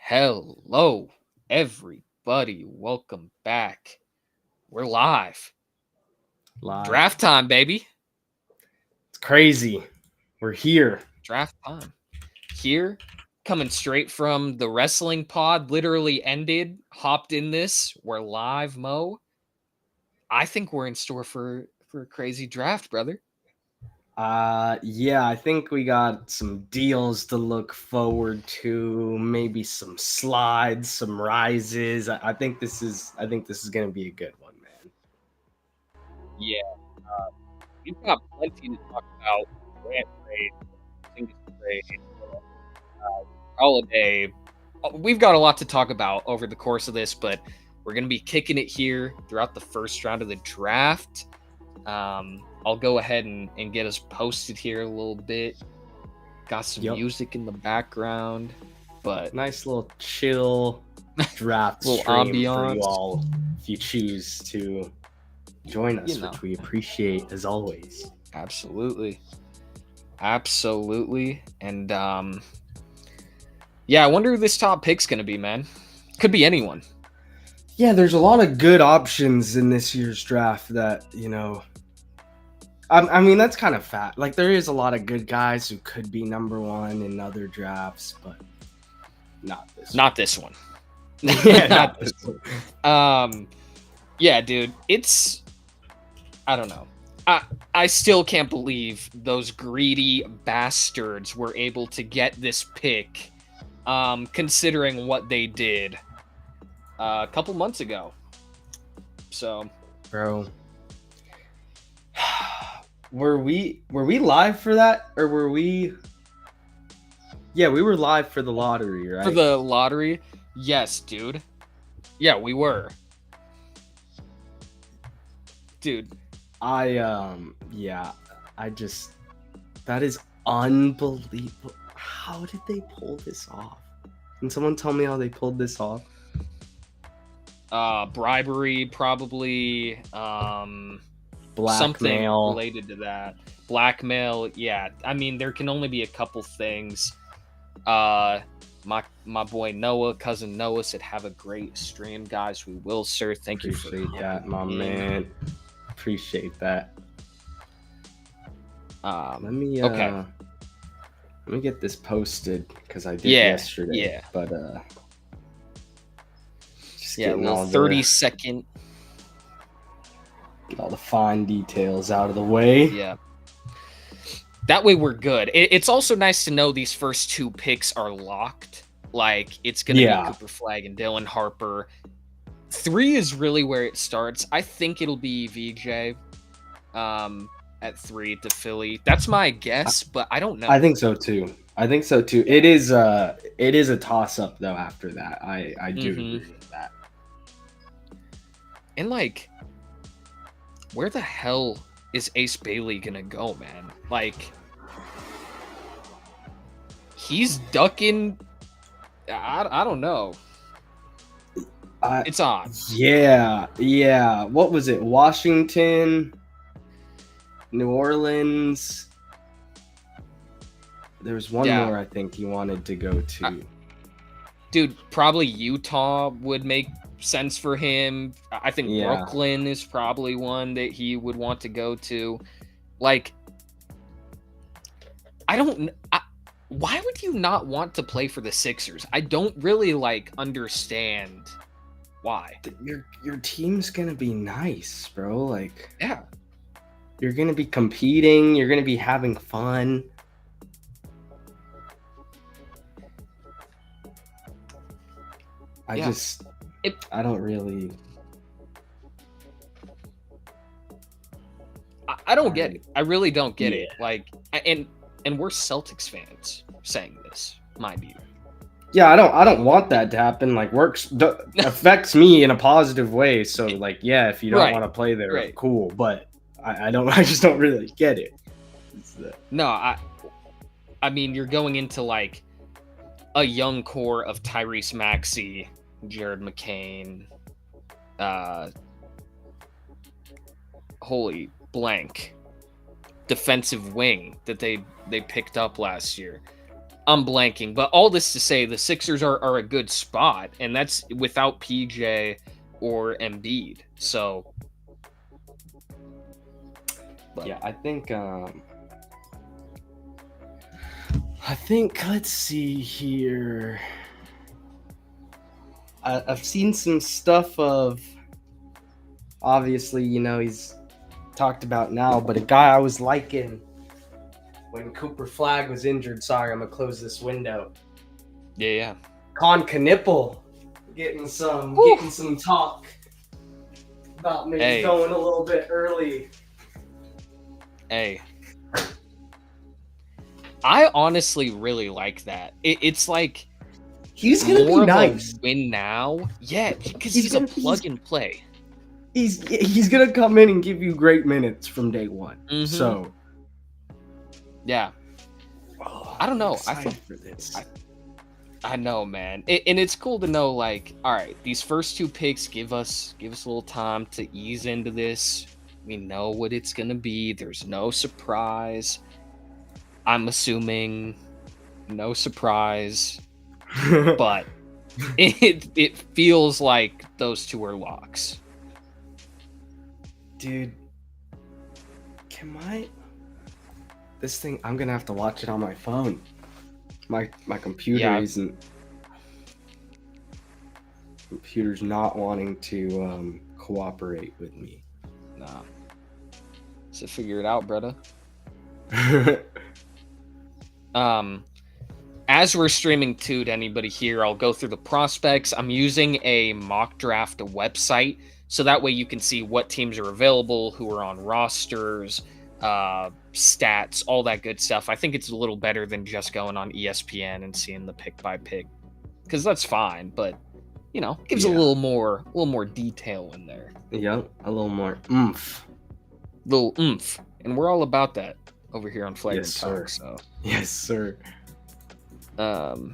Hello, everybody. Welcome back. We're live. Live. Draft time, baby. It's crazy. We're here. Draft time. Here, coming straight from the wrestling pod, literally ended, hopped in this. We're live, Mo. I think we're in store for a crazy draft, brother. Yeah, I think we got some deals to look forward to, maybe some slides, some rises. I think this is gonna be a good one, man. Yeah, we've got plenty to talk about. Grant trade, Singles trade, holiday. We've got a lot to talk about over the course of this, but we're going to be kicking it here throughout the first round of the draft. I'll go ahead and get us posted here a little bit. Got some music in the background, but nice little chill draft little stream ambiance for you all if you choose to join us, which we appreciate as always. Absolutely. And yeah, I wonder who this top pick's going to be, man. Could be anyone. Yeah, there's a lot of good options in this year's draft that, I mean, that's kind of fat. Like, there is a lot of good guys who could be number one in other drafts, but not this one. Not this one. Yeah, not this one. Yeah, dude, it's... I don't know. I still can't believe those greedy bastards were able to get this pick, considering what they did a couple months ago. So, bro, were we live for that, or were we? Yeah, we were live for the lottery, right? For the lottery, yes, dude. Yeah, we were, dude. That is unbelievable. How did they pull this off? Can someone tell me how they pulled this off? Bribery, probably. Blackmail. Something related to that. Blackmail, yeah. I mean, there can only be a couple things. My boy Noah, cousin Noah, said, "Have a great stream, guys." We will, sir. Thank you for that, my man. Appreciate that. Let me get this posted because I did yesterday. Yeah, but just a little 30-second. Get all the fine details out of the way. Yeah. That way we're good. It's also nice to know these first two picks are locked. Like, it's going to be Cooper Flagg and Dylan Harper. 3 is really where it starts. I think it'll be VJ at 3 to Philly. That's my guess, but I don't know. I think so too. It is a toss-up, though, after that. I do agree with that. And, like, where the hell is Ace Bailey gonna go, man? Like, he's ducking. I don't know. It's on. Yeah. What was it? Washington, New Orleans. There was one more I think he wanted to go to. Dude, probably Utah would make sense for him. I think Brooklyn is probably one that he would want to go to. Like, why would you not want to play for the Sixers? I don't really understand why. Your team's gonna be nice, bro. Like, yeah, you're gonna be competing. You're gonna be having fun. I don't really. I don't get it. I really don't get it. Like, and we're Celtics fans saying this, mind you. Yeah, I don't want that to happen. Like, affects me in a positive way. So, like, yeah, if you don't want to play there, cool. But I just don't really get it. No, I mean, you're going into like a young core of Tyrese Maxey, Jared McCain, holy blank, defensive wing that they picked up last year. I'm blanking, but all this to say the Sixers are a good spot, and that's without PJ or Embiid. So yeah, I think let's see here. I've seen some stuff of, obviously, he's talked about now, but a guy I was liking when Cooper Flag was injured. Sorry, I'm gonna close this window. Yeah. Con Knipple getting some talk about maybe going a little bit early. Hey. I honestly really like that. It's like he's gonna be nice. Win now, yeah, because he's a plug and play. He's gonna come in and give you great minutes from day one. Mm-hmm. So, yeah, I don't know. I think for this. I know, man, and it's cool to know. Like, all right, these first 2 picks give us a little time to ease into this. We know what it's gonna be. There's no surprise. I'm assuming no surprise, but it feels like those 2 are locks. Dude, this thing, I'm gonna have to watch it on my phone. My computer isn't. Computer's not wanting to cooperate with me. Nah. So figure it out, brother. As we're streaming to anybody here, I'll go through the prospects. I'm using a mock draft website, so that way you can see what teams are available, who are on rosters, stats, all that good stuff. I think it's a little better than just going on ESPN and seeing the pick by pick, because that's fine, but gives a little more detail in there. Yeah, a little more oomph. And we're all about that over here on Flagrant Talk. So yes, sir. Okay,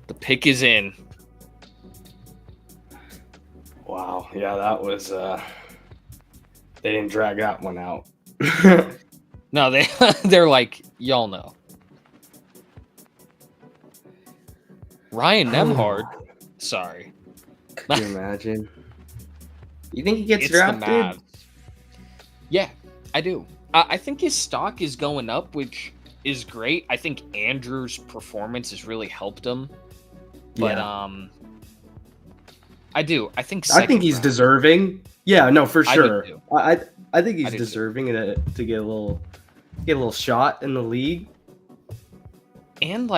the pick is in. Wow, yeah, that was they didn't drag that one out. No, they're like, y'all know. Ryan Nembhard. Sorry. Could you imagine? You think he gets drafted? Yeah, I do. I think his stock is going up, which is great. I think Andrew's performance has really helped him. But I do. I think he's deserving. Yeah, no, for sure. I think he's deserving to get a little shot in the league. And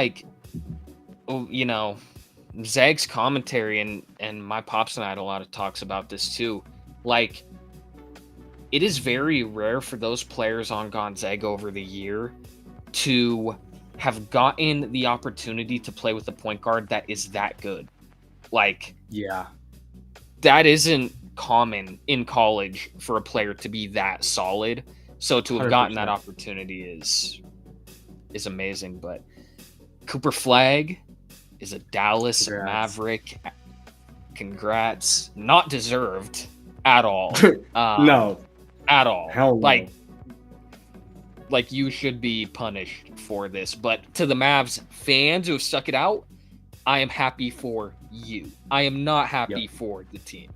Zag's commentary and my pops and I had a lot of talks about this too. Like, it is very rare for those players on Gonzaga over the year to have gotten the opportunity to play with a point guard that is that good. Like, yeah, that isn't common in college for a player to be that solid. So to have 100%. Gotten that opportunity is amazing. But Cooper Flag is a Dallas Maverick. Congrats. Not deserved at all. No. At all. Hell no. Like you should be punished for this. But to the Mavs fans who have stuck it out, I am happy for you. I am not happy for the team.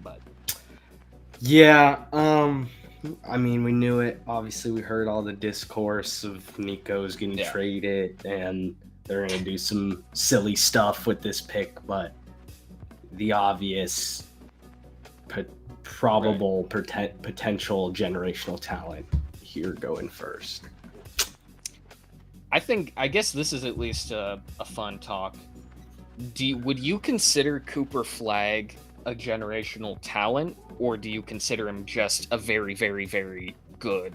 But yeah, I mean, we knew it. Obviously, we heard all the discourse of Nico's getting traded, and they're going to do some silly stuff with this pick, but the obvious probable potential generational talent here going first. I guess this is at least a fun talk. Would you consider Cooper Flag a generational talent, or do you consider him just a very, very, very good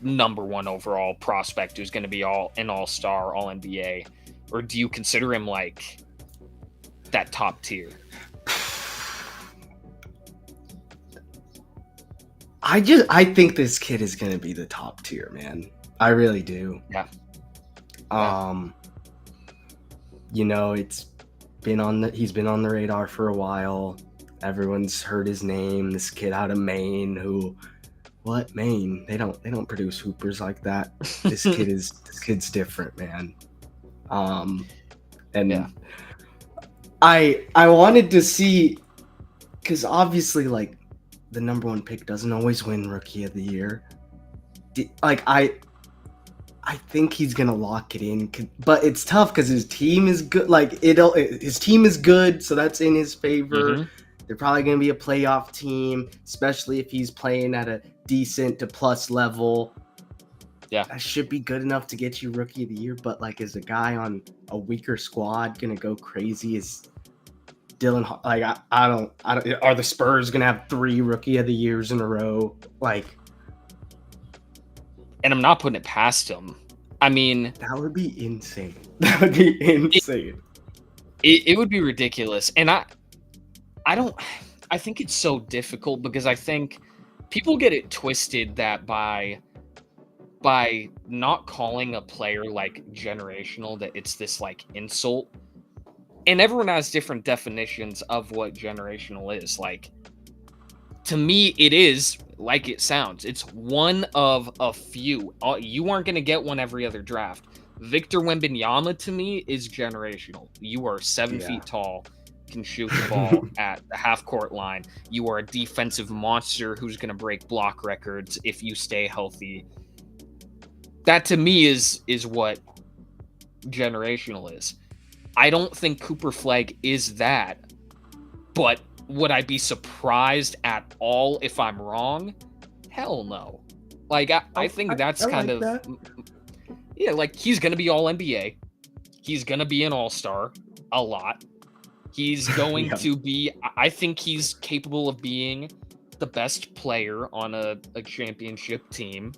number 1 overall prospect who's going to be an all-star, all NBA? Or do you consider him like that top tier? I think this kid is going to be the top tier, man. I really do. Yeah. It's he's been on the radar for a while. Everyone's heard his name. This kid out of Maine who what, Maine? They don't produce hoopers like that. This kid's different, man. And yeah. I wanted to see, because obviously, like, the number 1 pick doesn't always win Rookie of the Year. Like, I think he's gonna lock it in, but it's tough because his team is good. Like, his team is good, so that's in his favor. Mm-hmm. They're probably gonna be a playoff team, especially if he's playing at a decent to plus level. Yeah, that should be good enough to get you Rookie of the Year. But like, is a guy on a weaker squad gonna go crazy? Is Dylan, like, I don't. Are the Spurs gonna have 3 Rookie of the Years in a row? Like, and I'm not putting it past him. I mean, that would be insane. That would be insane. It would be ridiculous, and I think it's so difficult because I think people get it twisted that by not calling a player like generational, that it's this like insult. And everyone has different definitions of what generational is. Like, to me, it is like it sounds. It's one of a few. You aren't going to get one every other draft. Victor Wembanyama, to me, is generational. You are 7 feet tall, can shoot the ball at the half-court line. You are a defensive monster who's going to break block records if you stay healthy. That, to me, is what generational is. I don't think Cooper Flagg is that, but would I be surprised at all if I'm wrong? Hell no. Like, I think that's kind of... That. Yeah, like, he's going to be All-NBA. He's going to be an All-Star a lot. He's going to be... I think he's capable of being the best player on a championship team.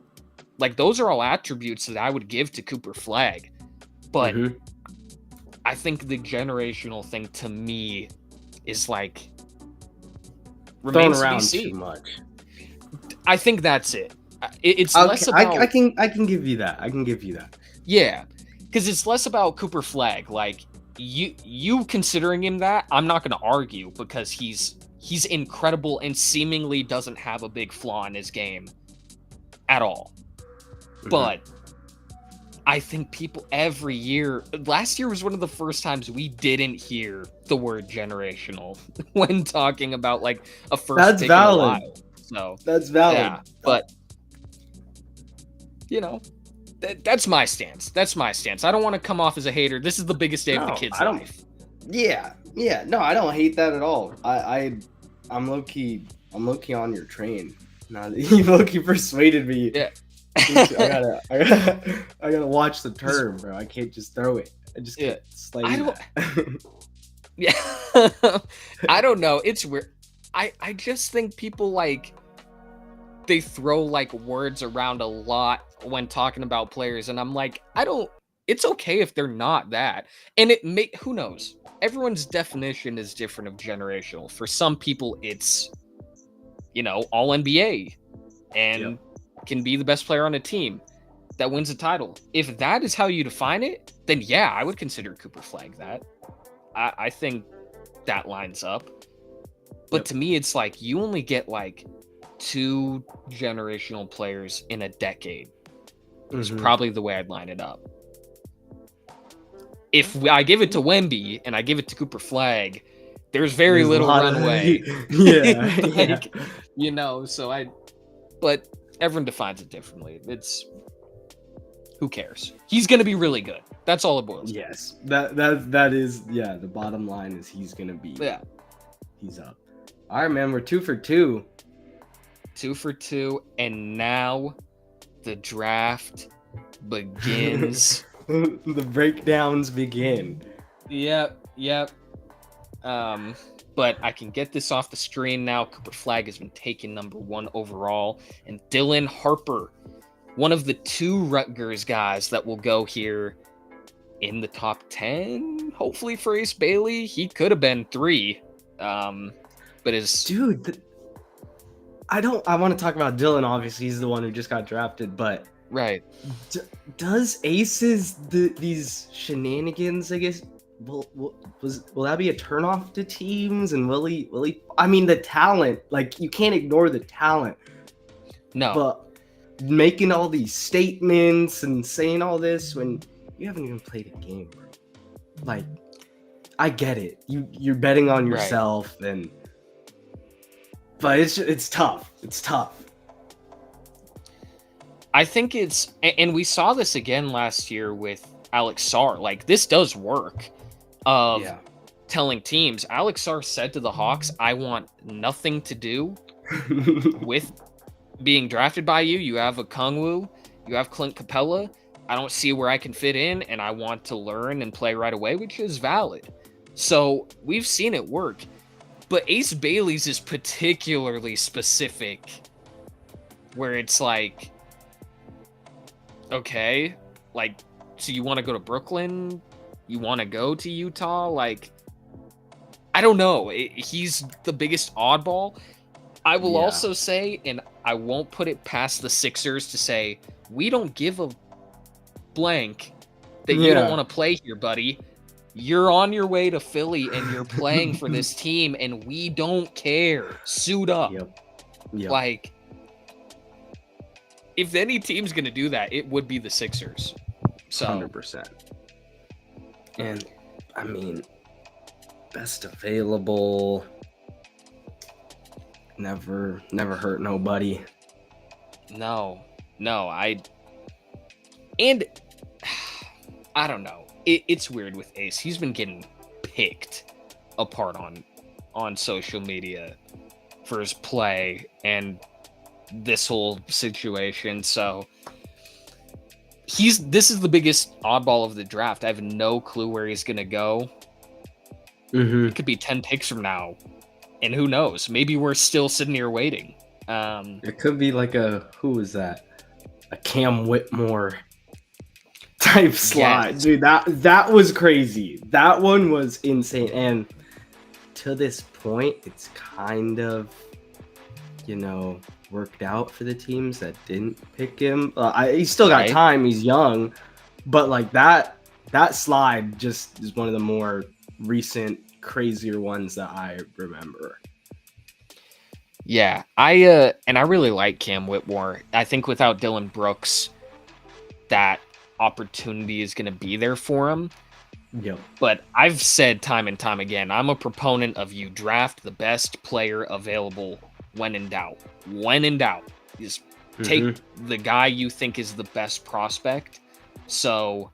Like, those are all attributes that I would give to Cooper Flagg. But I think the generational thing, to me, is, like... thrown around too much. I think that's it. It's less about... I can give you that. I can give you that. Yeah, because it's less about Cooper Flagg. Like, you considering him that, I'm not going to argue, because he's incredible and seemingly doesn't have a big flaw in his game at all. But I think people every year... Last year was one of the first times we didn't hear the word generational when talking about, like, a first pick valid. in a while. So that's valid. Yeah, but, you know, that's my stance. That's my stance. I don't want to come off as a hater. This is the biggest day of the kid's life. Yeah. No, I don't hate that at all. I'm low-key on your train. Now that you low-key persuaded me. Yeah. I gotta watch the term, bro. I can't just throw it. I just can't slay that. Yeah. I don't know. It's weird. I just think people, like, they throw, like, words around a lot when talking about players, and I'm like, it's okay if they're not that. And who knows? Everyone's definition is different of generational. For some people, it's, you know, all NBA and can be the best player on a team that wins a title. If that is how you define it, then yeah, I would consider Cooper Flagg that. I think that lines up. But to me, it's like you only get like 2 generational players in a decade. Is probably the way I'd line it up. If I give it to Wemby and I give it to Cooper Flagg, there's very little runway. You know, but everyone defines it differently. It's, who cares? He's going to be really good. That's all it boils down. Yes. That is, the bottom line is he's going to be. Yeah. He's up. All right, man, we're 2 for 2. 2 for 2, and now the draft begins. The breakdowns begin. Yep. But I can get this off the screen now. Cooper Flagg has been taken number 1 overall, and Dylan Harper, one of the 2 Rutgers guys that will go here in the top 10. Hopefully for Ace Bailey, he could have been 3. But I want to talk about Dylan. Obviously, he's the one who just got drafted, but right. Does Ace's these shenanigans, I guess, will that be a turnoff to teams? And will he? I mean, the talent, like, you can't ignore the talent. No. But making all these statements and saying all this when you haven't even played a game, bro. Like, I get it. You're betting on yourself, right. But it's tough. It's tough. I think it's, and we saw this again last year with Alex Sarr. Like, this does work. Telling teams, Alex Sarr said to the Hawks, "I want nothing to do with being drafted by you. You have a Kungwu, you have Clint Capella. I don't see where I can fit in, and I want to learn and play right away," which is valid. So we've seen it work. But Ace Bailey's is particularly specific, where it's like, okay, like, so you want to go to Brooklyn? You want to go to Utah? Like, I don't know. He's the biggest oddball. I will also say, and I won't put it past the Sixers to say, we don't give a blank that you don't want to play here, buddy. You're on your way to Philly and you're playing for this team, and we don't care. Suit up. Yep. Like, if any team's going to do that, it would be the Sixers. So 100%. And, I mean, best available, never hurt nobody. No, I don't know. It's weird with Ace. He's been getting picked apart on social media for his play and this whole situation. So this is the biggest oddball of the draft. I have no clue where he's gonna go. It could be 10 picks from now, and who knows? Maybe we're still sitting here waiting. It could be like who is that? A Cam Whitmore type slide. Yes. Dude, that was crazy. That one was insane. And to this point, it's kind of, worked out for the teams that didn't pick him. He's still got time. He's young. But like that slide just is one of the more recent, crazier ones that I remember. Yeah, I really like Cam Whitmore. I think without Dylan Brooks, that opportunity is going to be there for him. Yep. But I've said time and time again, I'm a proponent of you draft the best player available when in doubt. When in doubt, just take the guy you think is the best prospect. So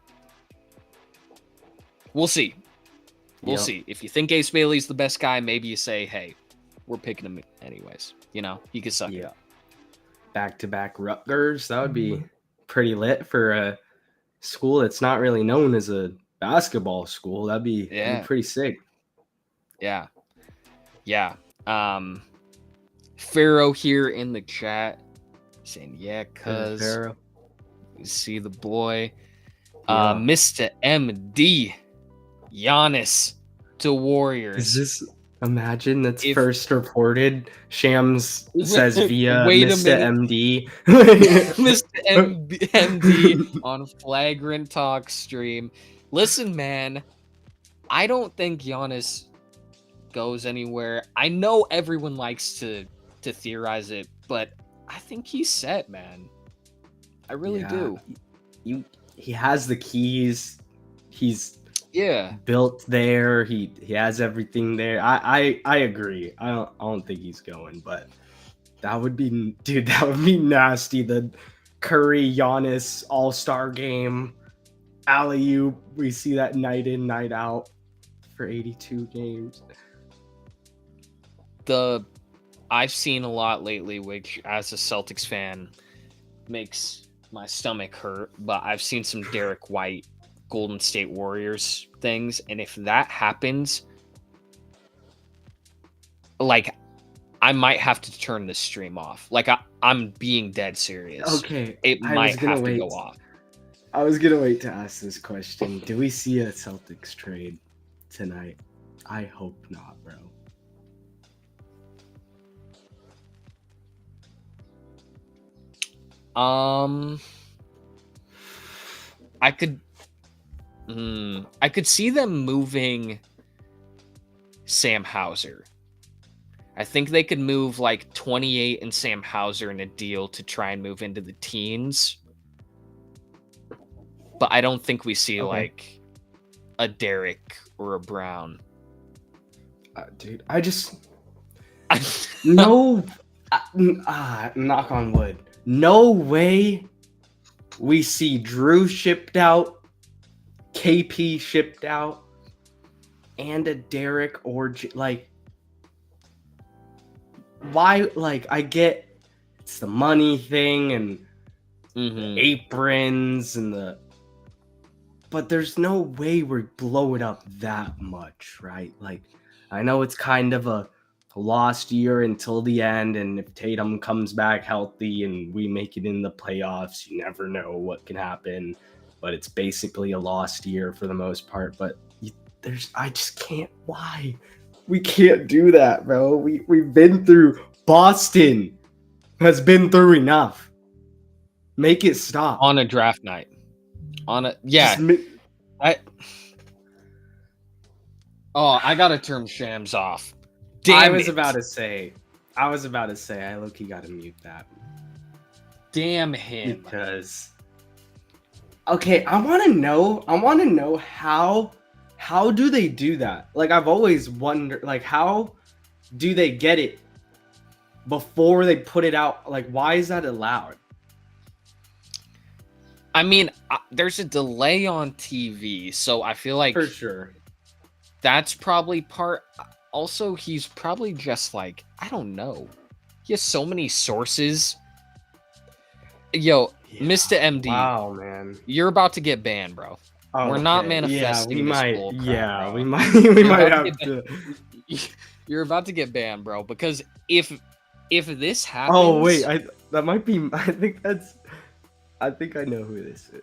we'll see. We'll see. If you think Ace Bailey's the best guy, maybe you say, hey, we're picking him anyways. He could suck it. Back-to-back Rutgers. That would be pretty lit for a school that's not really known as a basketball school. That'd be pretty sick. Yeah. Pharaoh here in the chat saying, cuz you see the boy. Mr. MD, Giannis to Warriors. Is this, imagine that's first reported? Shams says via Mr. MD. Mr. MD on Flagrant Talk stream. Listen, man, I don't think Giannis goes anywhere. I know everyone likes to theorize it, but I think he's set, man. I really do. He has the keys. He's built there. He has everything there. I agree. I don't think he's going, but that would be nasty. The Curry Giannis All-Star game. Alley-oop. We see that night in, night out for 82 games. I've seen a lot lately, which as a Celtics fan makes my stomach hurt, but I've seen some Derek White Golden State Warriors things, and if that happens, like, I might have to turn this stream off. Like, I'm being dead serious. Okay. It might have to go off. I was gonna wait to ask this question. Do we see a Celtics trade tonight? I hope not, bro. I could see them moving Sam Hauser. I think they could move like 28 and Sam Hauser in a deal to try and move into the teens. But I don't think we see like a Derek or a Brown. Dude, I just no. Knock on wood. No way. We see Drew shipped out, KP shipped out, and a Derek or like. Why? Like, I get it's the money thing and the aprons and the. But there's no way we blow it up that much, right? Like, I know it's kind of a lost year until the end, and if Tatum comes back healthy and we make it in the playoffs, you never know what can happen. But it's basically a lost year for the most part. But I just can't. Why? We can't do that, bro. We've been through. Boston has been through enough. Make it stop on a draft night. I gotta turn Shams off. I was about to say, I low-key gotta mute that. Damn him. Because okay, I wanna know how do they do that? Like, I've always wondered, like, how do they get it before they put it out? Like, why is that allowed? I mean, there's a delay on TV, so I feel like for sure that's probably part. Also, he's probably just like, I don't know. He has so many sources. Yo, yeah. Mr. MD. Wow, man. You're about to get banned, bro. Oh, we're not manifesting. Yeah, we might. Crap, yeah, bro. we might have to. You're about to get banned, bro, because if this happens. Oh wait, that might be. I think I know who this is.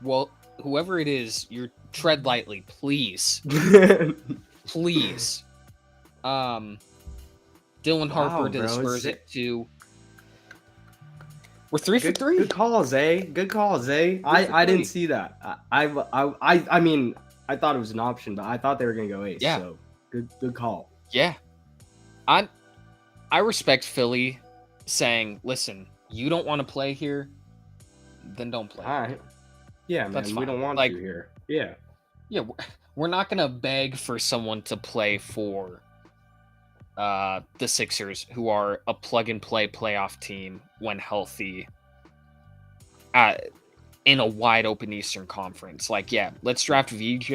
Well, whoever it is, you tread lightly, please. Please. Dylan Harper to the Spurs at 2. We're 3 for 3. Good calls, Good calls, I didn't see that. I mean, I thought it was an option, but I thought they were gonna go ace. Yeah. So good call. Yeah. I respect Philly saying, listen, you don't want to play here, then don't play. All right. Yeah, man. We don't want you here. Yeah. Yeah, we're not gonna beg for someone to play for the Sixers, who are a plug-and-play playoff team when healthy, in a wide-open Eastern Conference. Like, yeah, let's draft VJ.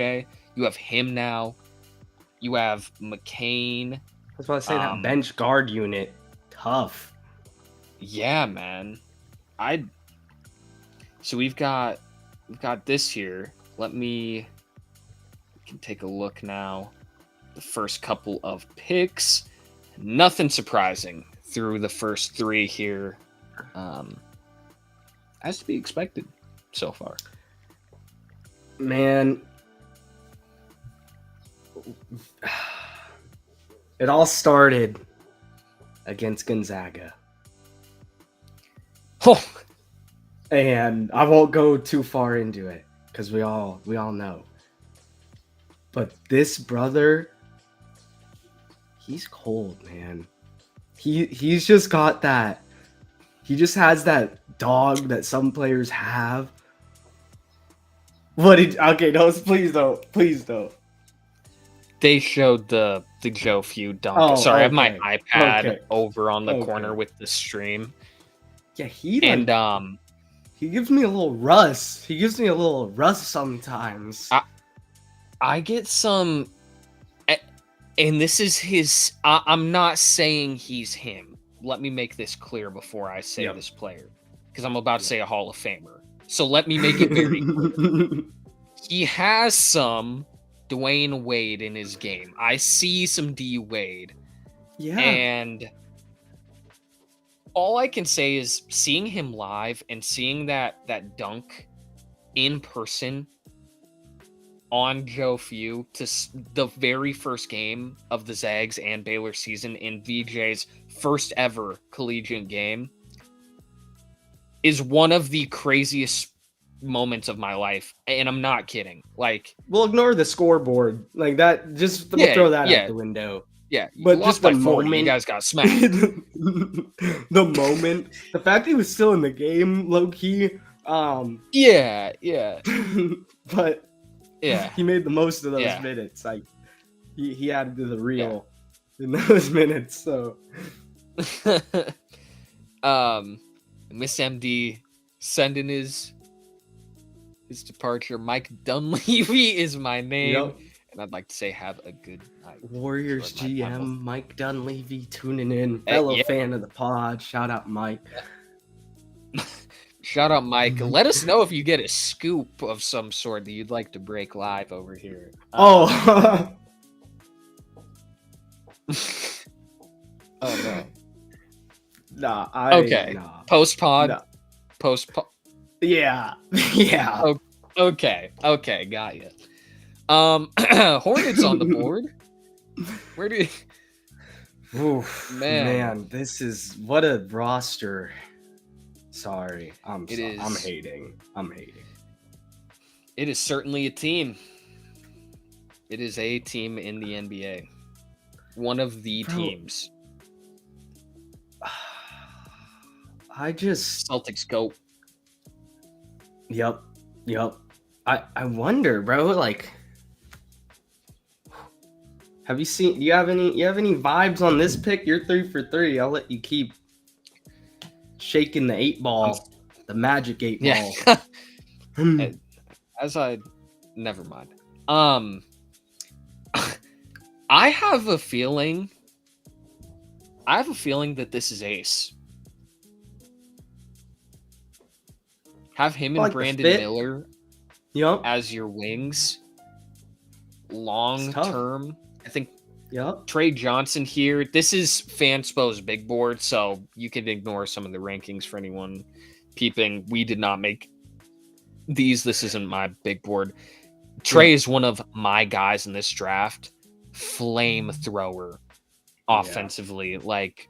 You have him now. You have McCain. I was about to say that bench guard unit, tough. Yeah, man. So we've got this here. We can take a look now. The first couple of picks. Nothing surprising through the first 3 here. As to be expected so far. Man. It all started against Gonzaga. Oh. And I won't go too far into it because we all know. But this brother, he's cold, man. He's just got that. He just has that dog that some players have. Okay, no, please don't. They showed the Joe Few dunk. Oh, sorry, I have my iPad over on the corner with the stream. Yeah, he gives me a little rust. He gives me a little rust sometimes. I get some, and this is his. I'm not saying he's him. Let me make this clear before I say this player, because I'm about to say a Hall of Famer. So let me make it very clear. He has some Dwayne Wade in his game. I see some D Wade. Yeah. And all I can say is seeing him live and seeing that dunk in person on Joe Few to the very first game of the Zags and Baylor season in VJ's first ever collegiate game is one of the craziest moments of my life, and I'm not kidding. Like, we'll ignore the scoreboard like that. Just throw that out the window. Yeah, you but lost just by the 40. moment You guys got smacked. the moment, the fact he was still in the game, low key. Yeah. But Yeah. he made the most of those minutes. Like he added to the real in those minutes. So Miss MD sending his departure. Mike Dunleavy is my name. Yep. And I'd like to say have a good night. Warriors GM Mike Dunleavy tuning in, fellow fan of the pod. Shout out Mike. Shout out Mike. Let us know if you get a scoop of some sort that you'd like to break live over here. Oh no. Nah, okay. Nah. Post pod. Nah. Post pod. Yeah. Okay, got you. Hornets on the board. Where do you? Oof, man, this is what a roster. Sorry, I'm hating. It is certainly a team. It is a team in the NBA. One of the teams. Celtics go. Yep. I wonder, bro. Like, do you have any vibes on this pick? You're 3 for 3. I'll let you keep shaking the 8 ball, the magic 8 ball. Never mind. I have a feeling that this is Ace. Have him and Brandon Miller as your wings long term. I think Trey Johnson here. This is Fanspo's big board, so you can ignore some of the rankings for anyone peeping. We did not make these. This isn't my big board. Trey is one of my guys in this draft. Flamethrower offensively. Like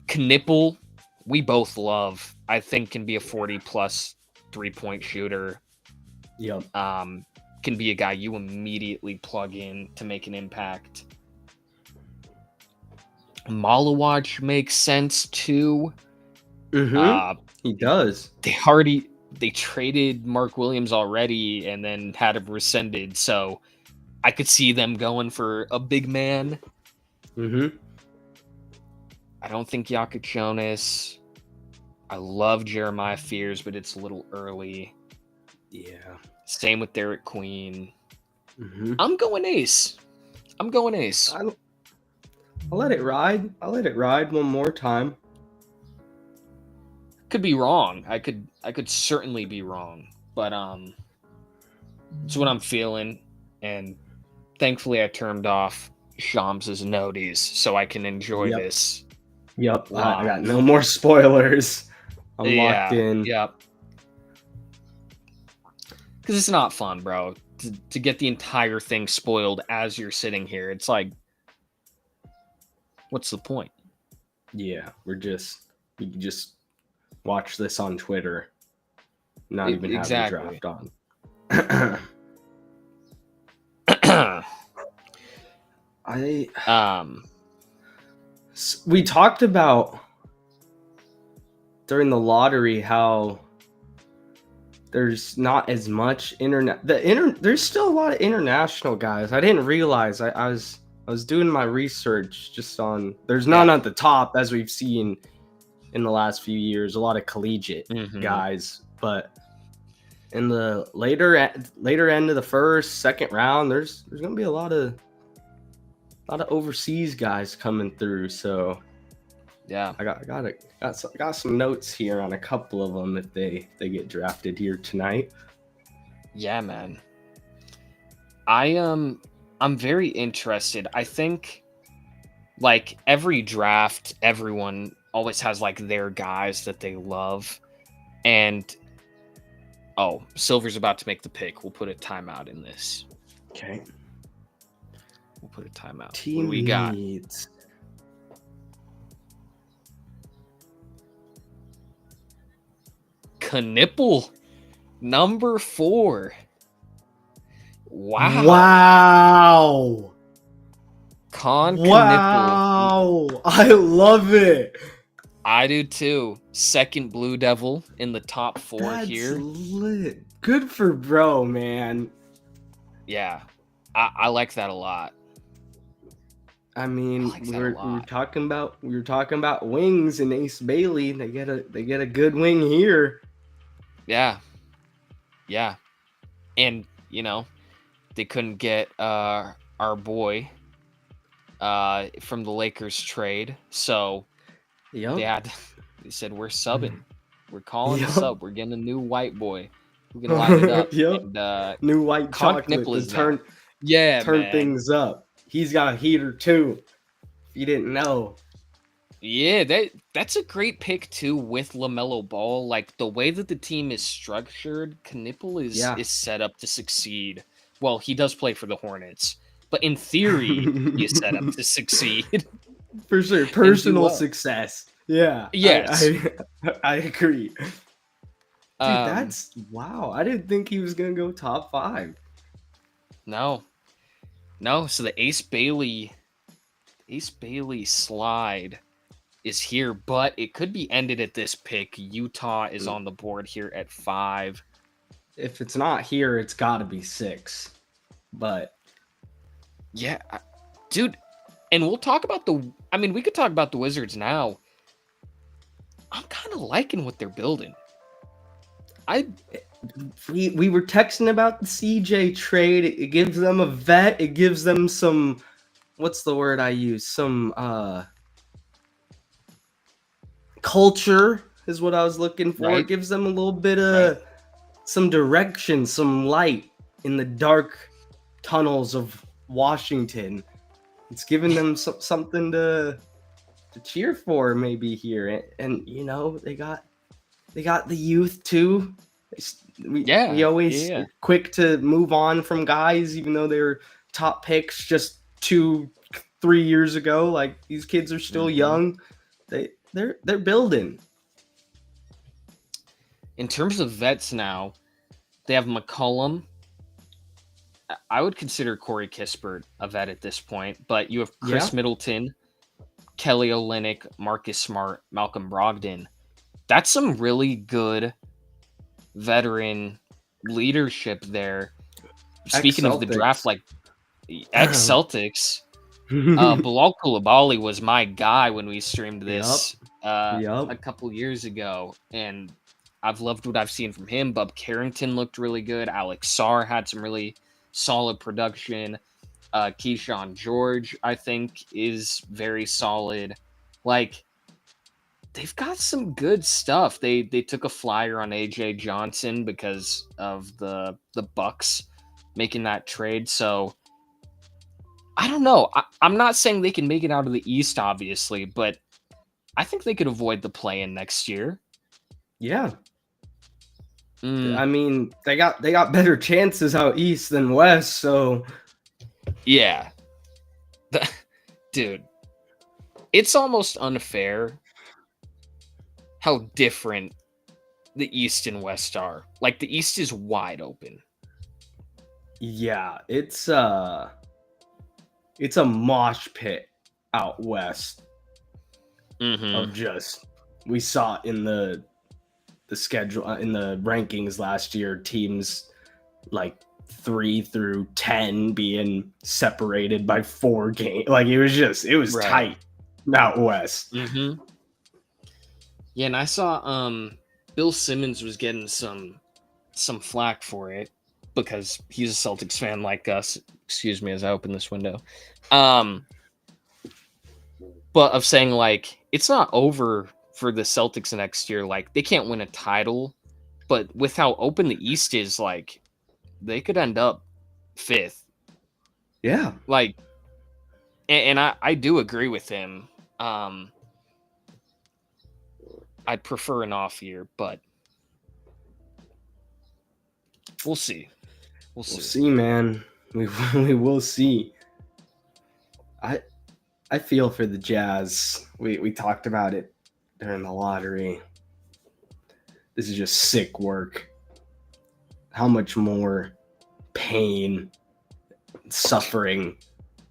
Knipple, we both love. I think can be a 40+ 3-point shooter. Yep. Can be a guy you immediately plug in to make an impact. Malawach makes sense too. He does. They traded Mark Williams already and then had him rescinded, so I could see them going for a big man. I don't think Jokic Jonas. I love Jeremiah Fears, but it's a little early. Yeah. Same with Derek Queen. I'm going Ace. I'll let it ride. I'll let it ride one more time. Could be wrong. I could certainly be wrong, but it's what I'm feeling, and thankfully I turned off Shams' noties so I can enjoy this. Yep. I got no more spoilers. I'm locked in. Yep. Because it's not fun, bro. To get the entire thing spoiled as you're sitting here, it's like, what's the point? Yeah, we can just watch this on Twitter, not even have the draft on. We talked about during the lottery how there's not as much there's still a lot of international guys. I didn't realize. I was doing my research just on. There's none at the top as we've seen in the last few years. A lot of collegiate guys, but in the later end of the first, second round, there's gonna be a lot of overseas guys coming through. So yeah, I got some notes here on a couple of them if they get drafted here tonight. Yeah, man. I'm very interested. I think like every draft, everyone always has like their guys that they love. And Silver's about to make the pick. We'll put a timeout in this. Okay. We'll put a timeout. Team what do we got? Needs. Knipple, number 4. Wow. Knipple. Wow, I love it. I do too. Second Blue Devil in the top 4 That's here. lit. Good for bro, man. Yeah, I like that a lot. I mean, like we that a were lot. talking about wings and Ace Bailey. They get a good wing here. Yeah, yeah, and you know they couldn't get our boy from the Lakers trade, so Yep. they said we're subbing, we're calling a Yep. sub, we're getting a new white boy who can light it up, Yep. and New white chocolate Knipple to is that. turn Yeah, man. things up. He's got a heater too. If you didn't know. Yeah, that's a great pick too with LaMelo Ball. Like the way that the team is structured, Knipple Yeah. is set up to succeed. Well, he does play for the Hornets, but in theory, he is set up to succeed For sure. and do Personal well. success. Yeah. Yes. I agree. Dude, Um, that's wow. I didn't think he was gonna go top 5. no. No, so the Ace Bailey slide is here, but it could be ended at this pick. Utah is on the board here at 5. If it's not here, it's got to be 6. But yeah, dude, and we'll talk about we could talk about the Wizards now. I'm kind of liking what they're building. we were texting about the CJ trade. It gives them a vet. It gives them some, what's the word I use? Some culture is what I was looking for. Right. It gives them a little bit of some direction, some light in the dark tunnels of Washington. It's giving them something to cheer for maybe here. And you know, they got the youth too. We always quick to move on from guys, even though they were top picks just 2-3 years ago. Like these kids are still young. They're building. In terms of vets now, they have McCollum. I would consider Corey Kispert a vet at this point, but you have Chris Middleton, Kelly Olynyk, Marcus Smart, Malcolm Brogdon. That's some really good veteran leadership there. Speaking of the draft, like ex-Celtics, Bilal Coulibaly was my guy when we streamed this a couple years ago, and I've loved what I've seen from him. Bub Carrington looked really good. Alex Sarr had some really solid production. Keyshawn George, I think, is very solid. Like, they've got some good stuff. They took a flyer on AJ Johnson because of the Bucks making that trade. So I don't know. I'm not saying they can make it out of the East, obviously, but I think they could avoid the play-in next year. Yeah. I mean, they got better chances out East than West, so yeah. Dude, it's almost unfair how different the East and West are. Like the East is wide open. Yeah, it's a mosh pit out West. Of just, we saw it in the schedule, in the rankings last year, teams like 3 through 10 being separated by 4 games. Like it was tight out West. Yeah, and I saw Bill Simmons was getting some flack for it because he's a Celtics fan like us. Excuse me as I open this window. But of saying like it's not over for the Celtics next year. Like they can't win a title, but with how open the East is, like they could end up 5th. Yeah. Like, and I do agree with him. I'd prefer an off year, but we'll see. We'll see, man. We will see. I feel for the Jazz. We talked about it during the lottery. This is just sick work. How much more pain, suffering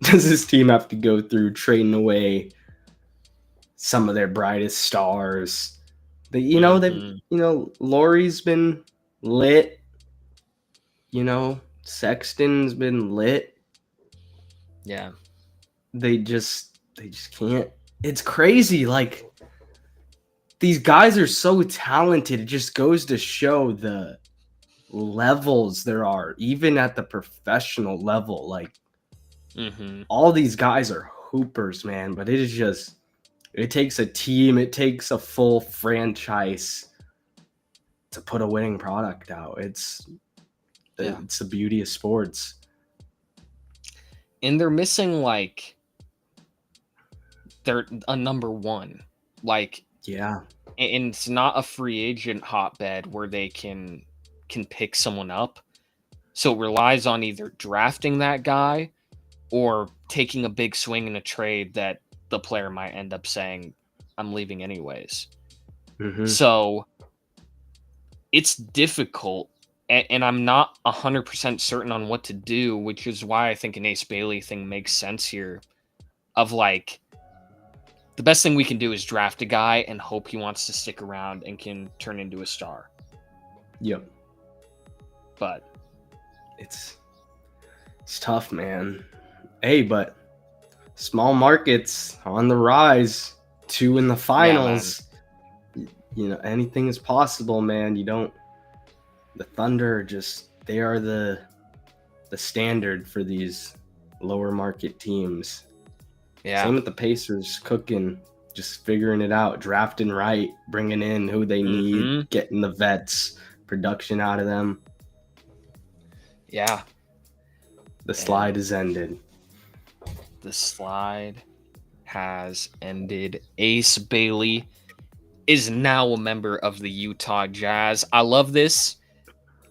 does this team have to go through trading away some of their brightest stars? Laurie's been lit. Sexton's been lit. Yeah. They just can't. It's crazy. Like, these guys are so talented. It just goes to show the levels there are, even at the professional level. Like, all these guys are hoopers, man. But it takes a team. It takes a full franchise to put a winning product out. It's the beauty of sports. And they're missing, like, they're a number one. Like, yeah. And it's not a free agent hotbed where they can pick someone up. So it relies on either drafting that guy or taking a big swing in a trade that the player might end up saying, I'm leaving anyways. So it's difficult, and I'm not 100% certain on what to do, which is why I think an Ace Bailey thing makes sense here. Of, like, the best thing we can do is draft a guy and hope he wants to stick around and can turn into a star. Yep. But it's tough, man. Hey, but small markets on the rise. 2 in the finals. Anything is possible, man. The Thunder they are the standard for these lower market teams. Yeah. Same with the Pacers, cooking, just figuring it out, drafting right, bringing in who they need, getting the vets, production out of them. Yeah. The slide has ended. The slide has ended. Ace Bailey is now a member of the Utah Jazz. I love this.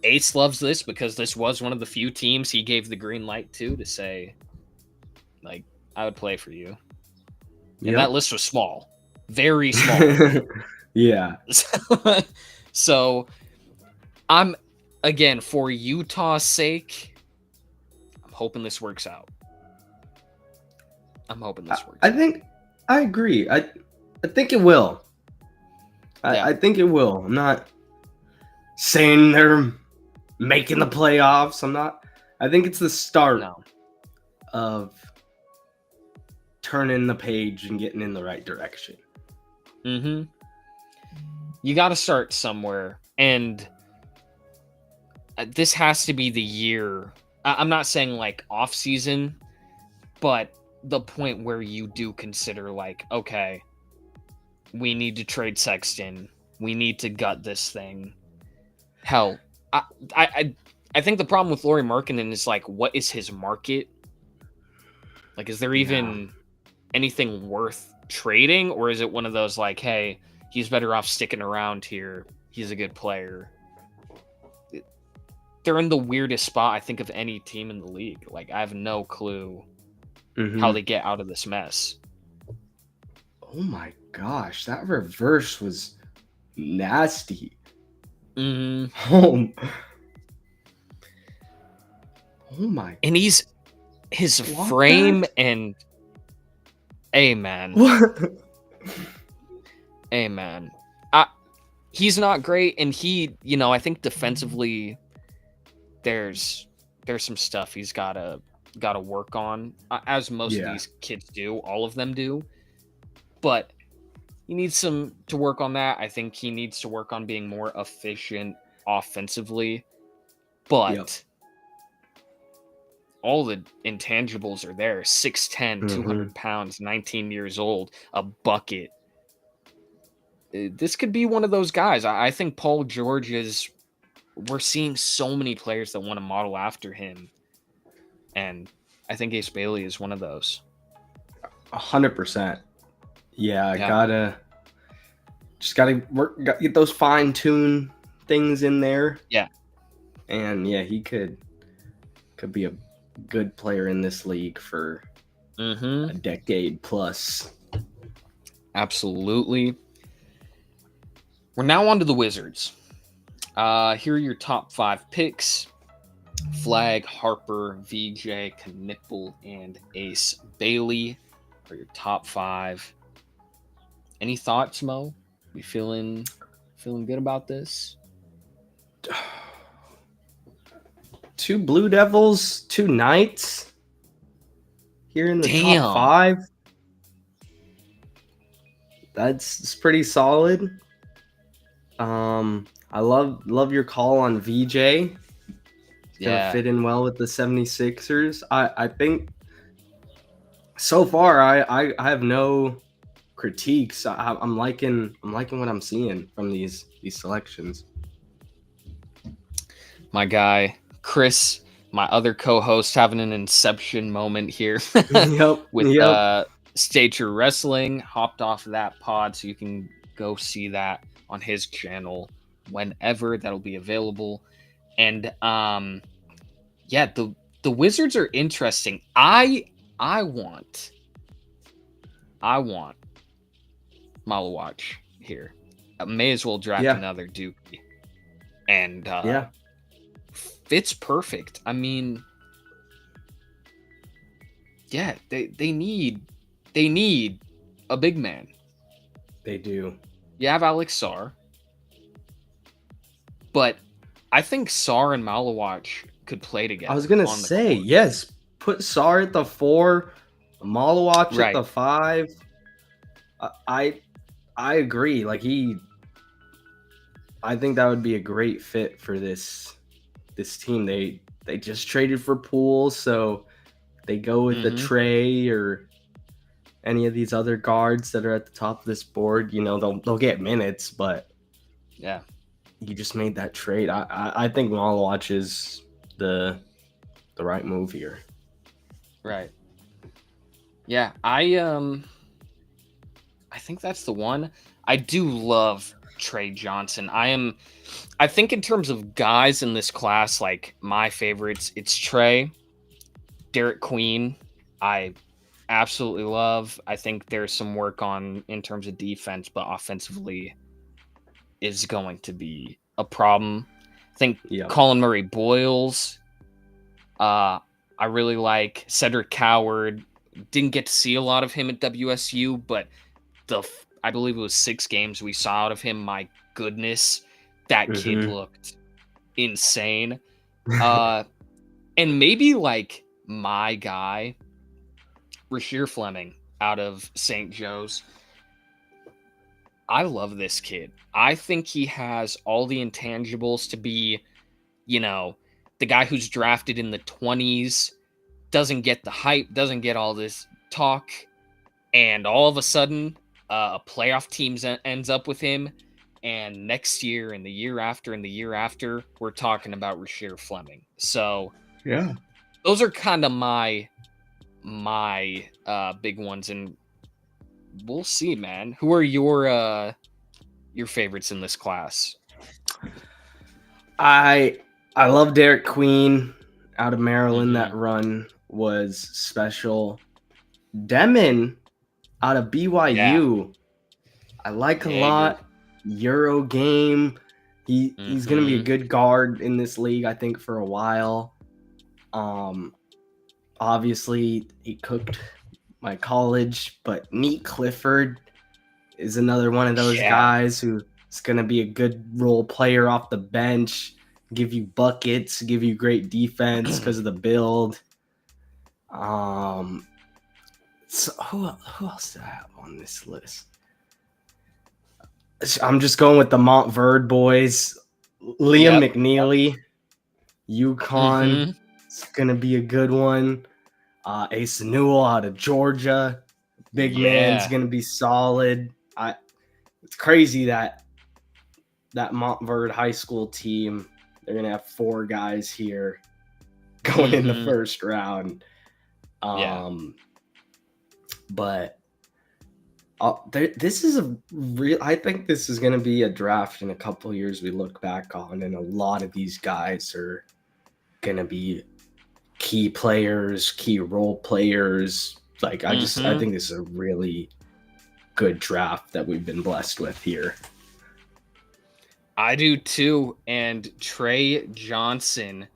Ace loves this because this was one of the few teams he gave the green light to say, like, I would play for you. And that list was small. Very small. Yeah. So I'm, again, for Utah's sake, I'm hoping this works out. I think I agree. I think it will. I think it will. I'm not saying they're making the playoffs. I think it's the start of turning the page and getting in the right direction. You got to start somewhere, and this has to be the year. I'm not saying like off season, but the point where you do consider, like, okay, we need to trade Sexton. We need to gut this thing. Hell, I think the problem with Lauri Markkanen is, like, what is his market? Like, is there even anything worth trading, or is it one of those, like, hey, he's better off sticking around here. He's a good player. They're in the weirdest spot, I think, of any team in the league. Like, I have no clue how they get out of this mess. Oh my gosh, that reverse was nasty. Oh my. And his frame and amen. Amen. He's not great, and I think defensively there's some stuff he's gotta work on, as most of these kids do. All of them do. But he needs to work on that. I think he needs to work on being more efficient offensively. But all the intangibles are there. 6'10", 200 pounds, 19 years old, a bucket. This could be one of those guys. I think Paul George is... We're seeing so many players that want to model after him. And I think Ace Bailey is one of those. 100%. Yeah, gotta work, get those fine-tune things in there. Yeah. And he could be a good player in this league for a decade plus. Absolutely. We're now on to the Wizards. Here are your top 5 picks. Flag, Harper, VJ, Knipple, and Ace Bailey are your top 5. Any thoughts, Mo? You feeling good about this? 2 Blue Devils, 2 Knights here in the top 5. That's pretty solid. I love your call on VJ. Gonna fit in well with the 76ers. I think so far I have no critiques. I'm liking what I'm seeing from these selections. My guy Chris, my other co-host, having an inception moment here. With Stay True Wrestling, hopped off that pod, so you can go see that on his channel whenever that'll be available. And yeah, the Wizards are interesting. I want Malawach here. May as well draft another Duke. And fits perfect. I mean, yeah, they need a big man. They do. You have Alex Sarr, but I think Sarr and Malawach could play together. I was gonna say, yes, put Sarr at the 4, Malawach at the 5. I agree. Like I think that would be a great fit for this team. They just traded for Poole, so they go with the Trey or any of these other guards that are at the top of this board. You know, they'll get minutes, but yeah, you just made that trade. I think Malawach is the right move here. Right. Yeah, I think that's the one. I do love Trey Johnson. I think in terms of guys in this class, like my favorites, it's Trey, Derek Queen. I absolutely love. I think there's some work on in terms of defense, but offensively is going to be a problem. I think Colin Murray Boyles. I really like Cedric Coward. Didn't get to see a lot of him at WSU, but I believe it was 6 games we saw out of him. My goodness, that kid looked insane. And maybe like my guy, Rasheer Fleming out of St. Joe's. I love this kid. I think he has all the intangibles to be, the guy who's drafted in the 20s, doesn't get the hype, doesn't get all this talk, and all of a sudden a playoff team ends up with him, and next year and the year after and the year after, we're talking about Rasheer Fleming. So yeah, those are kind of my big ones, and we'll see, man. Who are your favorites in this class? I love Derek Queen out of Maryland. That run was special. Demon out of BYU. I like a lot. Euro game. He's going to be a good guard in this league, I think, for a while. Obviously, he cooked my college, but Neat Clifford is another one of those guys who's going to be a good role player off the bench, give you buckets, give you great defense because of the build. So who else do I have on this list? I'm just going with the Montverde boys. Liam McNeely, UConn. It's going to be a good one. Ace Newell out of Georgia. Big man's going to be solid. It's crazy that Montverde high school team, they're going to have 4 guys here going in the first round. But this is I think this is going to be a draft in a couple of years we look back on, and a lot of these guys are going to be key players, key role players. Like I think this is a really good draft that we've been blessed with here. I do too. And Trey Johnson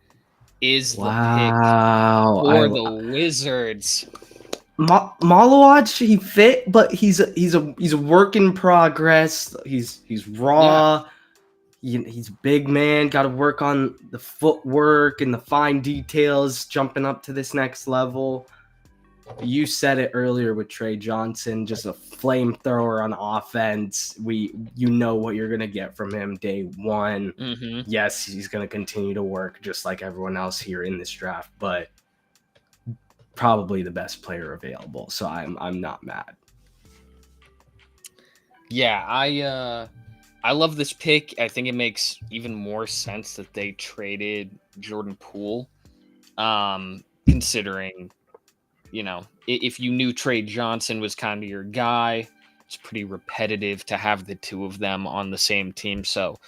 is the pick Wow. for the Wizards. Malawaj, he fit, but he's a work in progress. He's raw. He's a big man. Got to work on the footwork and the fine details. Jumping up to this next level. You said it earlier with Trey Johnson, just a flamethrower on offense. You know what you're gonna get from him day one. Mm-hmm. Yes, he's gonna continue to work just like everyone else here in this draft, but probably the best player available. So I'm not mad. Yeah, I love this pick. I think it makes even more sense that they traded Jordan Poole, considering, you know, if you knew Trey Johnson was kind of your guy, it's pretty repetitive to have the two of them on the same team. So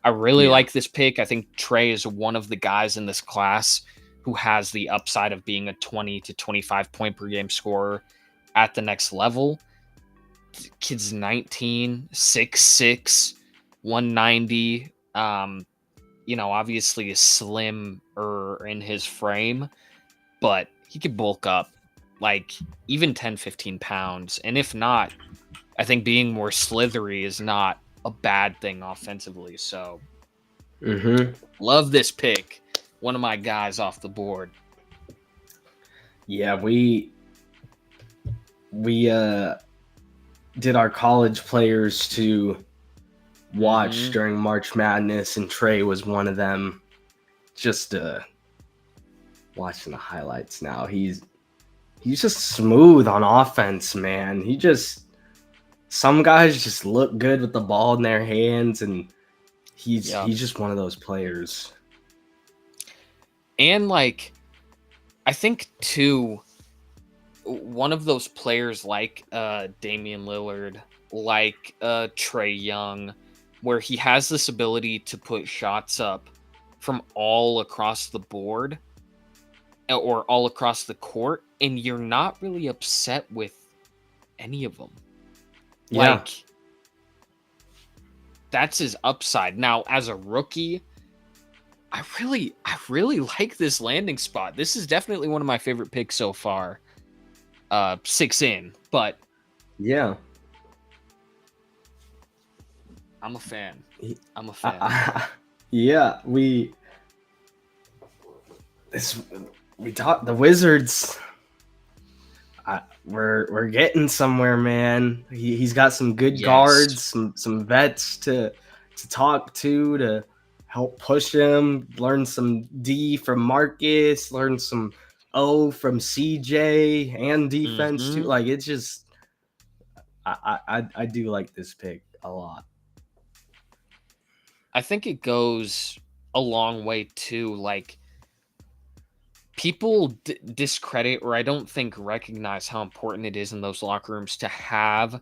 I really like this pick. I think Trey is one of the guys in this class who has the upside of being a 20 to 25 point per game scorer at the next level. The kid's 19, 6'6", 190. You know, obviously is slimmer in his frame, but he could bulk up like even 10, 15 pounds. And if not, I think being more slithery is not a bad thing offensively. So love this pick. One of my guys off the board. Yeah, we did our college players to watch during March Madness, and Trey was one of them. Just watching the highlights now, he's just smooth on offense, man. Some guys just look good with the ball in their hands, and he's just one of those players. And like, I think too, one of those players like Damian Lillard, like Trae Young, where he has this ability to put shots up from all across the board or all across the court, and you're not really upset with any of them. Yeah. Like, that's his upside. Now, as a rookie, I really like this landing spot. This is definitely one of my favorite picks so far. 6 in, but yeah, I'm a fan. Yeah, we talked the Wizards. We're getting somewhere, man. He's got some good guards, some vets to talk to help push him. Learn some D from Marcus. Learn some O from CJ and defense too. Like, it's just, I do like this pick a lot. I think it goes a long way too. Like, people discredit, or I don't think recognize how important it is in those locker rooms to have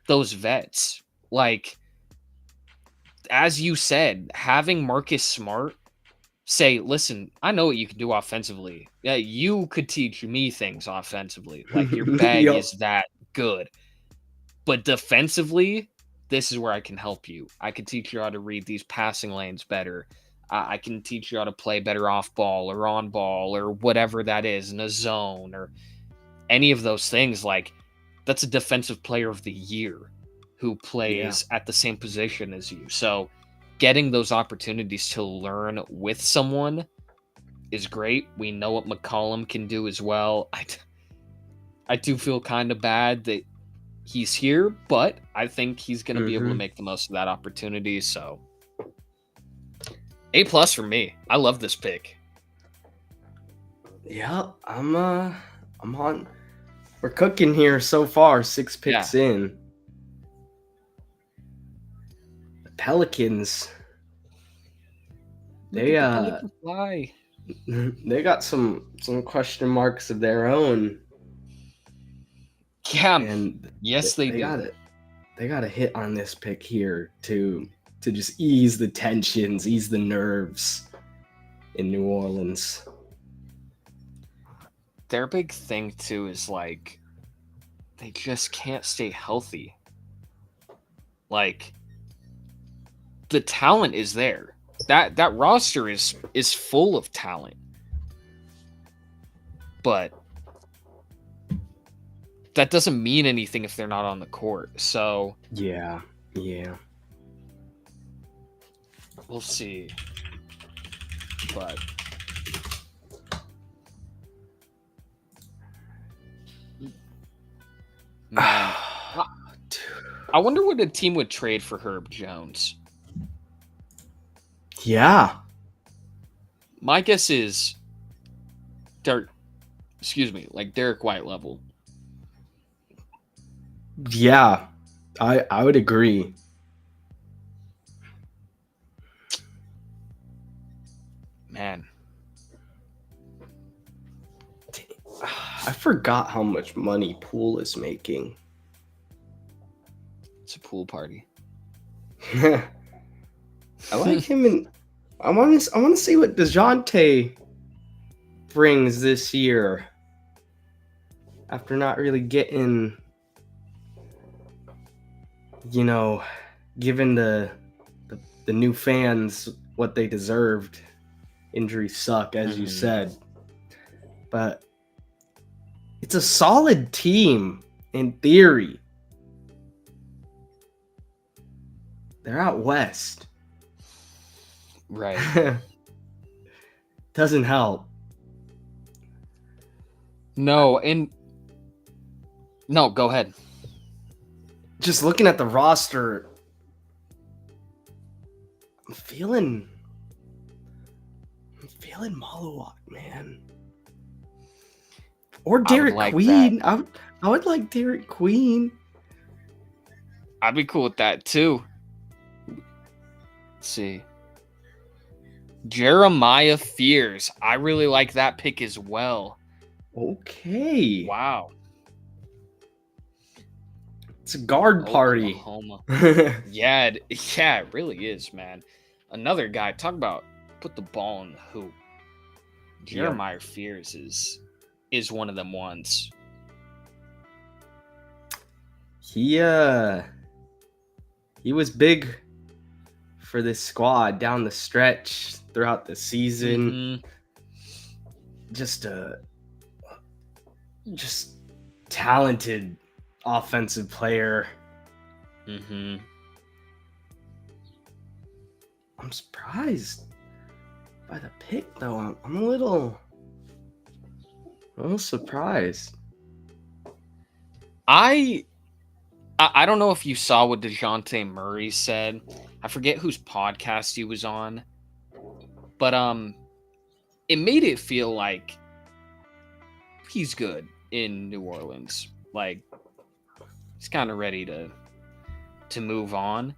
those vets. Like, as you said, having Marcus Smart say, listen, I know what you can do offensively. Yeah, you could teach me things offensively. Like, your bag is that good. But defensively, this is where I can help you. I can teach you how to read these passing lanes better. I can teach you how to play better off ball or on ball or whatever that is in a zone or any of those things. Like, that's a defensive player of the year who plays at the same position as you. So getting those opportunities to learn with someone is great. We know what McCollum can do as well. I do feel kind of bad that he's here, but I think he's going to be able to make the most of that opportunity. So A+ for me. I love this pick. Yeah, I'm on. We're cooking here so far. 6 picks in. The Pelicans. They got some question marks of their own. Yeah, and yes, they do. They got to hit on this pick here to just ease the tensions, ease the nerves in New Orleans. Their big thing too is like they just can't stay healthy. Like, the talent is there. That roster is full of talent. but that doesn't mean anything if they're not on the court. So yeah. We'll see. But man, I wonder what a team would trade for Herb Jones. Yeah. My guess is Derek White level. Yeah. I would agree. Man. I forgot how much money Poole is making. It's a pool party. I like him, and I want to see what DeJounte brings this year. After not really getting, giving the new fans what they deserved. Injuries suck, as you said, but it's a solid team in theory. They're out west. Right. Doesn't help. No, go ahead. Just looking at the roster, I'm feeling Maluak, man. Or Derek Queen. I would like Derek Queen. I'd be cool with that too. Let's see. Jeremiah Fears. I really like that pick as well. Okay. Wow. It's a guard party. Oklahoma. Yeah, it really is, man. Another guy, talk about put the ball in the hoop. Jeremiah Fears is one of them ones. He was big for this squad down the stretch throughout the season. Just talented offensive player. I'm surprised by the pick, though. I'm a little surprised. I don't know if you saw what DeJounte Murray said. I forget whose podcast he was on, but it made it feel like he's good in New Orleans. Like he's kind of ready to move on.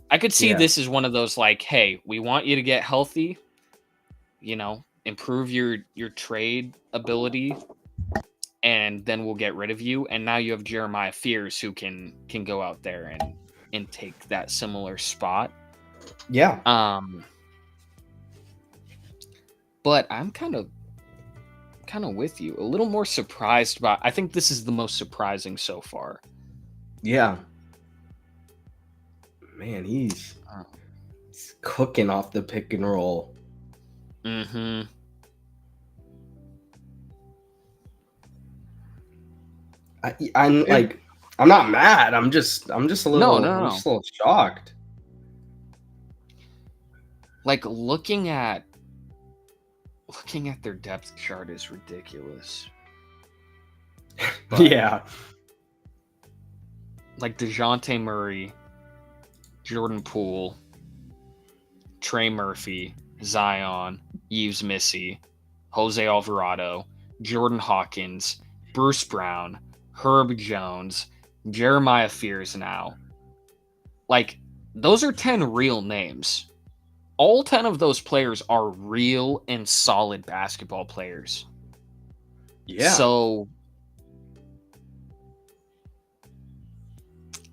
I could see this as one of those like, hey, we want you to get healthy, improve your trade ability, and then we'll get rid of you. And now you have Jeremiah Fears who can go out there and take that similar spot. Yeah. But I'm kind of with you. A little more surprised by. I think this is the most surprising so far. Yeah. Man, he's cooking off the pick and roll. I'm not mad. I'm just a little, I'm just a little shocked. Like looking at their depth chart is ridiculous. But, yeah. Like DeJounte Murray, Jordan Poole, Trey Murphy, Zion, Yves Missy, Jose Alvarado, Jordan Hawkins, Bruce Brown, Herb Jones, Jeremiah Fears now. Like, those are 10 real names. All 10 of those players are real and solid basketball players. Yeah. So,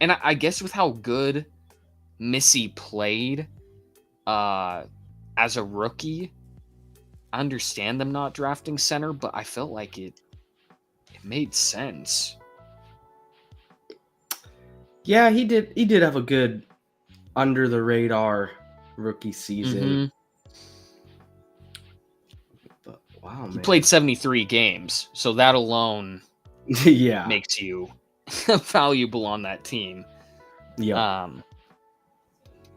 and I guess with how good Missy played as a rookie, I understand them not drafting center, but I felt like it made sense. Yeah, he did have a good under the radar rookie season. But Wow, He man. played 73 games, so that alone makes you valuable on that team. Yeah.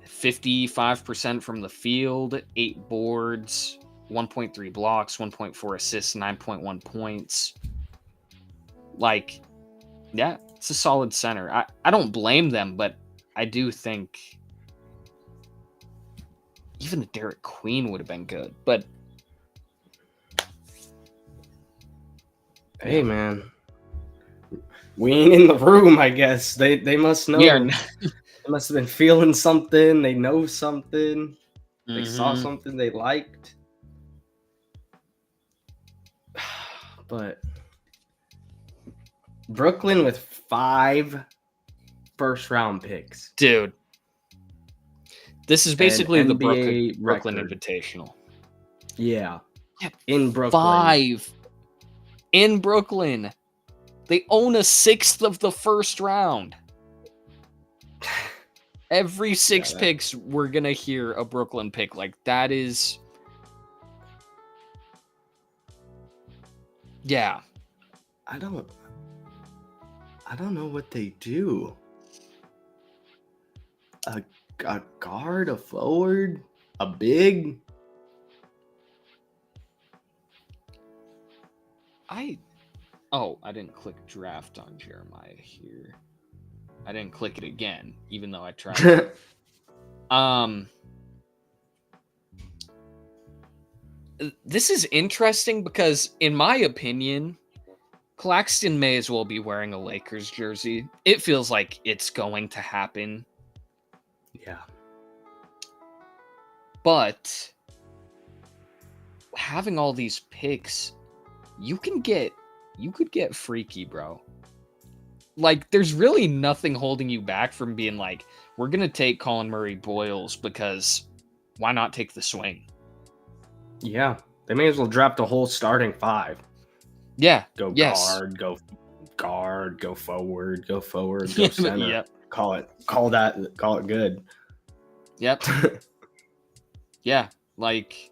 55% from the field, 8 boards, 1.3 blocks, 1.4 assists, 9.1 points. Like, yeah, it's a solid center. I don't blame them, but I do think even the Derek Queen would have been good. But hey, man, we ain't in the room. I guess they must know. They must have been feeling something. They know something. They saw something they liked. But Brooklyn with 5 first-round picks, dude, this is basically the NBA Brooklyn record. Invitational. Yeah, in Brooklyn. 5 in Brooklyn. They own 1/6 of the first round. Every 6 picks, we're gonna hear a Brooklyn pick. Like, that is, yeah. I don't know what they do. A guard, a forward, a big. I didn't click draft on Jeremiah here. I didn't click it again, even though I tried. This is interesting because, in my opinion, Claxton may as well be wearing a Lakers jersey. It feels like it's going to happen. Yeah. But having all these picks, you could get freaky, bro. Like, there's really nothing holding you back from being like, we're going to take Colin Murray Boyles because why not take the swing? Yeah. They may as well draft a whole starting 5. Yeah. Go guard, go forward, go center. Yep. Call it good. Yep. Yeah. Like,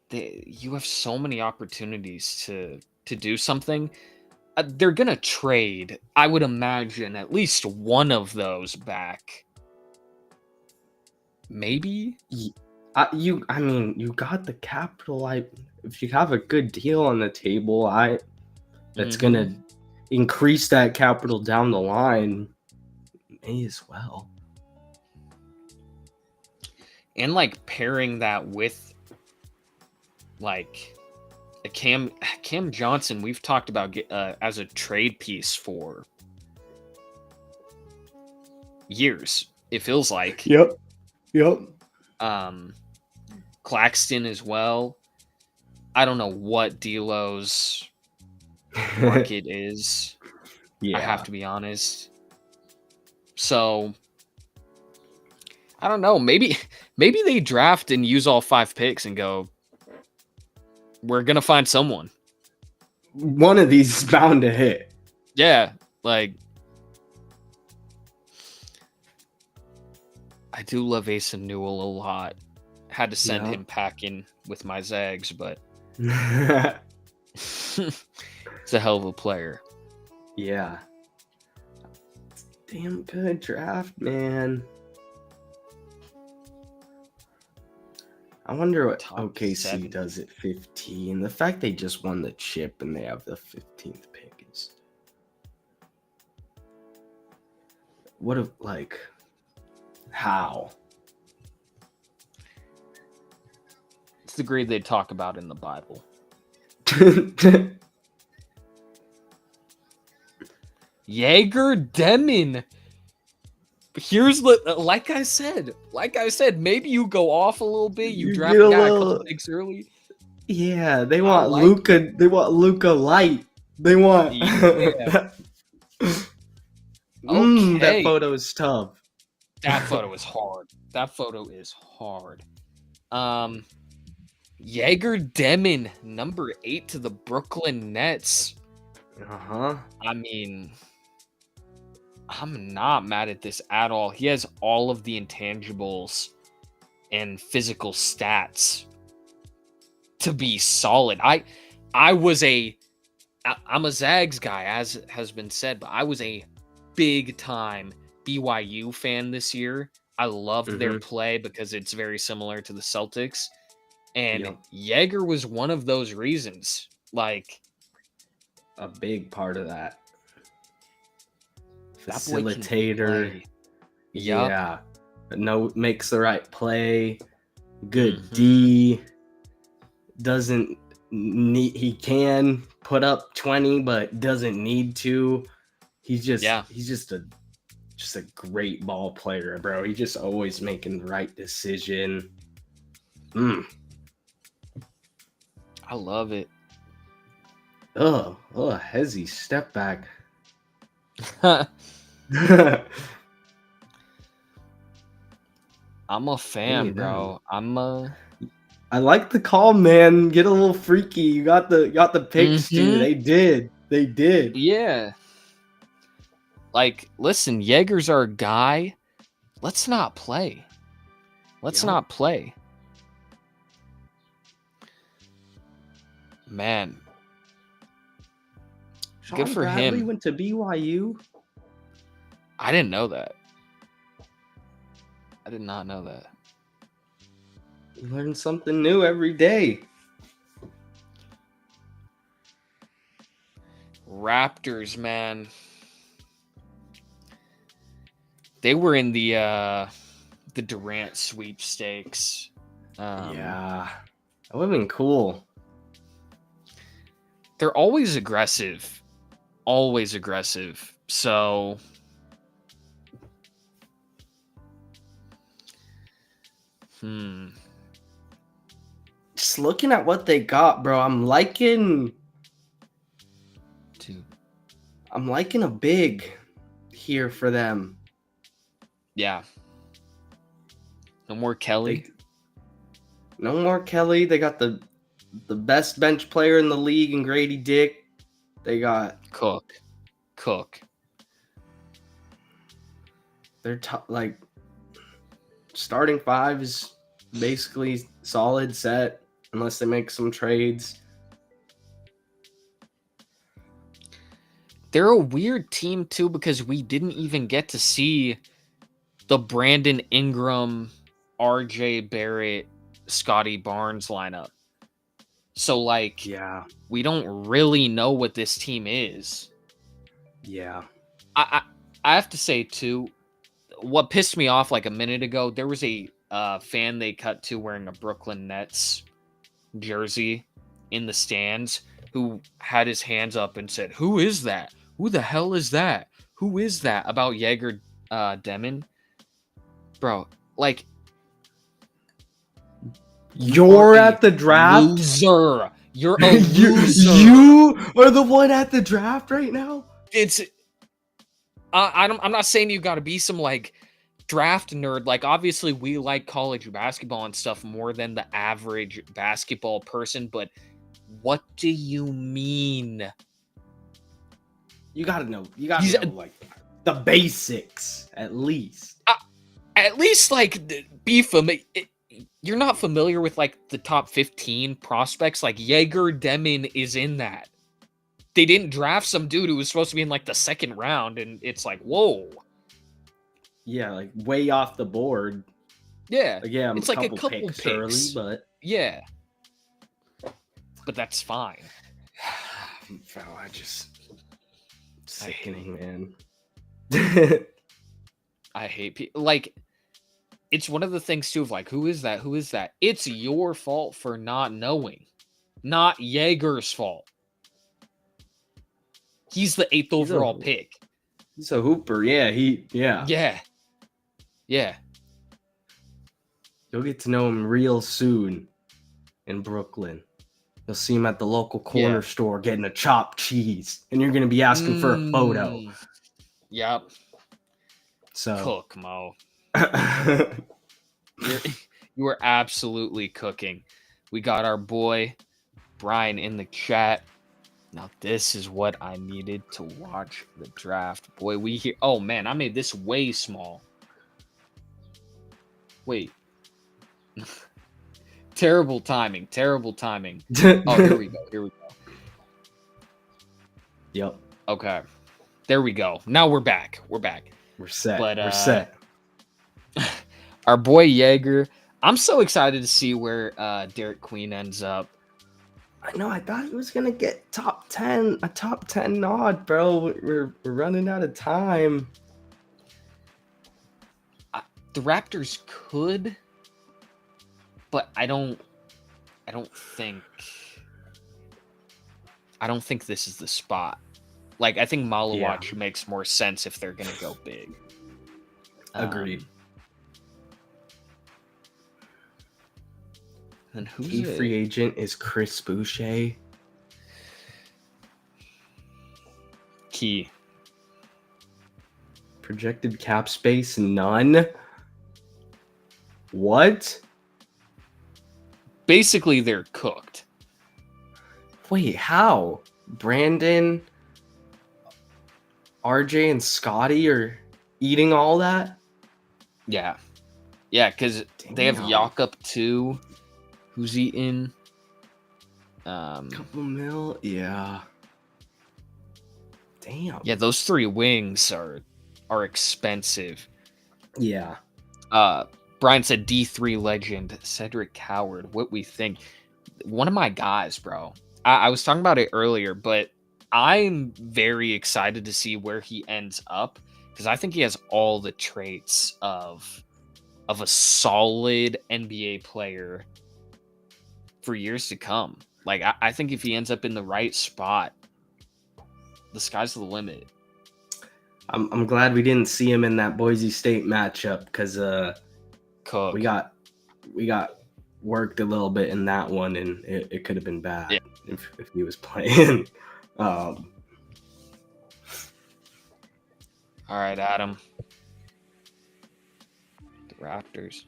you have so many opportunities to do something. They're gonna trade, I would imagine, at least one of those back. Maybe. You got the capital. If you have a good deal on the table, that's gonna increase that capital down the line. May as well. And like pairing that with like a Cam Johnson, we've talked about as a trade piece for years. It feels like. Yep. Claxton as well. I don't know what D'Lo's market is. Yeah. I have to be honest. So I don't know. Maybe they draft and use all 5 picks and go, we're gonna find someone. One of these is bound to hit. Yeah, like I do love Asa Newell a lot. Had to send him packing with my Zags, but it's a hell of a player. Yeah. Damn good draft, man. I wonder what OKC does at 15. The fact they just won the chip and they have the 15th pick is... how? It's the grade they talk about in the Bible. Jaeger Demon. Here's like I said, maybe you go off a little bit. You draft a guy a couple picks early. Yeah, they want Luka. They want Luka light. They want. Yeah. Okay. That photo is tough. That photo is hard. Jaeger Demon, number 8 to the Brooklyn Nets. I mean, I'm not mad at this at all. He has all of the intangibles and physical stats to be solid. I'm a Zags guy, as has been said, but I was a big time BYU fan this year. I loved their play because it's very similar to the Celtics. And Jaeger was one of those reasons. Like, a big part of that. That boy can Facilitator. play. Yeah. Makes the right play. Good D. Doesn't need, he can put up 20, but doesn't need to. He's just a great ball player, bro. He's just always making the right decision. I love it. Hezzy, step back. I'm a fan, bro. I like the call, man. Get a little freaky. You got the picks, dude. They did. Yeah. Like, listen, Jaeger's our guy. Let's not play. Not play. Man. Good for Bradley him. Went to BYU. I didn't know that. I did not know that. You learn something new every day. Raptors, man. They were in the Durant sweepstakes. Yeah. That would have been cool. They're always aggressive. Always aggressive. So just looking at what they got, bro, I'm liking a big here for them. Yeah. No more Kelly. They got the best bench player in the league in Grady Dick. They got Cook. They're like starting five is basically solid set unless they make some trades. They're a weird team too because we didn't even get to see the Brandon Ingram, RJ Barrett, Scotty Barnes lineup. So like, we don't really know what this team is. Yeah. I have to say too, what pissed me off like a minute ago, there was a fan they cut to wearing a Brooklyn Nets jersey in the stands who had his hands up and said, "Who is that? Who the hell is that? Who is that?" about Jaeger Demon. Bro, like, you're at the draft? Loser. You're a loser. You are the one at the draft right now? I'm not saying you got to be some like draft nerd. Like, obviously we like college basketball and stuff more than the average basketball person, but what do you mean? You gotta know like the basics at least. At least like be familiar. You're not familiar with like the top 15 prospects. Like Jaeger Demon is in that. They didn't draft some dude who was supposed to be in like the second round, and it's like, whoa. Yeah, like way off the board. Yeah. Like, yeah, it's like a couple picks early, but yeah. But that's fine. I just sickening, man. I hate people. Like, it's one of the things too of like, who is that? Who is that? It's your fault for not knowing, not Jaeger's fault. He's the 8th overall pick. He's a hooper. Yeah. Yeah. You'll get to know him real soon in Brooklyn. You'll see him at the local corner store getting a chopped cheese, and you're going to be asking for a photo. Yep. So cook, Mo. You are absolutely cooking. We got our boy Brian in the chat. Now this is what I needed to watch the draft. Boy, oh man, I made this way small. Wait. Terrible timing. Terrible timing. Oh, here we go. Here we go. Yep. Okay. There we go. Now we're back. We're back. We're set. But, We're set. Our boy Jaeger. I'm so excited to see where Derek Queen ends up. I know. I thought he was gonna get top 10, a top 10 nod, bro. We're running out of time. The Raptors could, but I don't think this is the spot. Like, I think Malawach makes more sense if they're gonna go big. Agreed. And who's key free agent is Chris Boucher. Key. Projected cap space, none. What? Basically, they're cooked. Wait, how? Brandon, RJ, and Scotty are eating all that? Yeah. Yeah, because they have Jakob too. Who's eating? Couple mil? Yeah. Damn. Yeah, those 3 wings are expensive. Yeah. Brian said D3 legend, Cedric Coward. What we think. One of my guys, bro. I was talking about it earlier, but I'm very excited to see where he ends up because I think he has all the traits of a solid NBA player for years to come. Like, I think if he ends up in the right spot, the sky's the limit. I'm glad we didn't see him in that Boise State matchup because we got worked a little bit in that one, and it could have been bad if he was playing. All right, Adam. The Raptors.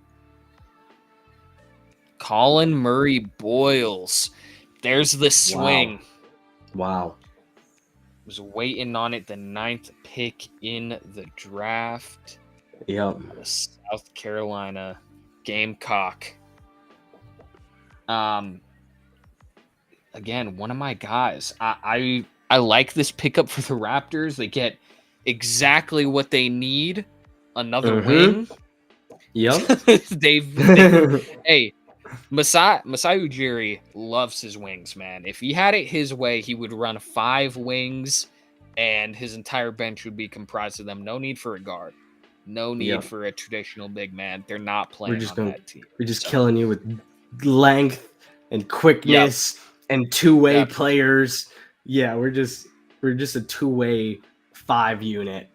Colin Murray Boyles. There's the swing. Wow. Was waiting on it. The 9th pick in the draft. Yep. The South Carolina Gamecock. Again, one of my guys. I like this pickup for the Raptors. They get exactly what they need. Another wing. Yep. Hey, Masai Ujiri loves his wings, man. If he had it his way, he would run 5 wings, and his entire bench would be comprised of them. No need for a guard. No need for a traditional big man. They're not playing that team. We're just killing you with length and quickness and two-way players. Yeah, we're just a two-way 5 unit.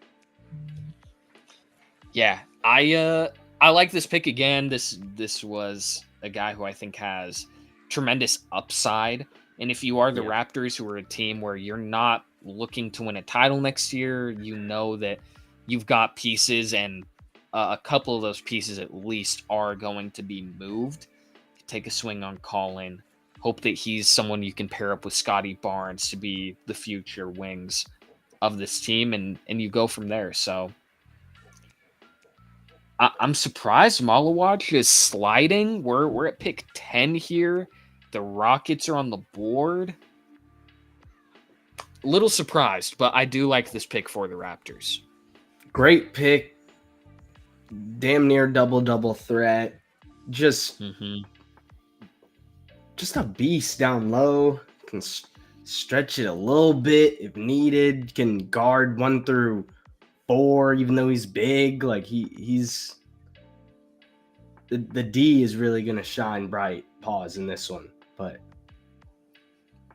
Yeah, I like this pick again. This was a guy who I think has tremendous upside. And if you are the Raptors, who are a team where you're not looking to win a title next year, you know that you've got pieces, and a couple of those pieces at least are going to be moved. Take a swing on Colin. Hope that he's someone you can pair up with Scotty Barnes to be the future wings of this team, and you go from there. So I'm surprised Malawach is sliding. We're at pick 10 here. The Rockets are on the board. A little surprised, but I do like this pick for the Raptors. Great pick. Damn near double threat. Just a beast down low. Can stretch it a little bit if needed. Can guard 1 through 4, even though he's big. Like he's the D is really gonna shine bright. Pause in this one, but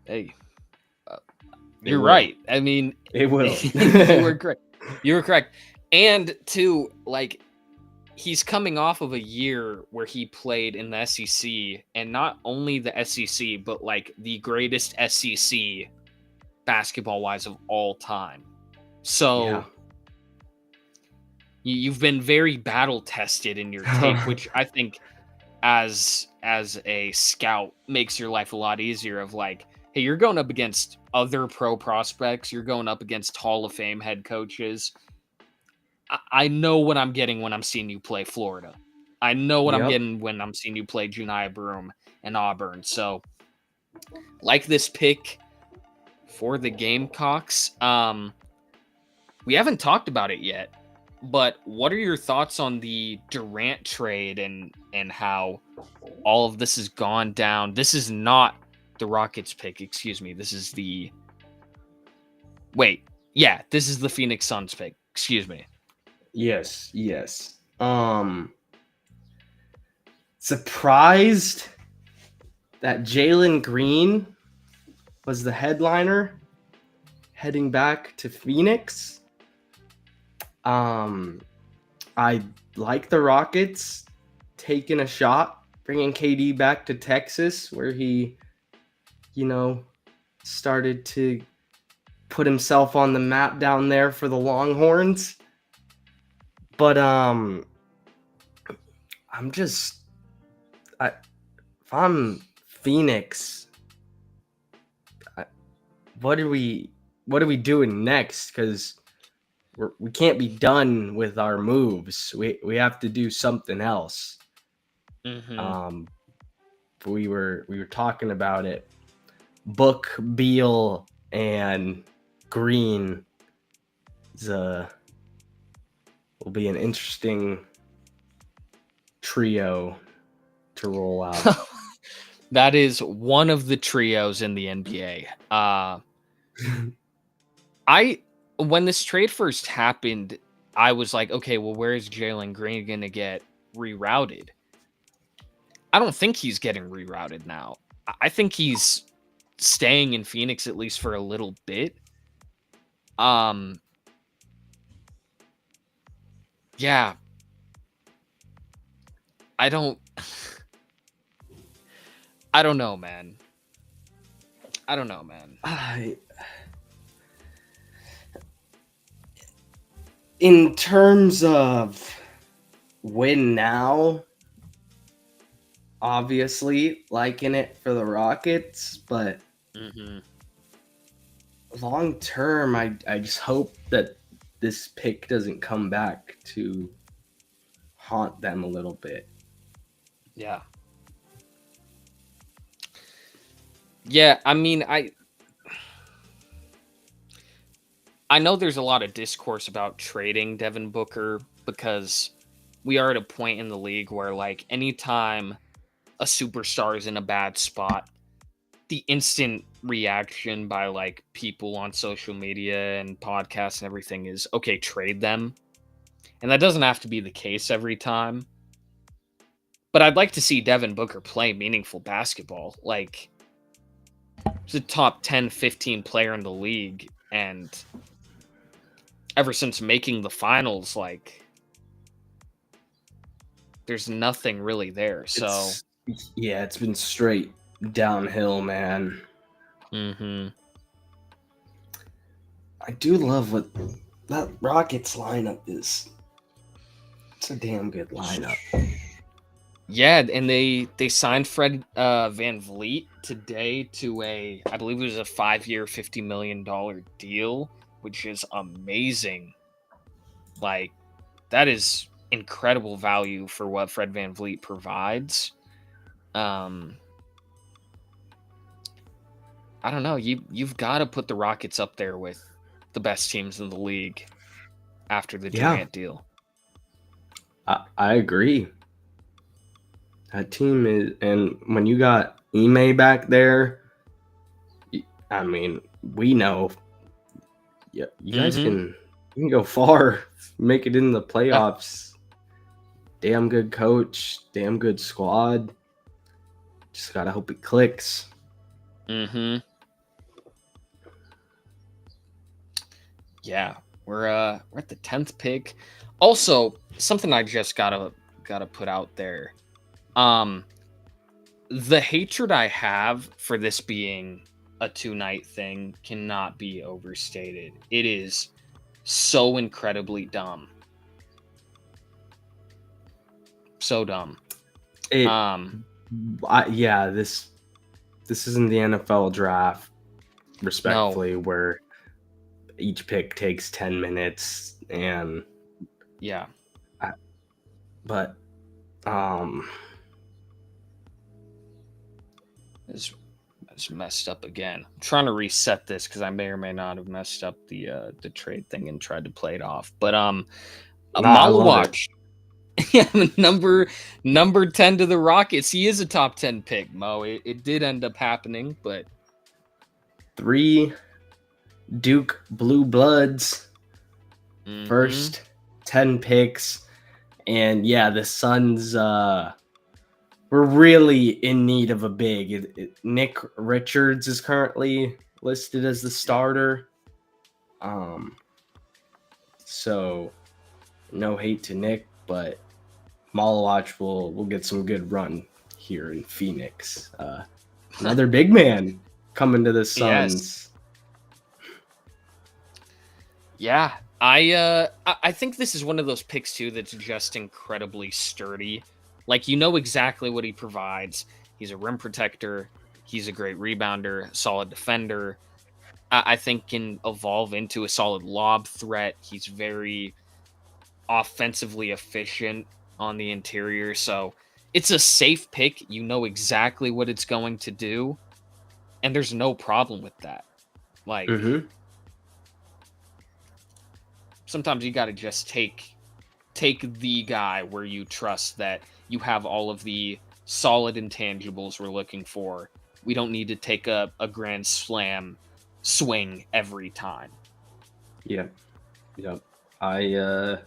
hey, you're right. I mean, it will. You were correct. You were correct. And too, like, he's coming off of a year where he played in the SEC, and not only the SEC, but like the greatest SEC basketball-wise of all time. So you've been very battle-tested in your tape, which I think as a scout makes your life a lot easier. Of like, hey, you're going up against other pro prospects. You're going up against Hall of Fame head coaches. I know what I'm getting when I'm seeing you play Florida. I know what I'm Yep. getting when I'm seeing you play Juniah Broom and Auburn. So, like this pick for the Gamecocks. We haven't talked about it yet, but what are your thoughts on the Durant trade and how all of this has gone down? This is not the Rockets pick, excuse me. This is the this is the Phoenix Suns pick. Excuse me. Yes. Surprised that Jalen Green was the headliner heading back to Phoenix. I like the Rockets taking a shot, bringing KD back to Texas, where he, started to put himself on the map down there for the Longhorns. But if I'm Phoenix, what are we doing next? Because we can't be done with our moves. We have to do something else. Mm-hmm. We were talking about it. Book, Beal, and Green will be an interesting trio to roll out. That is one of the trios in the NBA. When this trade first happened, I was like, okay, well, where is Jalen Green going to get rerouted? I don't think he's getting rerouted now. I think he's staying in Phoenix at least for a little bit. Yeah. I don't know, man. In terms of win now, obviously liking it for the Rockets, but long term, I just hope that this pick doesn't come back to haunt them a little bit. Yeah. Yeah, I mean, I know there's a lot of discourse about trading Devin Booker because we are at a point in the league where, like, anytime a superstar is in a bad spot, the instant reaction by, like, people on social media and podcasts and everything is, okay, trade them. And that doesn't have to be the case every time. But I'd like to see Devin Booker play meaningful basketball. Like, he's a top 10, 15 player in the league, and ever since making the finals, like, there's nothing really there. So it's been straight downhill, man. I do love what that Rockets lineup is. It's a damn good lineup. Yeah, and they signed Fred Van Vliet today to I believe it was a 5-year, $50 million deal, which is amazing. Like, that is incredible value for what Fred Van Vliet provides. I don't know. You've got to put the Rockets up there with the best teams in the league after the Durant deal. I agree. That team is, and when you got Ime back there, I mean, we know, you guys can go far, make it in the playoffs. Damn good coach, damn good squad. Just gotta hope it clicks. Yeah, we're at the 10th pick. Also, something I just gotta put out there. The hatred I have for this being a 2-night thing cannot be overstated. It is so incredibly dumb. So dumb. This isn't the NFL draft, respectfully, where each pick takes 10 minutes and yeah. But Um, It's messed up again. I'm trying to reset this because I may or may not have messed up the trade thing and tried to play it off. But I love it. Malawach, yeah, number 10 to the Rockets. He is a top 10 pick, Mo. It did end up happening, but 3 Duke Blue Bloods, first 10 picks, and yeah, the Suns we're really in need of a big. Nick Richards is currently listed as the starter. So no hate to Nick, but Malawach will get some good run here in Phoenix. Another big man coming to the Suns. Yes. Yeah, I think this is one of those picks too that's just incredibly sturdy. Like, you know exactly what he provides. He's a rim protector. He's a great rebounder, solid defender. I think can evolve into a solid lob threat. He's very offensively efficient on the interior. So it's a safe pick. You know exactly what it's going to do. And there's no problem with that. Like, sometimes you got to just take the guy where you trust that you have all of the solid intangibles we're looking for. We don't need to take a grand slam swing every time. Yeah. And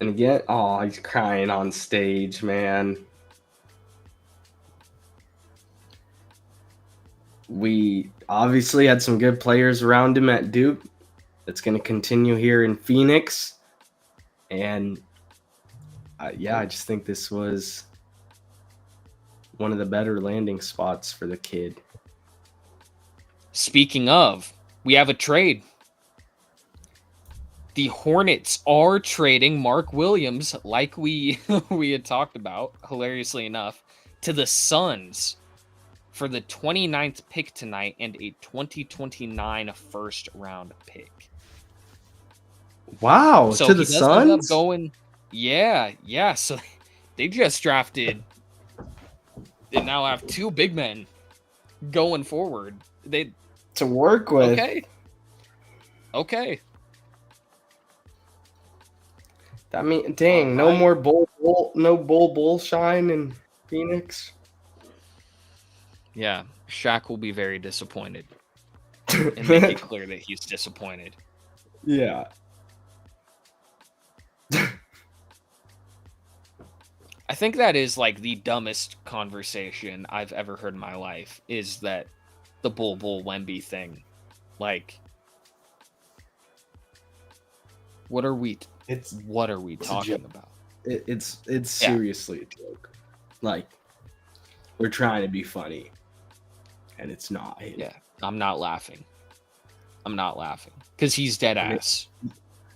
again, he's crying on stage, man. We obviously had some good players around him at Duke. That's going to continue here in Phoenix. And I just think this was one of the better landing spots for the kid. Speaking of, we have a trade. The Hornets are trading Mark Williams, like we had talked about, hilariously enough, to the Suns for the 29th pick tonight and a 2029 first round pick. Wow, so to the Suns? End up going, yeah. So they just drafted. They now have 2 big men going forward. They to work with. Okay. I mean, dang, no more bull shine in Phoenix. Yeah, Shaq will be very disappointed and make it clear that he's disappointed. Yeah. I think that is like the dumbest conversation I've ever heard in my life, is that the Bull Wemby thing. Like, what are we talking about? It's seriously a joke. Like, we're trying to be funny, and it's not. Yeah, I'm not laughing because he's dead ass.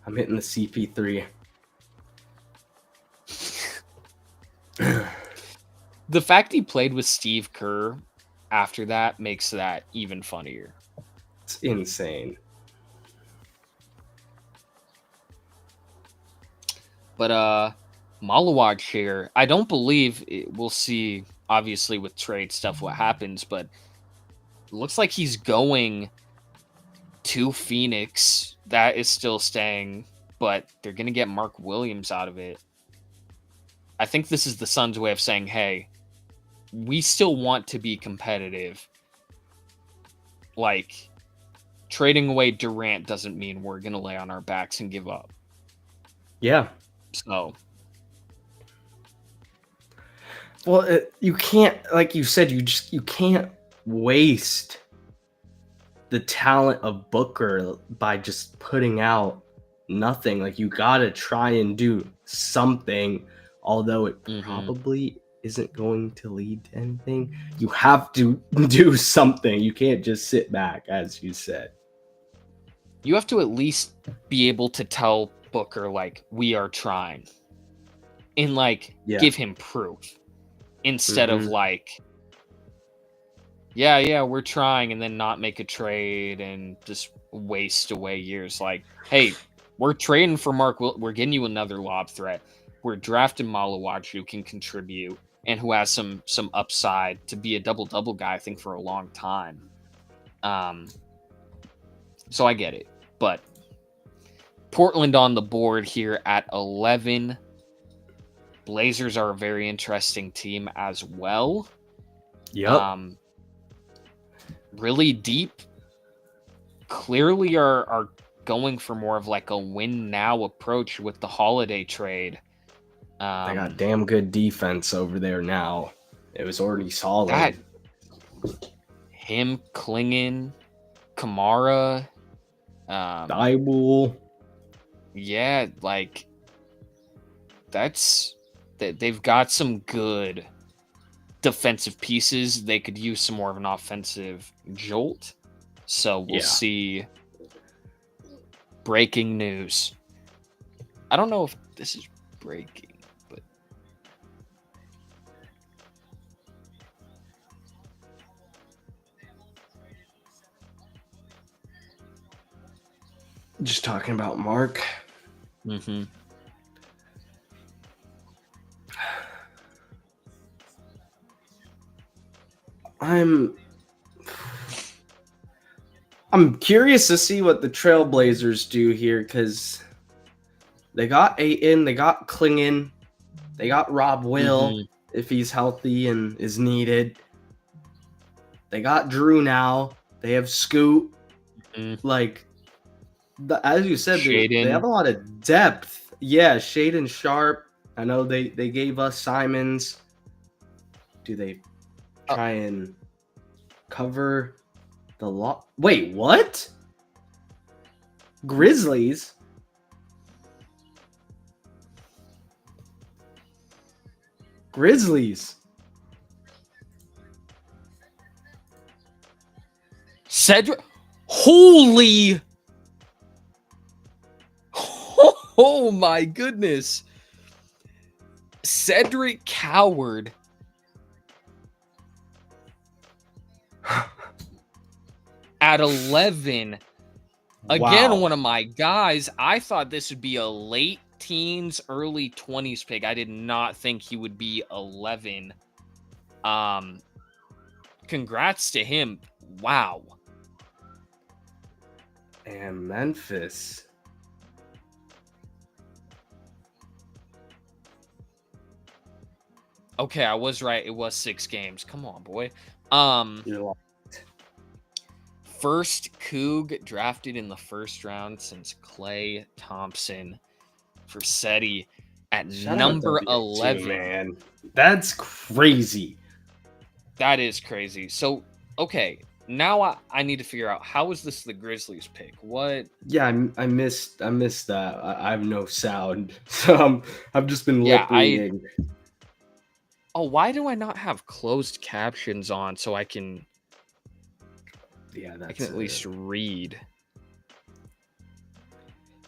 I'm hitting the CP3. The fact he played with Steve Kerr after that makes that even funnier. It's insane. But Malawach here, I don't believe we'll see, obviously, with trade stuff what happens, but it looks like he's going to Phoenix. That is still staying, but they're going to get Mark Williams out of it. I think this is the Suns' way of saying, hey, we still want to be competitive. Like, trading away Durant doesn't mean we're going to lay on our backs and give up. Yeah. So. Well, you can't, like you said, you can't waste the talent of Booker by just putting out nothing. Like, you got to try and do something, although it probably isn't going to lead to anything. You have to do something. You can't just sit back, as you said. You have to at least be able to tell Booker, like, we are trying, and like give him proof instead of like, yeah, we're trying, and then not make a trade and just waste away years. Like, hey, we're trading for Mark. We're getting you another lob threat. we're drafting Malawach, who can contribute and who has some upside to be a double-double guy, I think, for a long time. So I get it. But Portland on the board here at 11. Blazers are a very interesting team as well. Yep. Really deep. Clearly are going for more of like a win now approach with the Holiday trade. They got damn good defense over there now. It was already solid. Him, Klingon, Kamara, Daibull. Yeah, like they've got some good defensive pieces. They could use some more of an offensive jolt. So we'll see. Breaking news. I don't know if this is breaking, but just talking about Mark. Mm-hmm. I'm curious to see what the Trailblazers do here, because they got Ayton, they got Klingon, they got Rob Will if he's healthy and is needed. They got Drew now. They have Scoot. Like, as you said, they have a lot of depth. Yeah, Shaden Sharp. I know they gave us Simons. Do they try and cover the lot? Wait, what? Grizzlies? Cedric. Holy. Oh my goodness. Cedric Coward. At 11. Again, one of my guys. I thought this would be a late teens, early 20s pick. I did not think he would be 11. Congrats to him. Wow. And Memphis. Okay, I was right. It was 6 games. Come on, boy. First Coug drafted in the first round since Klay Thompson for SETI at number 11. Man, that's crazy. That is crazy. So, okay, now I need to figure out, how is this the Grizzlies pick? What? Yeah, I missed that. I have no sound, so I've just been lip reading. Oh, why do I not have closed captions on so I can? Yeah, I can at least read.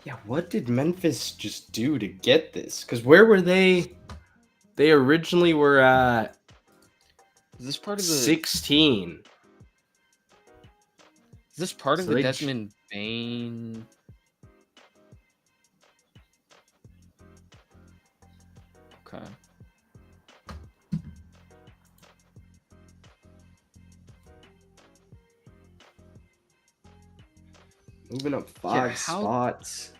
Yeah, what did Memphis just do to get this? Because where were they? They originally were at. Is this part of the 16? Is this part of the Desmond Bain? Okay. Moving up 5 spots.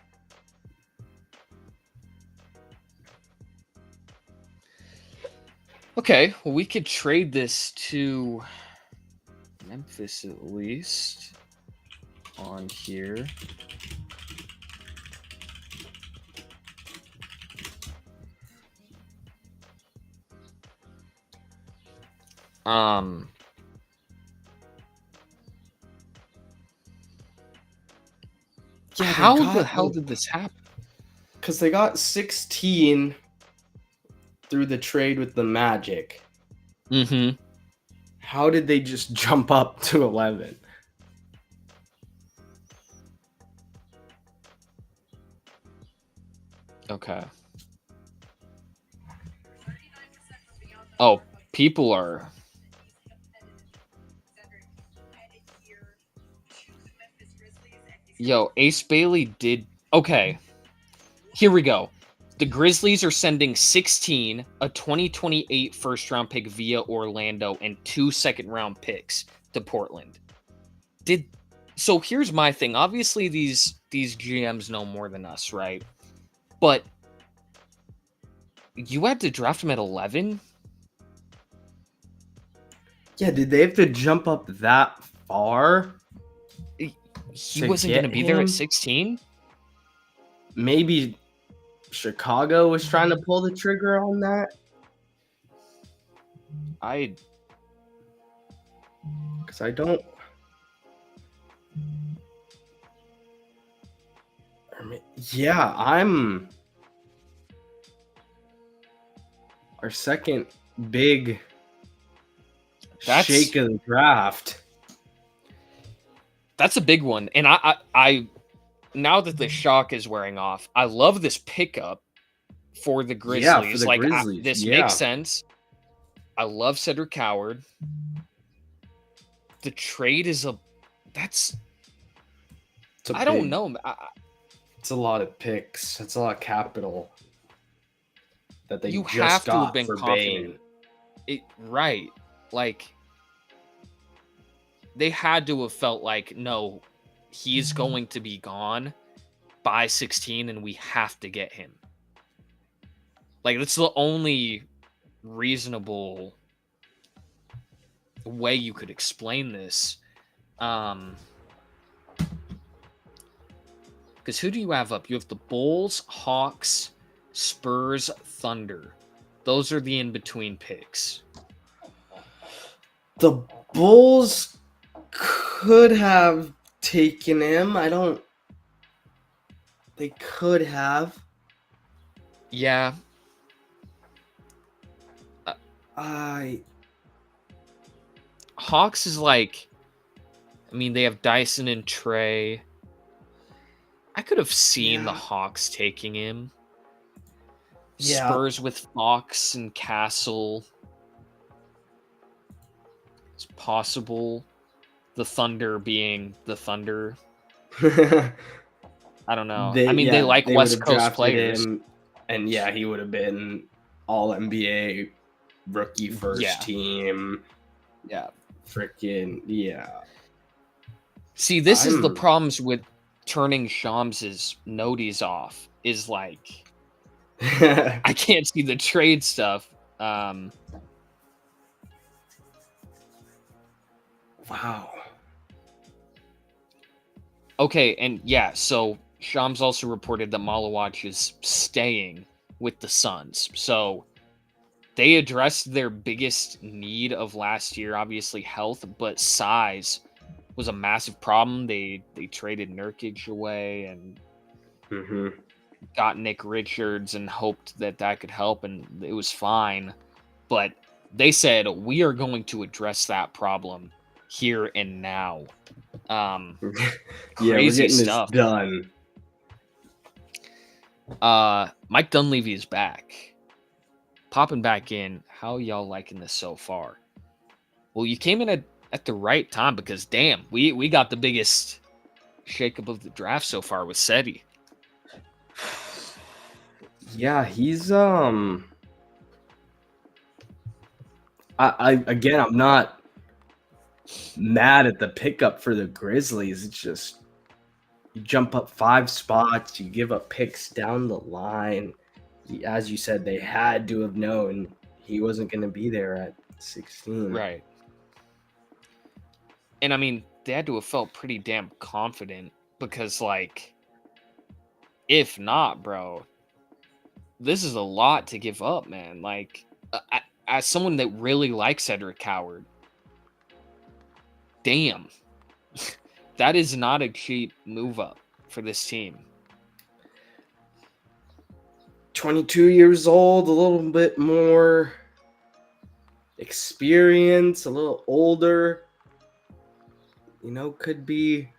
Okay, well, we could trade this to Memphis at least on here. Yeah, how the hell did this happen? Because they got 16 through the trade with the Magic. Mm-hmm. How did they just jump up to 11? Okay. Oh, people are... Yo, Ace Bailey did... Okay. Here we go. The Grizzlies are sending 16, a 2028 first-round pick via Orlando, and 2 second-round picks to Portland. So here's my thing. Obviously, these GMs know more than us, right? But you had to draft him at 11? Yeah, did they have to jump up that far? He wasn't going to be there at 16? Maybe Chicago was trying to pull the trigger on that. Because I don't. Yeah, I'm our second big shake of the draft. That's a big one. And I now that the shock is wearing off, I love this pickup for the Grizzlies. Yeah, for the Grizzlies. This makes sense. I love Cedric Howard. The trade is I don't know. It's a lot of picks. It's a lot of capital that they you just have to got have been for confident. Right. Like, they had to have felt like, no, he's going to be gone by 16 and we have to get him. Like, that's the only reasonable way you could explain this. Because who do you have up? You have the Bulls, Hawks, Spurs, Thunder. Those are the in-between picks. The Bulls could have taken him. They could have. Yeah. Hawks is like, I mean, they have Dyson and Trey. I could have seen the Hawks taking him. Yeah. Spurs with Fox and Castle. It's possible. The Thunder being the Thunder. I don't know. They like West Coast players. And yeah, he would have been all NBA rookie first team. Yeah. Freaking, yeah. See, this is the problems with turning Shams' noties off. Is like, I can't see the trade stuff. Wow. Okay, and yeah, so Shams also reported that Malawach is staying with the Suns. So they addressed their biggest need of last year, obviously health, but size was a massive problem. They traded Nurkic away and got Nick Richards and hoped that could help, and it was fine. But they said, we are going to address that problem here and now. Crazy stuff. This done. Mike Dunleavy is back. Popping back in. How y'all liking this so far? Well, you came in at the right time because, damn, we got the biggest shakeup of the draft so far with Seti. Yeah, he's I'm not mad at the pickup for the Grizzlies. It's just you jump up 5 spots, you give up picks down the line. As you said, they had to have known he wasn't going to be there at 16. Right. And I mean, they had to have felt pretty damn confident because, like, if not, bro, this is a lot to give up, man. Like, as someone that really likes Cedric Howard, damn, that is not a cheap move up for this team. 22 years old, a little bit more experience, a little older. You know, could be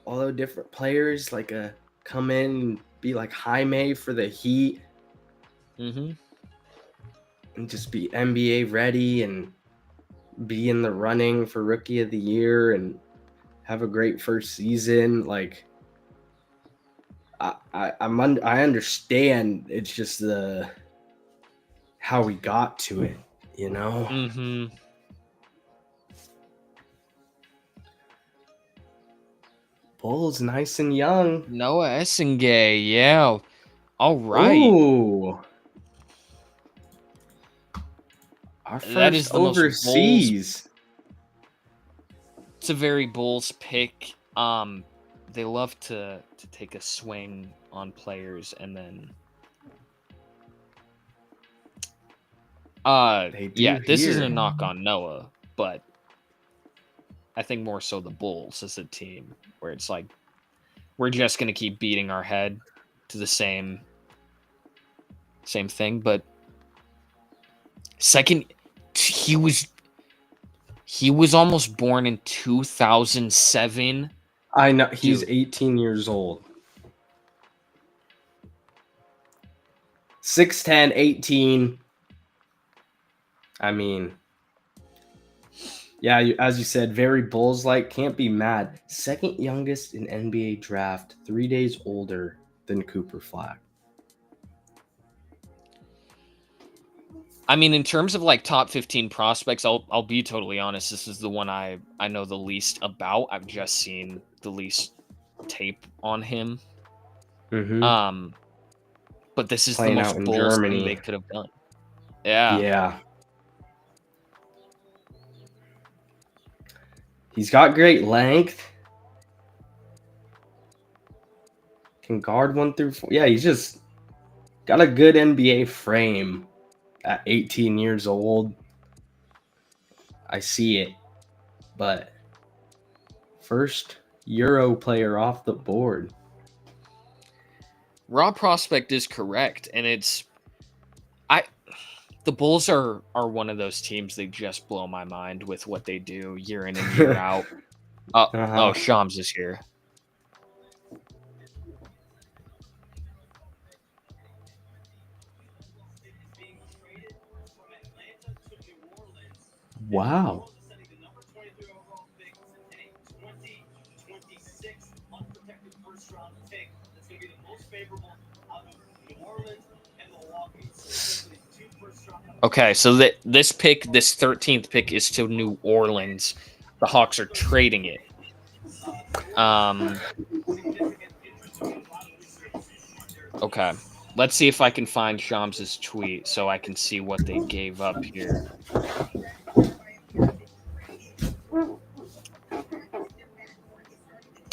all the different players, like come in and be like Jaime for the Heat. And just be NBA ready and be in the running for Rookie of the Year and have a great first season. Like, I understand. It's just how we got to it, you know. Mm-hmm. Bulls nice and young. Noah Essengay, yeah. All right. Ooh. Our That first is the most Bulls. overseas. It's a very Bulls pick. They love to take a swing on players and then They do yeah, this isn't a here. knock on Noah, but I think more so the Bulls as a team, where it's like we're just gonna keep beating our head to the same thing. But second, he was almost born in 2007. I know he's Dude. 18 years old. 6'10", 18. I mean, yeah, as you said, very Bulls-like. Can't be mad. Second youngest in NBA draft, 3 days older than Cooper Flag. I mean, in terms of like top 15 prospects, I'll be totally honest. This is the one I know the least about. I've just seen the least tape on him. Mm-hmm. But this is Playing the out most in Bulls thing Germany. they could have done. Yeah. Yeah. He's got great length. Can guard 1 through 4. Yeah, he's just got a good NBA frame at 18 years old. I see it. But first Euro player off the board. Raw prospect is correct, and the Bulls are one of those teams. They just blow my mind with what they do year in and year out. Oh, Shams is here. Wow. Okay, so this 13th pick is to New Orleans. The Hawks are trading it. Okay. Let's see if I can find Shams' tweet so I can see what they gave up here.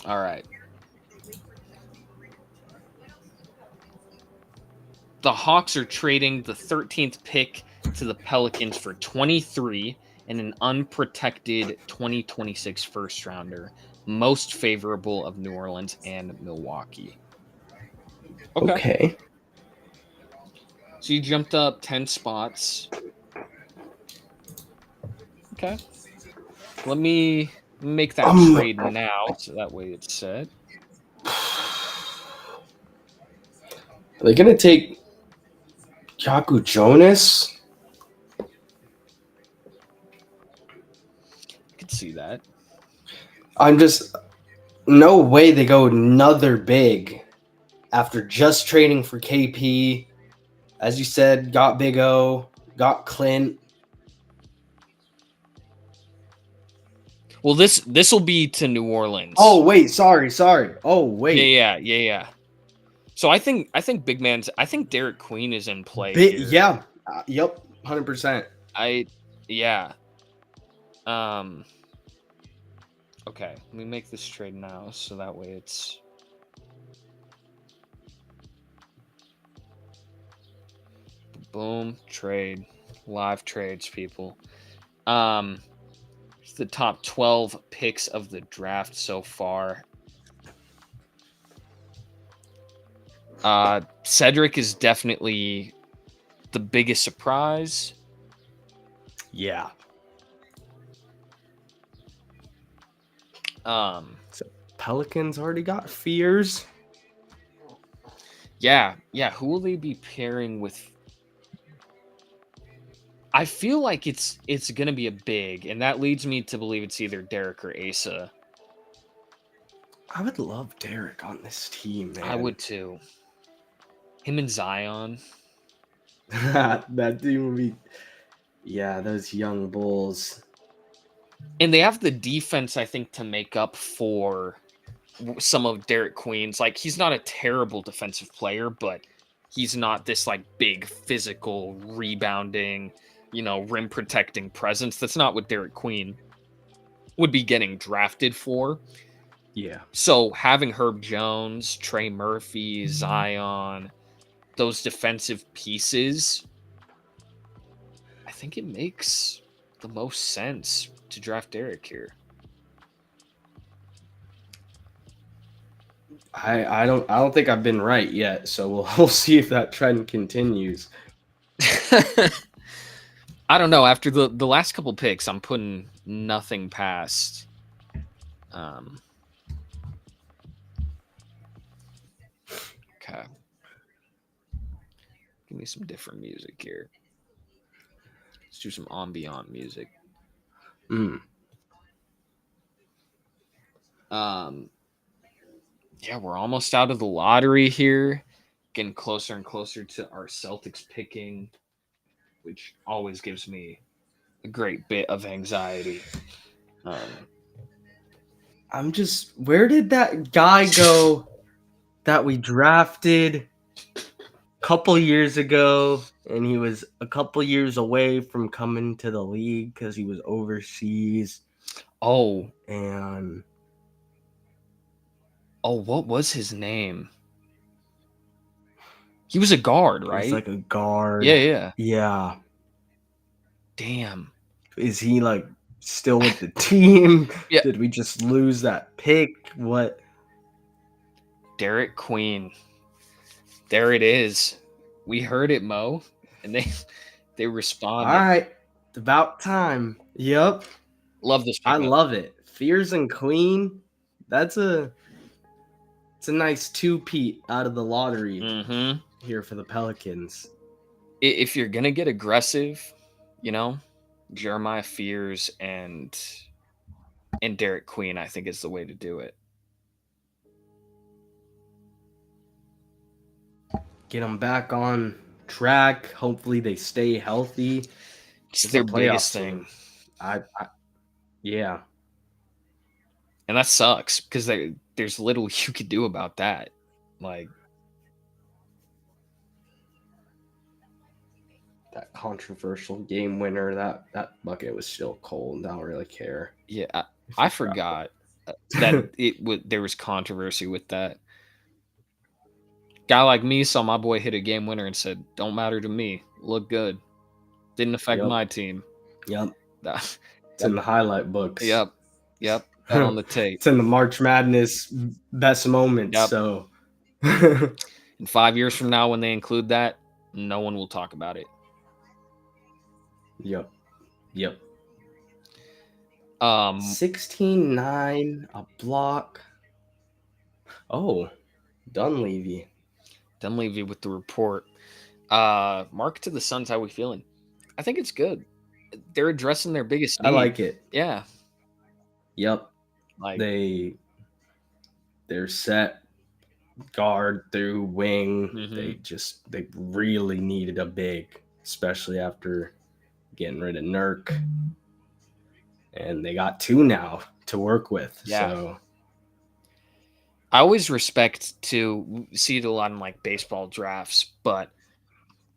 All right. The Hawks are trading the 13th pick to the Pelicans for 23 and an unprotected 2026 first rounder, most favorable of New Orleans and Milwaukee. Okay. So you jumped up 10 spots. Okay. Let me make that trade now, so that way it's set. Are they going to take Jaku Jonas? I could see that. No way they go another big after just trading for KP. As you said, got Big O, got Clint. Well, this will be to New Orleans. Oh wait, sorry. Oh wait. Yeah. So I think big man's. I think Derek Queen is in play here. Yeah. Yep. 100%. Yeah. Okay, let me make this trade now, so that way it's. Boom, trade. Live trades, people. It's the top 12 picks of the draft so far. Cedric is definitely the biggest surprise. Yeah. So Pelicans already got fears. Yeah. Who will they be pairing with? I feel like it's gonna be a big, and that leads me to believe it's either Derek or Asa. I would love Derek on this team, man. I would too. Him and Zion. That team would be, yeah, those young Bulls. And they have the defense, I think, to make up for some of Derek Queen's. Like, he's not a terrible defensive player, but he's not this like big physical rebounding, rim protecting presence. That's not what Derek Queen would be getting drafted for. Yeah. So having Herb Jones, Trey Murphy, Zion, those defensive pieces, I think it makes the most sense to draft Derek here. I don't think I've been right yet, so we'll see if that trend continues. I don't know. After the last couple picks, I'm putting nothing past. Okay. Give me some different music here. Let's do some ambient music. Yeah, we're almost out of the lottery here. Getting closer and closer to our Celtics picking, which always gives me a great bit of anxiety. I'm just, where did that guy go that we drafted a couple years ago, and he was a couple years away from coming to the league because he was overseas? Oh, what was his name? He was a guard, right? He's like a guard. Yeah. Damn. Is he like still with the team? Yeah. Did we just lose that pick? What? Derek Queen. There it is. We heard it, Mo, and they responded. All right, it's about time. Yep. Love this. I love it. Fears and Queen. It's a nice two-peat out of the lottery here for the Pelicans. If you're gonna get aggressive, Jeremiah Fears and Derek Queen, I think is the way to do it. Get them back on track. Hopefully they stay healthy. It's their biggest thing. Yeah. And that sucks because there's little you could do about that. Like that controversial game winner, that bucket was still cold. I don't really care. Yeah, I forgot that there was controversy with that. Guy like me saw my boy hit a game winner and said, "Don't matter to me. Look good. Didn't affect my team." Yep. It's in the highlight books. Yep. That on the tape. It's in the March Madness best moments. Yep. So, in 5 years from now, when they include that, no one will talk about it. Yep. 16-9, a block. Oh, Dunleavy with the report. Mark to the Suns. How we feeling? I think it's good. They're addressing their biggest need. I like it. Yeah. Yep. Like they're set guard through wing. They really needed a big, especially after getting rid of Nurk. And they got two now to work with. Yeah. So I always respect to see it a lot in like baseball drafts, but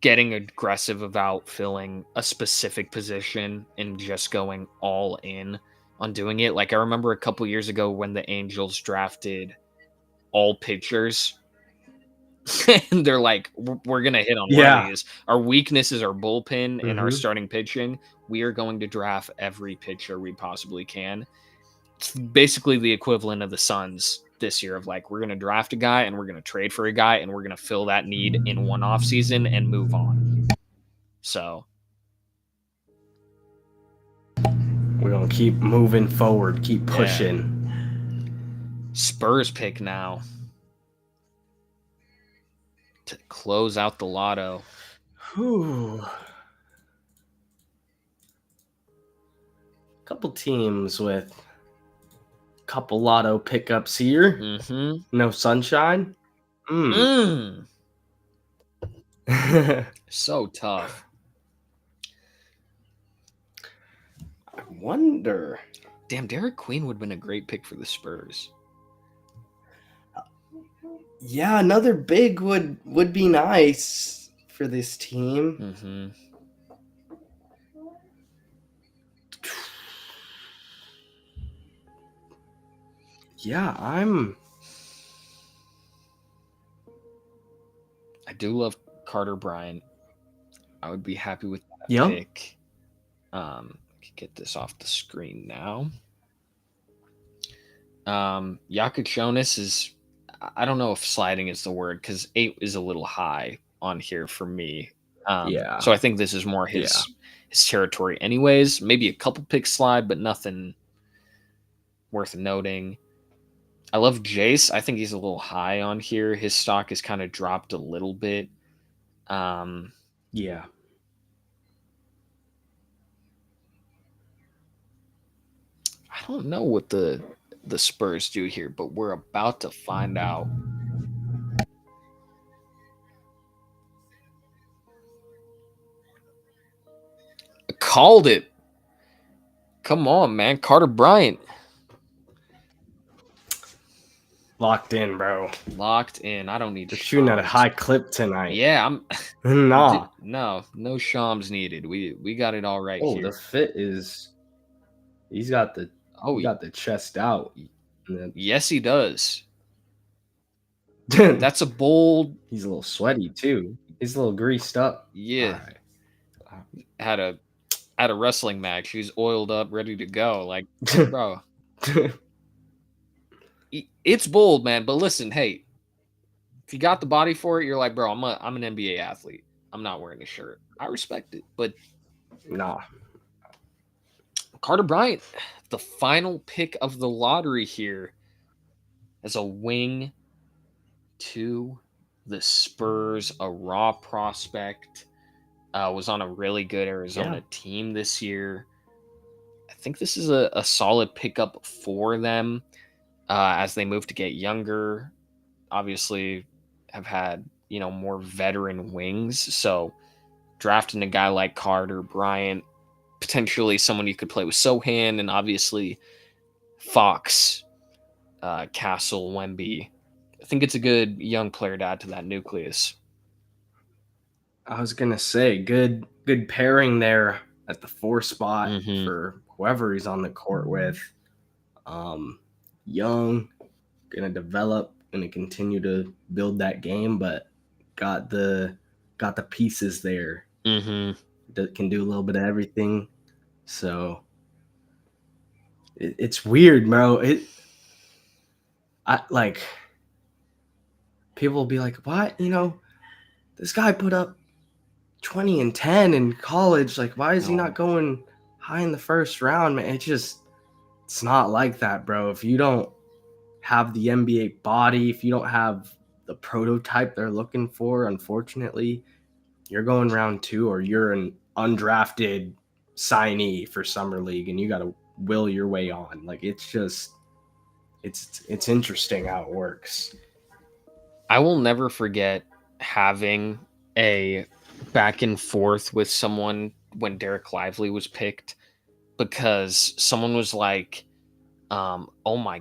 getting aggressive about filling a specific position and just going all in on doing it. Like I remember a couple years ago when the Angels drafted all pitchers and they're like, we're going to hit on one of these. Our weakness is our bullpen and our starting pitching. We are going to draft every pitcher we possibly can. It's basically the equivalent of the Suns this year of like, we're going to draft a guy and we're going to trade for a guy and we're going to fill that need in one off season and move on. So we're going to keep moving forward, keep pushing. Spurs pick now to close out the lotto. Couple teams with Couple lotto pickups here. Mm-hmm. No sunshine. So tough. I wonder. Damn, Derek Queen would have been a great pick for the Spurs. Yeah, another big would be nice for this team. Mm-hmm. Yeah, I do love Carter Bryant. I would be happy with that Yep. pick. Get this off the screen now. Jakob Jonas is, I don't know if sliding is the word, because 8 is a little high on here for me. Yeah. So I think this is more his territory anyways. Maybe a couple picks slide, but nothing worth noting. I love Jace. I think he's a little high on here. His stock has kind of dropped a little bit. Yeah. I don't know what the Spurs do here, but we're about to find out. Called it. Come on, man. Carter Bryant. Locked in, bro. Locked in. I don't need You're shooting at a high clip tonight. Yeah, I'm Nah. no shams needed. We got it all right here. The fit is he's got the chest out. Yes, he does. That's a bold. He's a little sweaty too. He's a little greased up. Yeah. Had a wrestling match. He's oiled up, ready to go. Like, bro. It's bold, man. But listen, hey, if you got the body for it, you're like, bro, I'm an NBA athlete. I'm not wearing a shirt. I respect it, but nah. Carter Bryant, the final pick of the lottery here, as a wing to the Spurs, a raw prospect, was on a really good Arizona team this year. I think this is a solid pickup for them as they move to get younger. Obviously, have had more veteran wings, so drafting a guy like Carter Bryant, potentially someone you could play with Sohan, and obviously Fox, Castle, Wemby. I think it's a good young player to add to that nucleus. I was gonna say good pairing there at the 4 spot for whoever he's on the court with. Young, gonna develop, gonna continue to build that game, but got the pieces there. That can do a little bit of everything. So it's weird, bro. People will be like, what? This guy put up 20 and 10 in college. Like, why is he not going high in the first round, man? It's not like that, bro. If you don't have the NBA body, if you don't have the prototype they're looking for, unfortunately, you're going round 2, or you're an undrafted signee for Summer League and you got to will your way on. Like, it's just, it's interesting how it works. I will never forget having a back and forth with someone when Derek Lively was picked, because someone was like, oh my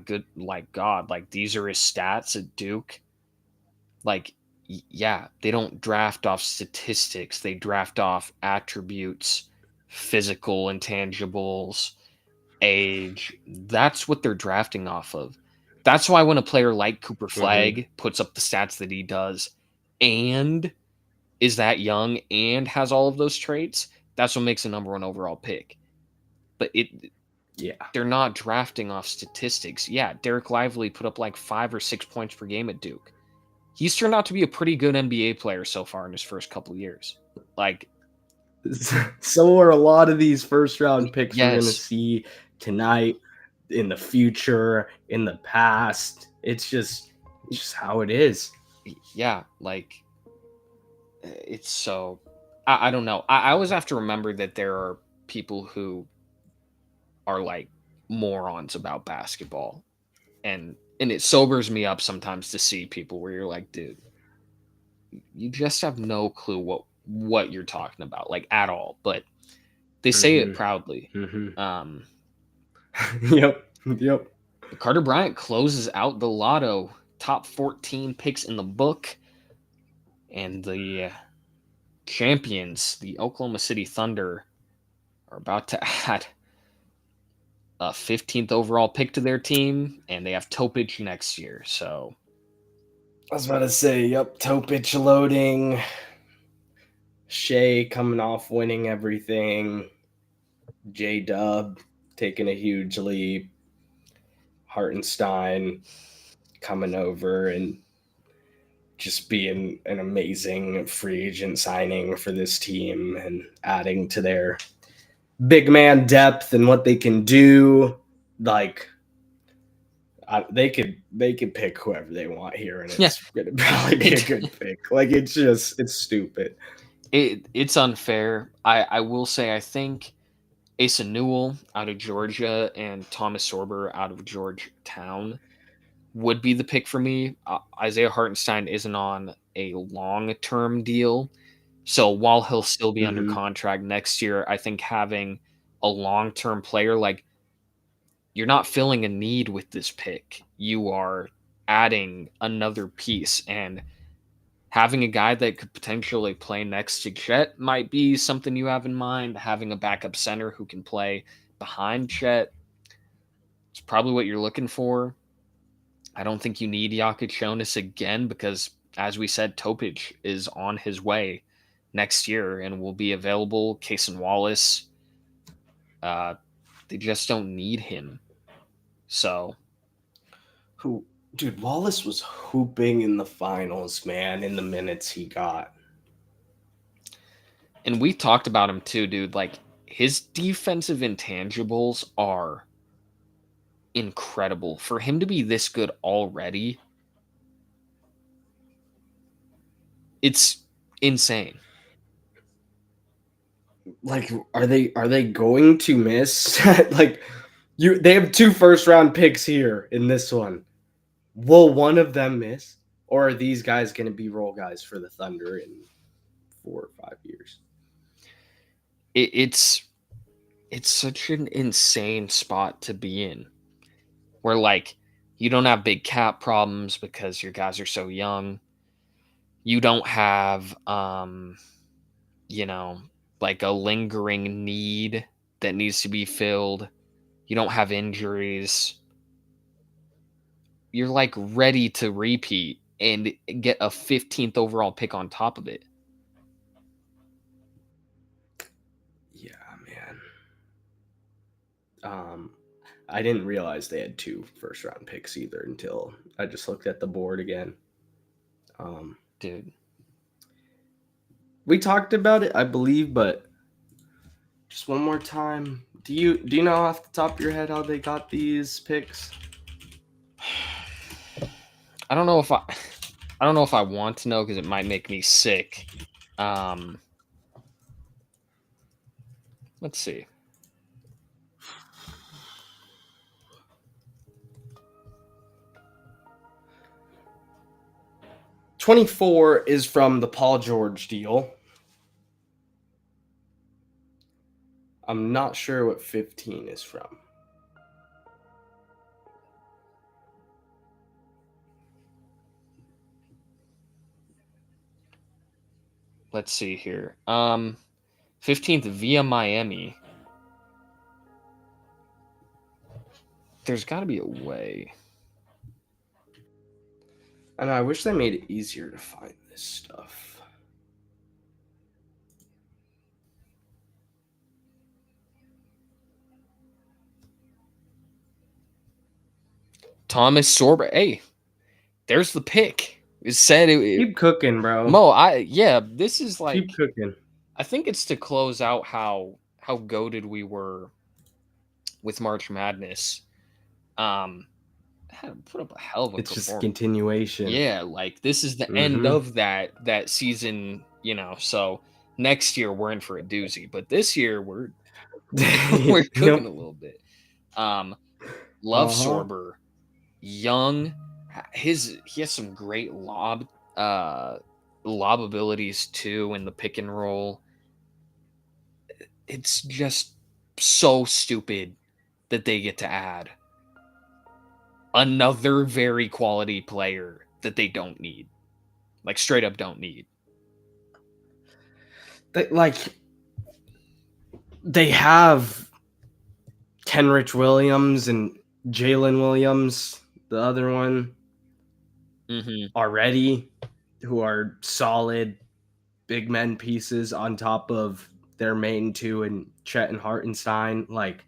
God, like these are his stats at Duke. Like, yeah, they don't draft off statistics. They draft off attributes, physical intangibles, age. That's what they're drafting off of. That's why when a player like Cooper Flagg puts up the stats that he does and is that young and has all of those traits, that's what makes a number 1 overall pick. But they're not drafting off statistics. Yeah, Derek Lively put up like 5 or 6 points per game at Duke. He's turned out to be a pretty good NBA player so far in his first couple of years. Like, so are a lot of these first round picks we're going to see tonight, in the future, in the past. It's just how it is. Yeah, like, it's so, I don't know. I always have to remember that there are people who are like morons about basketball. and it sobers me up sometimes to see people where you're like, dude, you just have no clue what you're talking about, like, at all. But they say it proudly. Yep. But Carter Bryant closes out the lotto, top 14 picks in the book, and the champions, the Oklahoma City Thunder, are about to add a 15th overall pick to their team, and they have Topic next year. So I was about to say, yep, Topic loading, Shea coming off winning everything, J-Dub taking a huge leap, Hartenstein coming over and just being an amazing free agent signing for this team and adding to their big man depth and what they can do. Like, they could pick whoever they want here, and it's gonna probably be a good pick. Like, it's stupid. It's unfair. I will say, I think Asa Newell out of Georgia and Thomas Sorber out of Georgetown would be the pick for me. Isaiah Hartenstein isn't on a long-term deal, so while he'll still be under contract next year, I think having a long-term player, like, you're not filling a need with this pick. You are adding another piece, and having a guy that could potentially play next to Chet might be something you have in mind. Having a backup center who can play behind Chet is probably what you're looking for. I don't think you need Jokic Jonas again because, as we said, Topic is on his way next year and will be available. Cason Wallace, they just don't need him. So, dude, Wallace was hooping in the finals, man, in the minutes he got. And we talked about him too, dude. Like, his defensive intangibles are incredible. For him to be this good already, it's insane. Like, are they going to miss? Like, they have 2 first-round picks here in this one. Will one of them miss? Or are these guys going to be role guys for the Thunder in 4 or 5 years? It's such an insane spot to be in, where, like, you don't have big cap problems because your guys are so young. You don't have like a lingering need that needs to be filled. You don't have injuries. You're, like, ready to repeat and get a 15th overall pick on top of it. Yeah, man. I didn't realize they had 2 first-round picks either until I just looked at the board again. Dude, we talked about it, I believe, but just one more time. Do you know off the top of your head how they got these picks? I don't know if I want to know because it might make me sick. Let's see. $24 is from the Paul George deal. I'm not sure what 15 is from. Let's see here. 15th via Miami. There's got to be a way. I know, I wish they made it easier to find this stuff. Thomas Sorber. Hey, there's the pick. It said it. Keep cooking, bro. Mo, this is like. Keep cooking. I think it's to close out how goated we were with March Madness. Put up a hell of a performance. Just continuation. Yeah, like, this is the end of that season, so next year we're in for a doozy, but this year we're cooking a little bit. Love Sorber. Young, he has some great lob abilities too in the pick and roll. It's just so stupid that they get to add another very quality player that they don't need. Like straight up don't need. They have Kenrich Williams and Jalen Williams, the other one, already, who are solid big men pieces on top of their main two and Chet and Hartenstein. Like,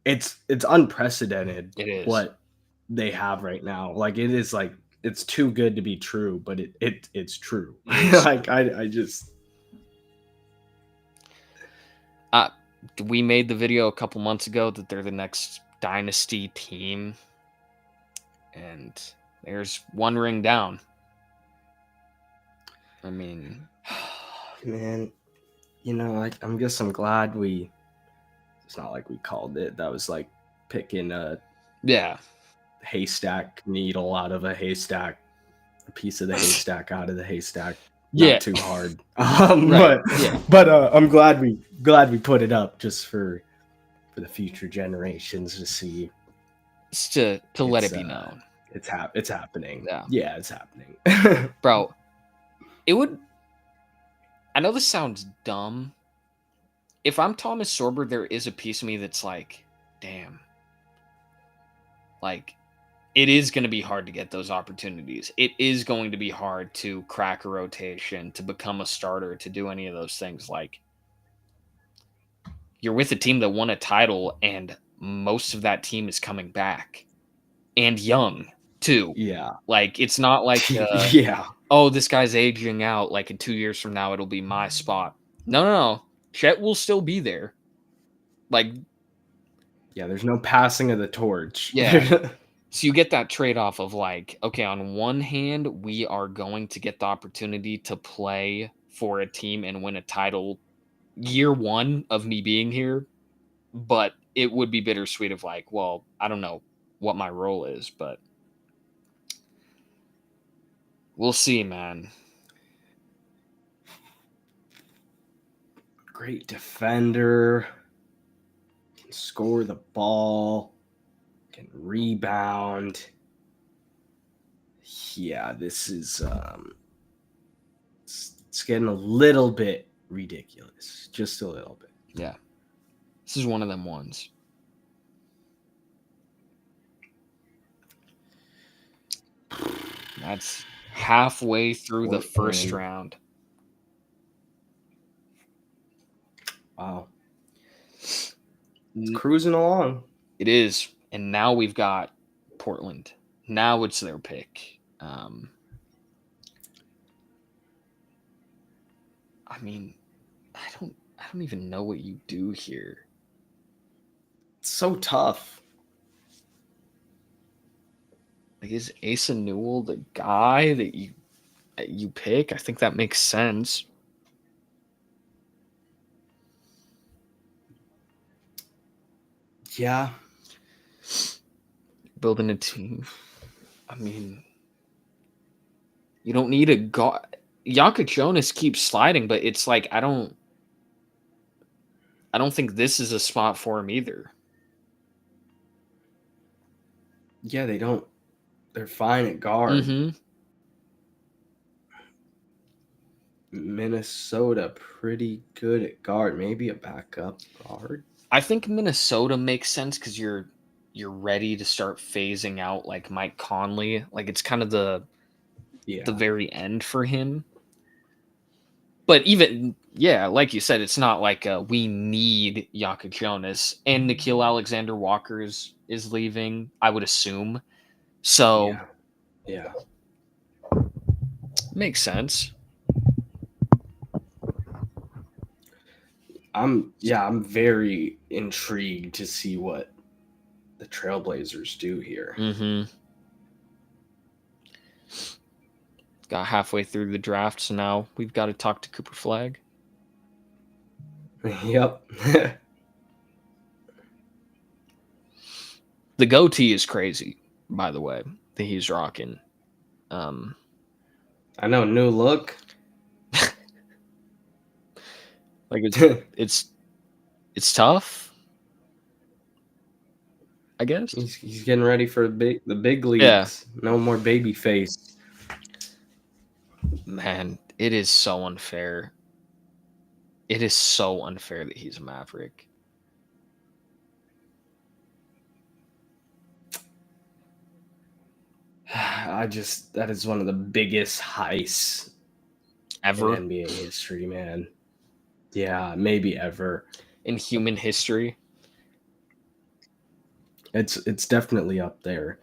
it's unprecedented. It is what they have right now. Like, it is like, it's too good to be true, but it's true. Like, I just we made the video a couple months ago that they're the next dynasty team, and there's one ring down. I mean, man, I'm glad it's not like we called it. That was like picking a haystack needle out of a haystack, a piece of the haystack out of the haystack. Not too hard. Right. But I'm glad we put it up just for the future generations to see. To let it be known. It's happening. Yeah, it's happening. Bro, I know this sounds dumb. If I'm Thomas Sorber, there is a piece of me that's like, damn. Like, it is going to be hard to get those opportunities. It is going to be hard to crack a rotation, to become a starter, to do any of those things. Like, you're with a team that won a title, and most of that team is coming back. And young, too. Yeah. Like, it's not like, oh, this guy's aging out. Like, in 2 years from now, it'll be my spot. No. Chet will still be there. Like, yeah, there's no passing of the torch. Yeah. So you get that trade-off of like, okay, on one hand, we are going to get the opportunity to play for a team and win a title year one of me being here, but it would be bittersweet of like, well, I don't know what my role is, but we'll see, man. Great defender. Can score the ball. Can rebound. Yeah, this is it's getting a little bit ridiculous. Just a little bit. Yeah. This is one of them ones. That's halfway through the first round. Wow. It's cruising along. It is. And now we've got Portland. Now it's their pick. I mean, I don't even know what you do here. It's so tough. Like, is Asa Newell the guy that you pick? I think that makes sense. Yeah. Building a team. I mean, you don't need a guard. Jokic Jonas keeps sliding, but it's like I don't think this is a spot for him either. Yeah, they don't. They're fine at guard. Mm-hmm. Minnesota pretty good at guard. Maybe a backup guard. I think Minnesota makes sense because you're ready to start phasing out like Mike Conley. Like, it's kind of the very end for him. But even, like you said, it's not like we need Jokic Jonas, and Nickeil Alexander-Walker is leaving, I would assume. So, yeah. Makes sense. I'm very intrigued to see what the Trailblazers do here. Mm-hmm. Got halfway through the draft, so now we've got to talk to Cooper Flagg. Yep. The goatee is crazy, by the way, that he's rocking. I know, new look. Like it's tough, I guess. He's getting ready for the big leagues. Yeah. No more baby face. Man, it is so unfair. It is so unfair that he's a Maverick. That is one of the biggest heists Ever in NBA history, man. Yeah, maybe ever. in human history. It's definitely up there.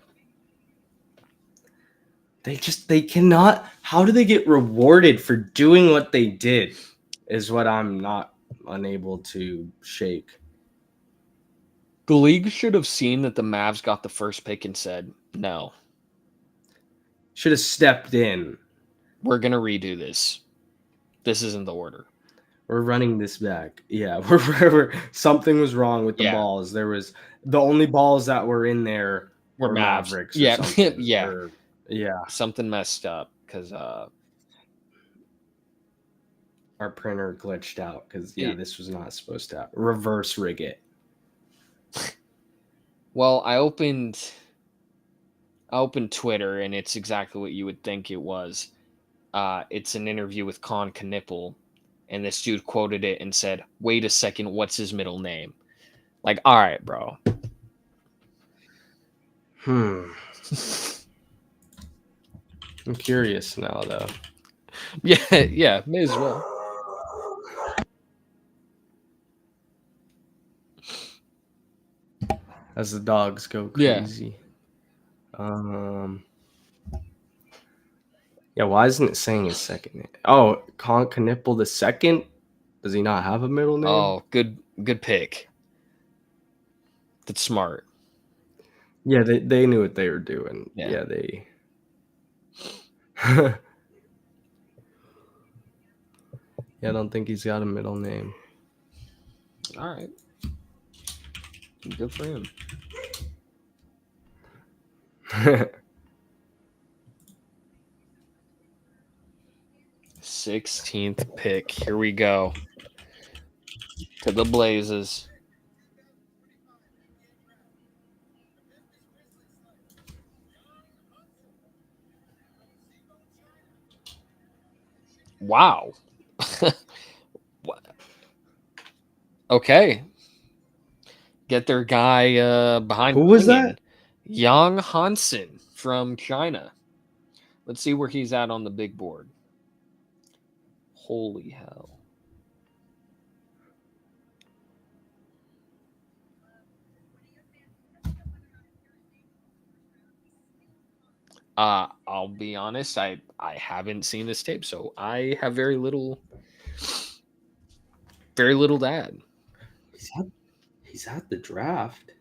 They cannot. How do they get rewarded for doing what they did? Is what I'm not unable to shake. The league should have seen that the Mavs got the first pick and said, "No, should have stepped in. We're gonna redo this. This isn't the order. We're running this back." Yeah, we're something was wrong with the balls. There was the only balls that were in there were Mavericks. Yeah, or something. yeah. Something messed up because our printer glitched out because this was not supposed to happen. Reverse rig it. Well, I opened Twitter and it's exactly what you would think it was. It's an interview with Con Knipple, and this dude quoted it and said, "Wait a second, what's his middle name?" Like, all right, bro. I'm curious now, though. Yeah, may as well. As the dogs go crazy. Yeah, why isn't it saying his second name? Oh, Con Knipple the second? Does he not have a middle name? Oh, good pick. That's smart. Yeah, they knew what they were doing. Yeah, they... Yeah, I don't think he's got a middle name. All right. Good for him. 16th pick. Here we go. To the Blazers. Wow. Okay. Get their guy behind. Who was that? Yang Hansen from China. Let's see where he's at on the big board. Holy hell. I'll be honest, I haven't seen this tape, so I have very little to add. He's at the draft.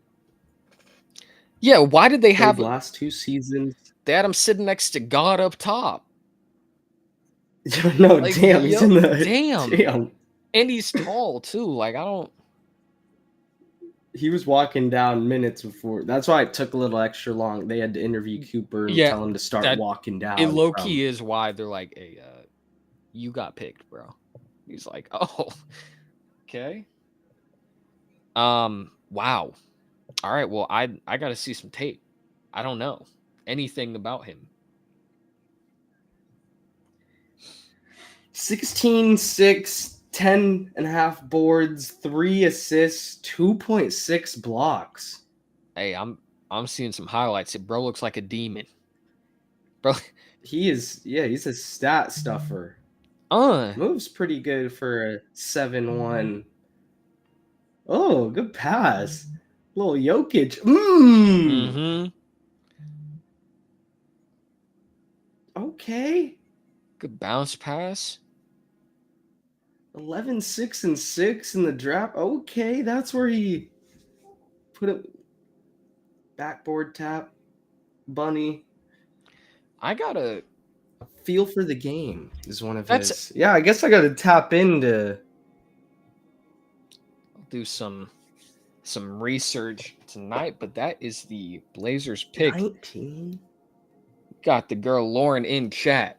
Yeah, why did they have last 2 seasons? They had him sitting next to God up top. No, like, damn, he's in the damn. And he's tall too. Like, I don't. He was walking down minutes before. That's why it took a little extra long. They had to interview Cooper and tell him to start walking down. It low key is why they're like, "Hey, you got picked, bro." He's like, "Oh, okay." Wow. All right. Well, I got to see some tape. I don't know anything about him. 16-6, 10.5 boards, 3 assists, 2.6 blocks. Hey, I'm seeing some highlights. Bro looks like a demon. Bro, he's a stat stuffer. Moves pretty good for a 7-1. Oh, good pass. Little Jokic. Okay. Good bounce pass. 11, 6, and 6 in the draft. Okay, that's where he put a backboard tap. Bunny. I gotta feel for the game is one of his. Yeah, I guess I gotta tap into. I'll do some some research tonight, but that is the Blazers pick. 19. Got the girl Lauren in chat.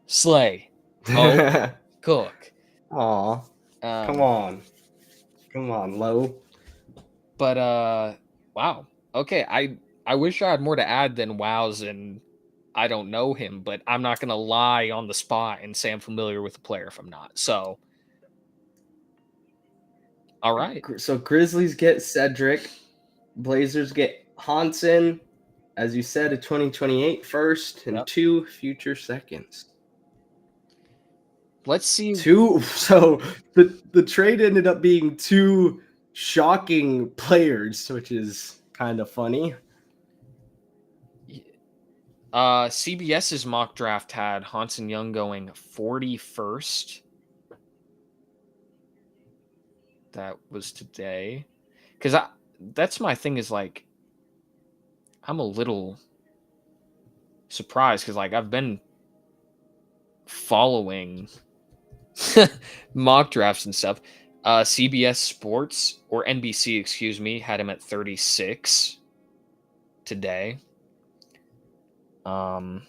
Slay. Oh, cook. Aw. Come on, Low. But wow. Okay, I wish I had more to add than wows and I don't know him, but I'm not gonna lie on the spot and say I'm familiar with the player if I'm not. So, all right. So Grizzlies get Cedric, Blazers get Hansen, as you said, a 2028 first and 2 future seconds. Let's see. So the trade ended up being 2 shocking players, which is kind of funny. CBS's mock draft had Hansen Young going 41st. That was today. Because that's my thing is like, I'm a little surprised because like I've been following mock drafts and stuff. CBS Sports or NBC, excuse me, had him at 36 today. NBA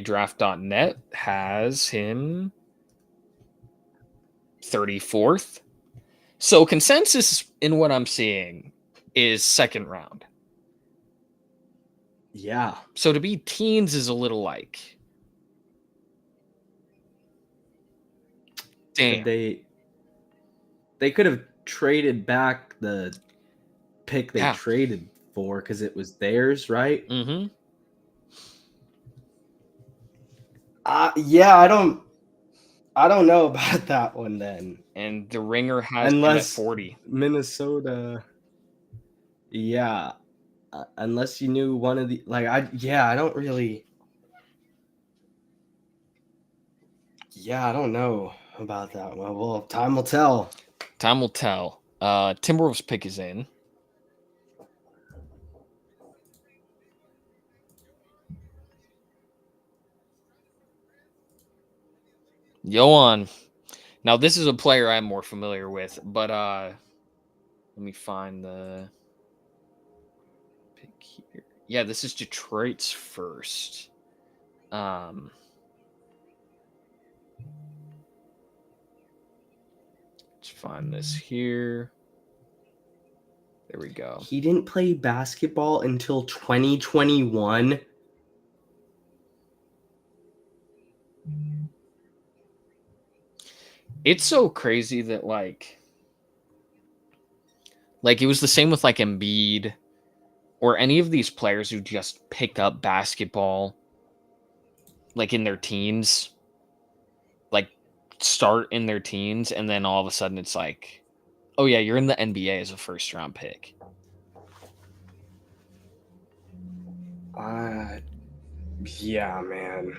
draft.net has him 34th. So consensus in what I'm seeing is second round. Yeah. So to be teens is a little like, damn. They could have traded back the pick they traded for because it was theirs, right? Mm-hmm. Yeah, I don't know about that one then. And the Ringer has him at 40. Minnesota. Yeah. Unless you knew one of the I don't really. Yeah, I don't know about that one. Well, time will tell. Time will tell. Timberwolves pick is in. Yoan. Now, this is a player I'm more familiar with, but let me find the pick here. Yeah, this is Detroit's first. Let's find this here. There we go. He didn't play basketball until 2021. It's so crazy that like it was the same with like Embiid or any of these players who just pick up basketball like in their teens, like start in their teens, and then all of a sudden it's like, oh yeah, you're in the NBA as a first round pick. Yeah, man.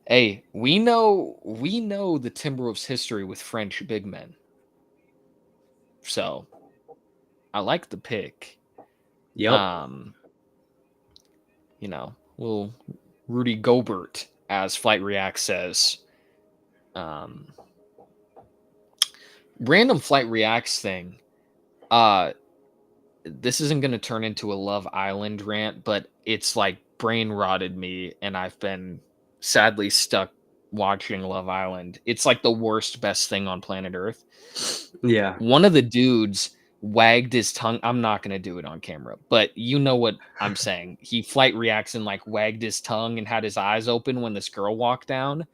Hey, we know the Timberwolves history with French big men. So I like the pick. Yep. You know, little Rudy Gobert, as Flight React says. Random Flight Reacts thing. This isn't going to turn into a Love Island rant, but it's like brain rotted me, and I've been sadly stuck watching Love Island. It's like the worst, best thing on planet Earth. Yeah. One of the dudes wagged his tongue. I'm not going to do it on camera, but you know what I'm saying. He Flight Reacts and like wagged his tongue and had his eyes open when this girl walked down.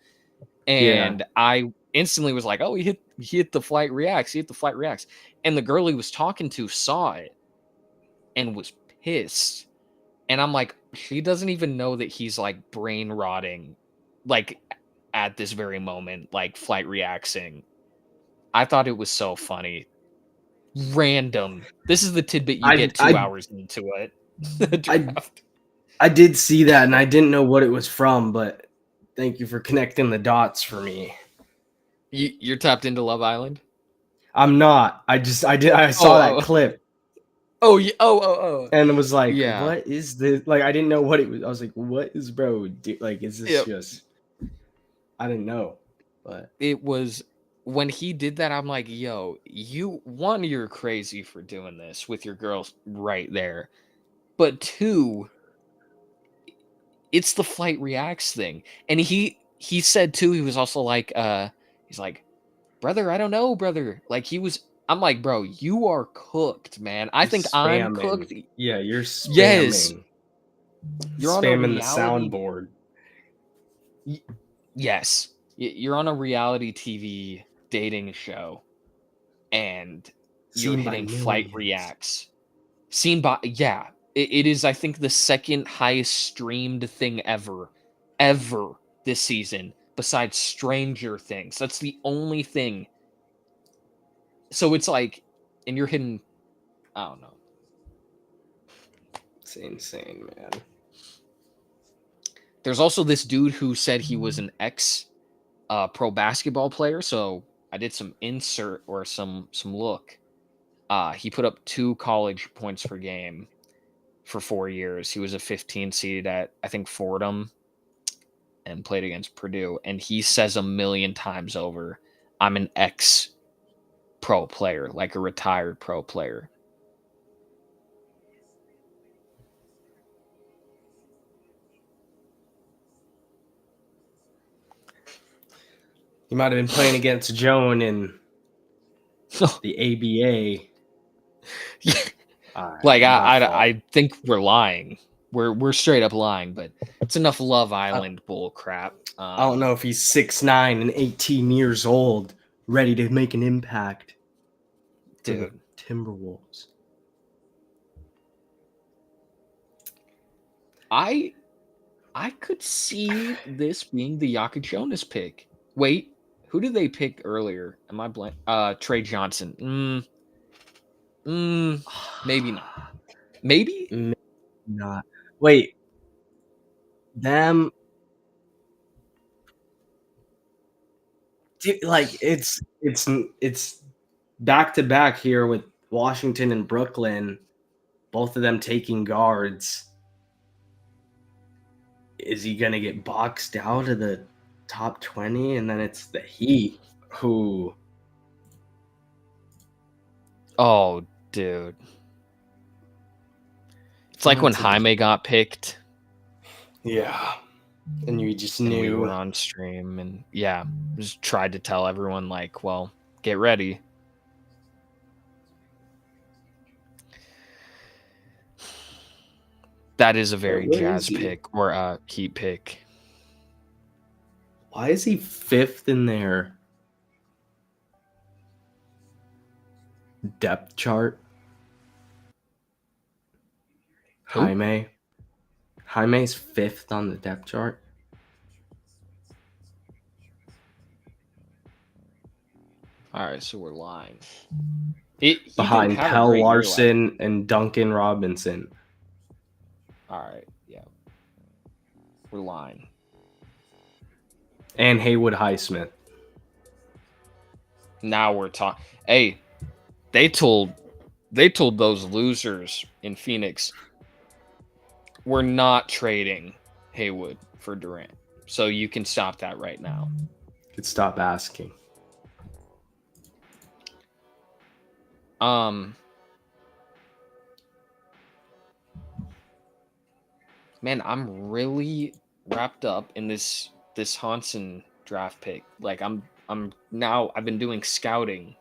And I instantly was like, oh, he hit the Flight Reacts. He hit the Flight Reacts. And the girl he was talking to saw it and was pissed. And I'm like, she doesn't even know that he's like brain rotting, like at this very moment, like Flight Reacting. I thought it was so funny. Random. This is the tidbit you get 2 hours into it. I did see that, and I didn't know what it was from, but thank you for connecting the dots for me. You're tapped into Love Island? I'm not. I saw that clip. Oh, yeah. Oh. And it was like, what is this? Like, I didn't know what it was. I was like, what is bro? Like, is this just... I didn't know. But it was when he did that, I'm like, yo, you're crazy for doing this with your girls right there. But two, it's the Flight Reacts thing. And he said too, he was also like, he's like, brother, I don't know, brother. Like I'm like, bro, you are cooked, man. I You're think I'm spamming. cooked. Yeah, you're Yes. spamming. You're on a Spamming the reality. soundboard. Yes. You're on a reality TV dating show and you're Seen by hitting Flight millions. Reacts. Seen by, yeah. It is, I think, the second highest streamed thing ever this season, besides Stranger Things. That's the only thing. So it's like, and you're hitting, I don't know. It's insane, man. There's also this dude who said he was an ex pro basketball player. So I did some insert or some look. He put up 2 college points per game for 4 years. He was a 15 seed at, I think, Fordham and played against Purdue. And he says a million times over, I'm an ex pro player, like a retired pro player. He might have been playing against Joan in the ABA. Like I think we're lying. We're straight up lying, but it's enough Love Island bull crap. I don't know if he's 6'9" and 18 years old, ready to make an impact. Dude, Timberwolves. I could see this being the Yaka Jonas pick. Wait, who did they pick earlier? Am I blank? Trey Johnson. Maybe not. Maybe not. Wait. Them. Dude, like it's back to back here with Washington and Brooklyn, both of them taking guards. Is he gonna get boxed out of the top 20? And then it's the Heat who. Oh, dude. It's like when Jaime got picked. Yeah. And you just and knew. We were on stream and yeah, just tried to tell everyone like, well, get ready. That is a very Jazz pick or a Heat pick. Why is he 5th in their depth chart? Who? Jaime's 5th on the depth chart. All right, so we're lying. Behind Pell Larson and Duncan Robinson. All right, yeah. We're lying. And Haywood Highsmith. Now we're talking. Hey, they told those losers in Phoenix, we're not trading Haywood for Durant. So you can stop that right now. You could stop asking. Man, I'm really wrapped up in this Hansen draft pick. Like I've been doing scouting.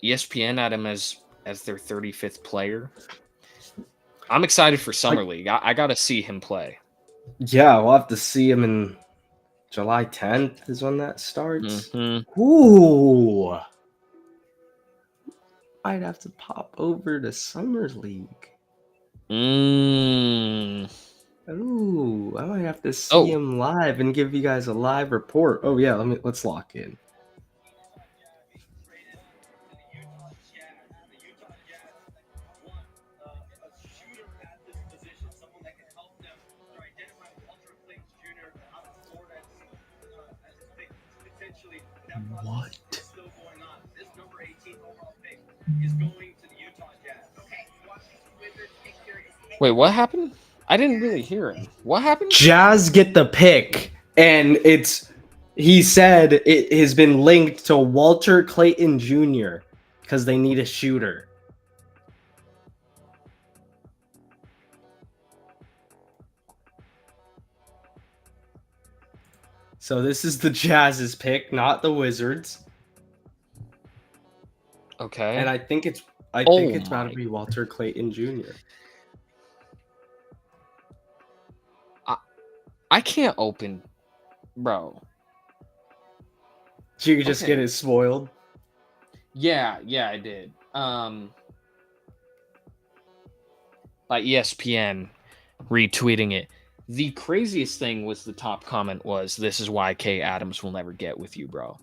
ESPN had him as their 35th player. I'm excited for Summer League. I got to see him play. Yeah, we'll have to see him in July 10th is when that starts. Mm-hmm. Ooh. I'd have to pop over to Summer League. Ooh, I might have to see him live and give you guys a live report. Oh yeah, let's lock in. What? Wait, what happened? I didn't really hear him. What happened? Jazz get the pick, and it's He said it has been linked to Walter Clayton Jr. because they need a shooter. So this is the Jazz's pick, not the Wizards. Okay. And I think it's about to be Walter Clayton Jr. I can't open, bro. You could just get it spoiled. Yeah, I did. By ESPN retweeting it. The craziest thing was the top comment was, "This is why Kay Adams will never get with you, bro."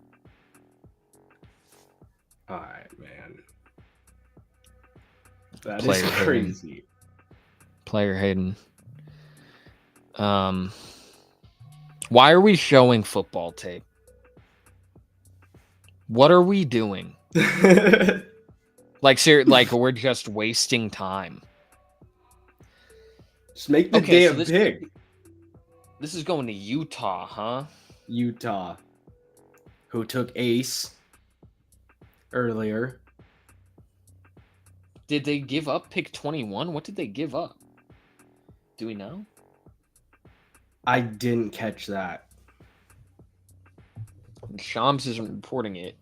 All right, man. That is crazy. Player Hayden. Why are we showing football tape? What are we doing? Like we're just wasting time. Just make the damn pick. This is going to Utah, huh? Utah, who took Ace earlier. Did they give up pick 21? What did they give up? Do we know? I didn't catch that. Shams isn't reporting it.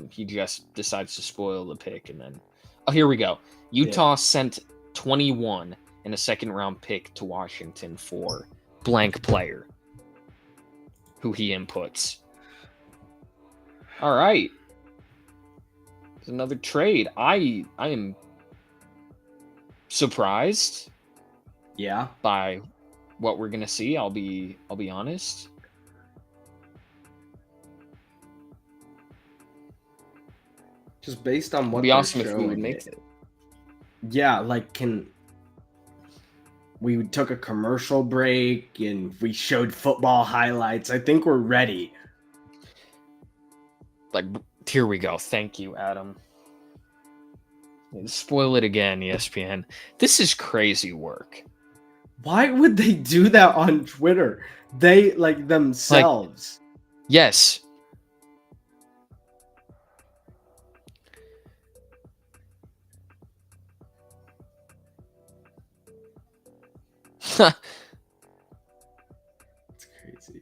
He just decides to spoil the pick, and then... Oh, here we go. Utah sent 21 and a second-round pick to Washington for blank player, who he inputs. All right. There's another trade. I am surprised. Yeah. By what we're gonna see. I'll be honest. Just based on what it'd be awesome if we would make it. Yeah, like we took a commercial break and we showed football highlights. I think we're ready. Like, here we go. Thank you, Adam. Spoil it again, ESPN. This is crazy work. Why would they do that on Twitter? They like themselves. Yes. It's crazy.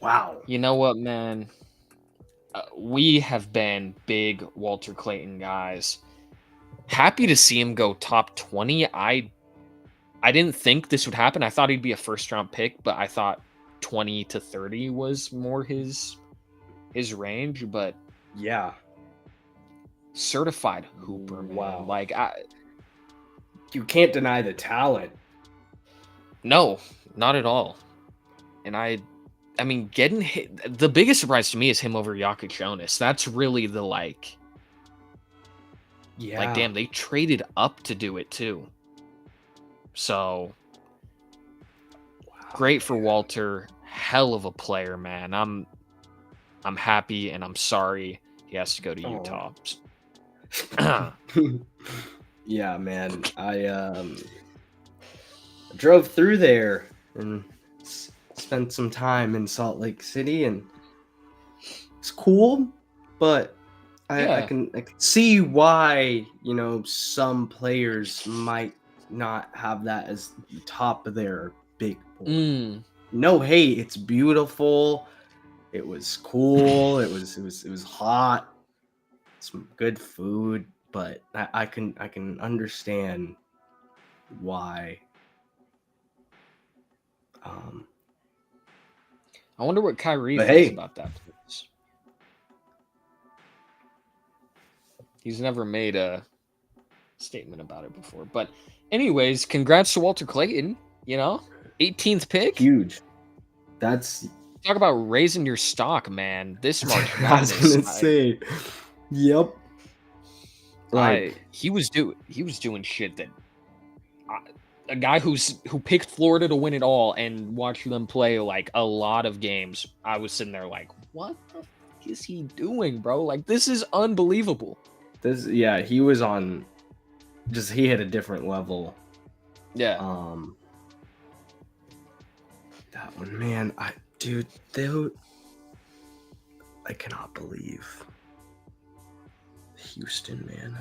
Wow. You know what, man? We have been big Walter Clayton guys. Happy to see him go top 20. I didn't think this would happen. I thought he'd be a first-round pick, but I thought 20 to 30 was more his range. But yeah, certified hooper, man. Wow. Like you can't deny the talent. No, not at all. And I mean, getting hit. The biggest surprise to me is him over Jokic Jonas. That's really the Yeah. Like, damn, they traded up to do it too. So, great for Walter. Hell of a player, man. I'm happy and I'm sorry he has to go to Utah. Yeah, man. I drove through there and spent some time in Salt Lake City, and it's cool, but I can see why, some players might not have that as the top of their big board. No hate, it's beautiful. It was cool. It was hot. Some good food, but I can understand why. I wonder what Kyrie thinks about that. He's never made a statement about it before. But anyways, congrats to Walter Clayton, 18th pick. Huge. That's talk about raising your stock, man. This March I was gonna say. Yep. He was doing shit that a guy who picked Florida to win it all and watched them play like a lot of games. I was sitting there like, what the fuck is he doing, bro? Like, this is unbelievable. He was on. He hit a different level. Yeah. that one, man. I cannot believe Houston, man.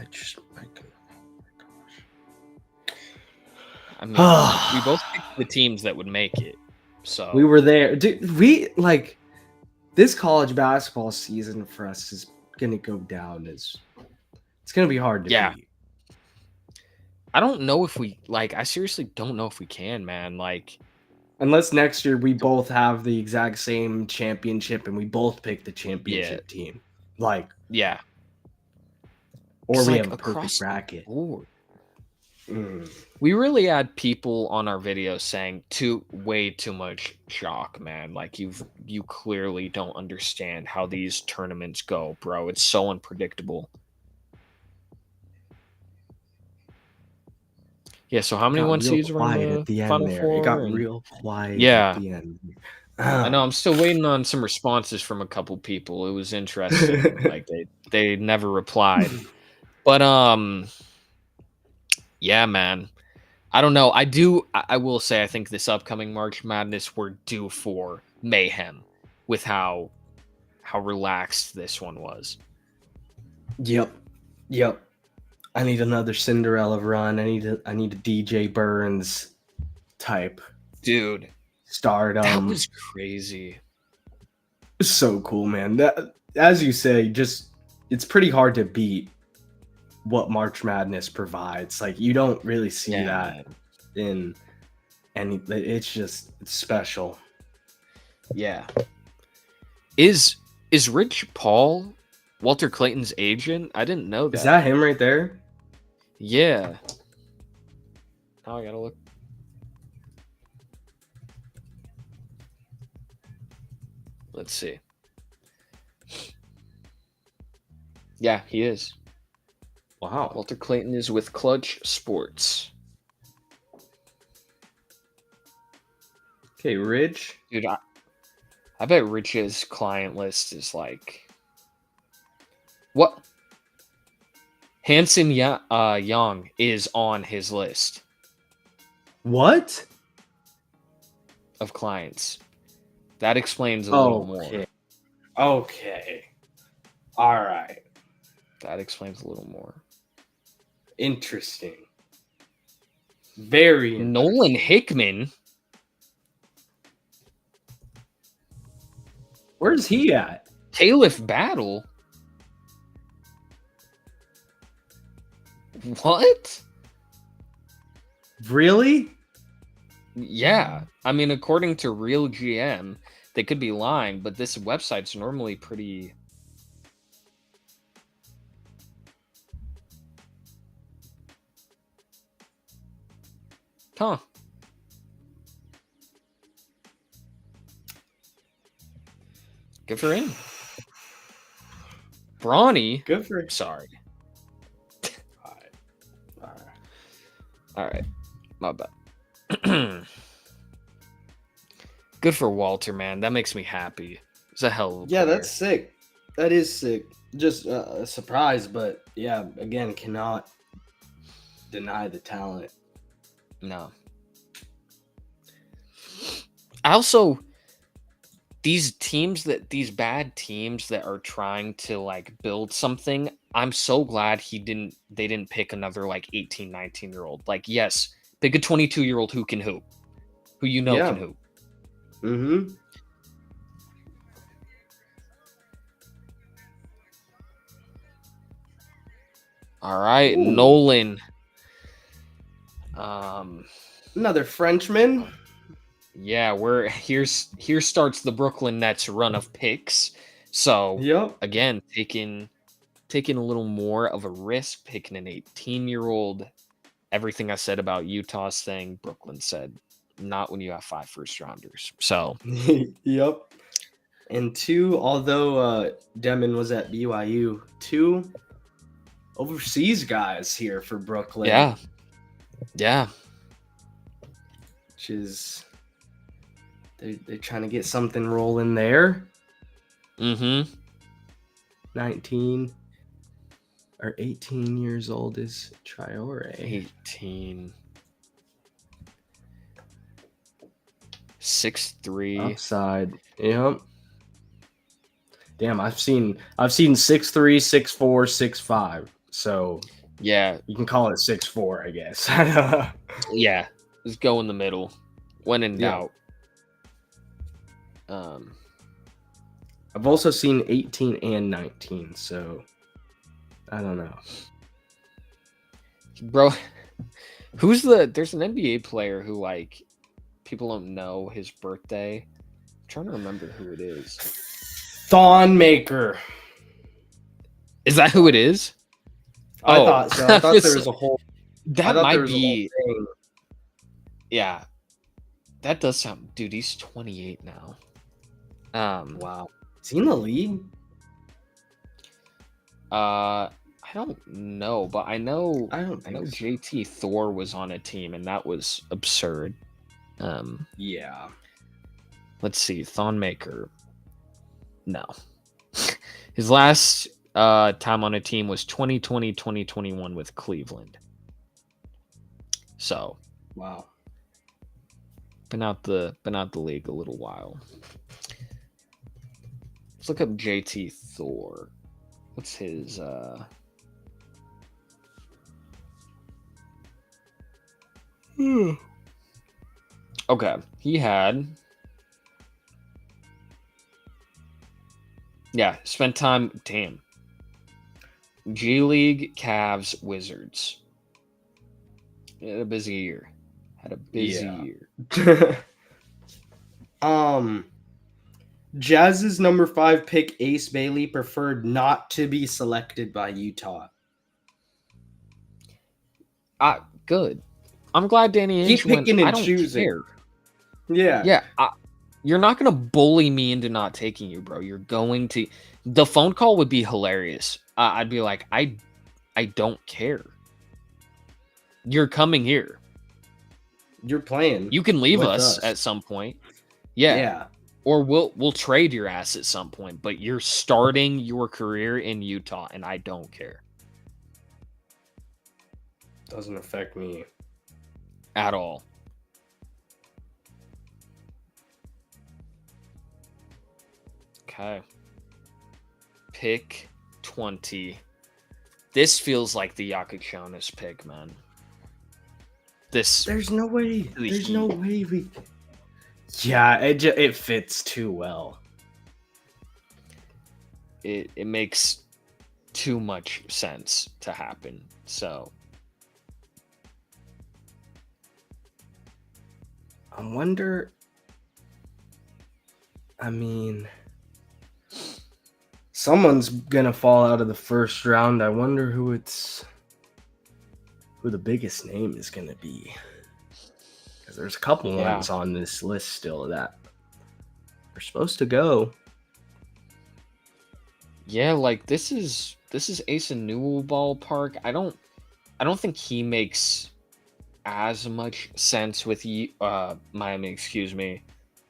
I mean, we both picked the teams that would make it. So we were there. Dude, this college basketball season for us is gonna go down as it's gonna be hard to beat. I don't know if we I seriously don't know if we can, man. Unless next year we both have the exact same championship and we both pick the championship team. Yeah. Or we have a perfect bracket. We really had people on our video saying way too much chalk, man. You clearly don't understand how these tournaments go, bro. It's so unpredictable. Yeah, so how many 1 seeds were in the Final Four? It got real quiet at the end. I know. I'm still waiting on some responses from a couple people. It was interesting. They never replied. But yeah, man. I don't know. I will say I think this upcoming March Madness we're due for mayhem with how relaxed this one was. Yep. I need another Cinderella run. I need a DJ Burns type. Dude. Stardom. That was crazy. So cool, man. That, as you say, it's pretty hard to beat what March Madness provides. You don't really see that in any. It's special. Yeah. Is Rich Paul Walter Clayton's agent? I didn't know that. Is that him right there? Yeah. Now I gotta look. Let's see. Yeah, he is. Wow. Walter Clayton is with Clutch Sports. Okay, Rich. Dude, I bet Rich's client list is what? Hanson Young is on his list. What? Of clients. That explains a little more. Okay. All right. That explains a little more. Interesting. Very interesting. Nolan Hickman. Where's he at? Caliph Battle. What? Really? Yeah. I mean, according to Real GM, they could be lying, but this website's normally pretty... Huh. Good for him. Brawny. Good for him. Sorry. All right. My bad. Good for Walter, man. That makes me happy. It's a hell of a player. That's sick. That is sick. Just a surprise, but yeah, again, cannot deny the talent. No. Also, these bad teams that are trying to build something, I'm so glad they didn't pick another 18, 19-year-old. Yes, pick a 22-year-old who can hoop. Who can hoop. Mm-hmm. All right, ooh. Nolan. Another Frenchman. Yeah, here starts the Brooklyn Nets run of picks. So again, taking a little more of a risk, picking an 18-year-old. Everything I said about Utah's thing, Brooklyn said, not when you have 5 first-rounders. So yep. And 2, although Demon was at BYU, 2 overseas guys here for Brooklyn. Yeah. Which is they're trying to get something rolling there. Mm-hmm. 19 or 18 years old is Traore. 18. 6'3". Upside. Yep. Damn, I've seen 6'3", 6'4", 6'5". So Yeah, you can call it 6'4", I guess. yeah. Just go in the middle when in Yeah. doubt. I've also seen 18 and 19, so I don't know. Bro, there's an NBA player who, like, people don't know his birthday. I'm trying to remember who it is. Thon Maker. Is that who it is? I thought so. I thought there was a whole that might be thing. Yeah. That does sound, dude, he's 28 now. Wow. Is he in the league? I don't know, but I know so. JT Thor was on a team, and that was absurd. Yeah. Let's see, Thonmaker. No. His last time on a team was 2020-2021 with Cleveland. So, wow. Been out the league a little while. Let's look up JT Thor. What's his Okay, he had spent time, damn. G League, Cavs, Wizards. Had a busy year. Year. Jazz's number 5 pick, Ace Bailey, preferred not to be selected by Utah. Good. I'm glad Danny Ainge went, I don't care. Yeah. You're not going to bully me into not taking you, bro. You're going to... The phone call would be hilarious. I'd be like, I don't care. You're coming here. You're playing. You can leave us at some point. Yeah. Or we'll trade your ass at some point, but you're starting your career in Utah, and I don't care. Doesn't affect me. At all. Okay. Pick 20. This feels like the Yakachionis pick, man. There's no way. There's no way we... Yeah, it fits too well. It makes too much sense to happen. So I wonder... I mean... Someone's gonna fall out of the first round. I wonder who the biggest name is gonna be. Because there's a couple ones on this list still that are supposed to go. Yeah, like this is Asa Newell ballpark. I don't think he makes as much sense with Miami,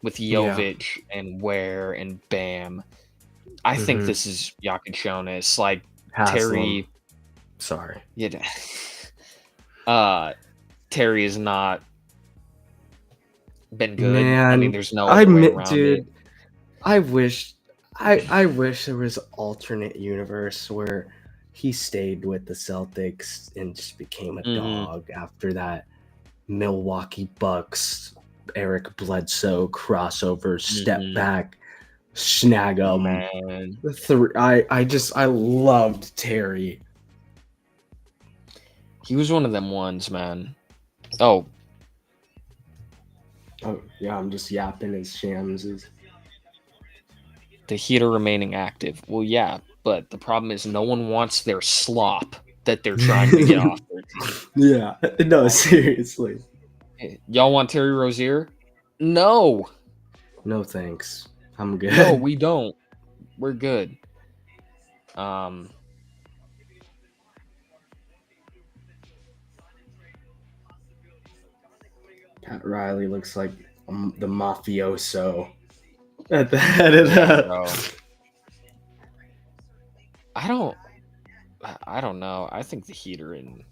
with Jovic and Ware and Bam. I think this is Yakachionis, like Haslam. Terry. Sorry. Yeah. Terry has not been good. Man, I mean, there's no other way around it. I wish there was an alternate universe where he stayed with the Celtics and just became a dog after that Milwaukee Bucks, Eric Bledsoe crossover, step back, snag him. Man. I loved Terry. He was one of them ones, man. Oh yeah, I'm just yapping as Shams is. The Heat are remaining active. Well, yeah, but the problem is no one wants their slop that they're trying to get off their team. Yeah, no, seriously. Y'all want Terry Rozier? No. No, thanks. I'm good. No, we don't. We're good. Pat Riley looks like the mafioso at the head of that. I don't know. I think the Heat are in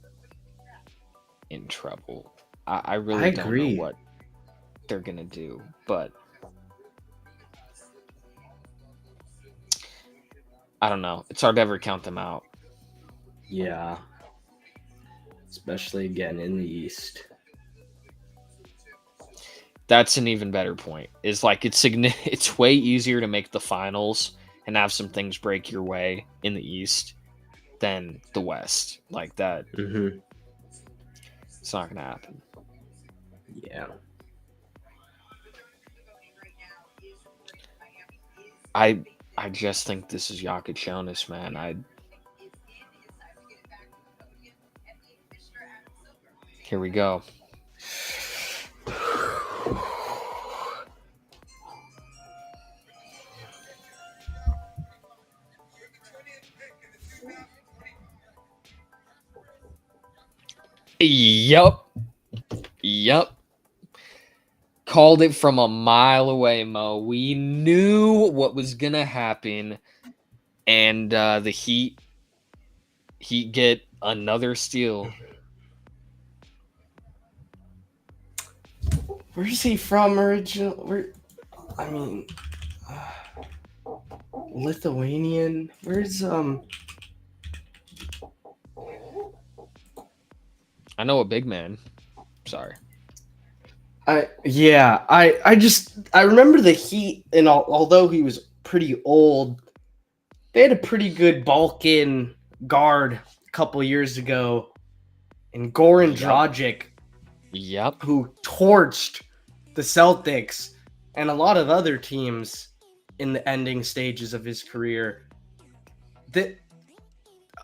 trouble. I really don't know what. they're gonna do, but I don't know. It's hard to ever count them out. Yeah. Especially again in the East. That's an even better point. Is like it's way easier to make the finals and have some things break your way in the East than the West. Like that. Mm-hmm. It's not gonna happen. Yeah. I just think this is Jokic Jonas, man. Here we go. Yup. Called it from a mile away, Mo. We knew what was gonna happen, and the Heat get another steal. Where's he from original? Lithuanian. Where's I know a big man. Sorry. I remember the Heat, and although he was pretty old, they had a pretty good Balkan guard a couple years ago, and Goran Dragic. Yep. Who torched the Celtics and a lot of other teams in the ending stages of his career.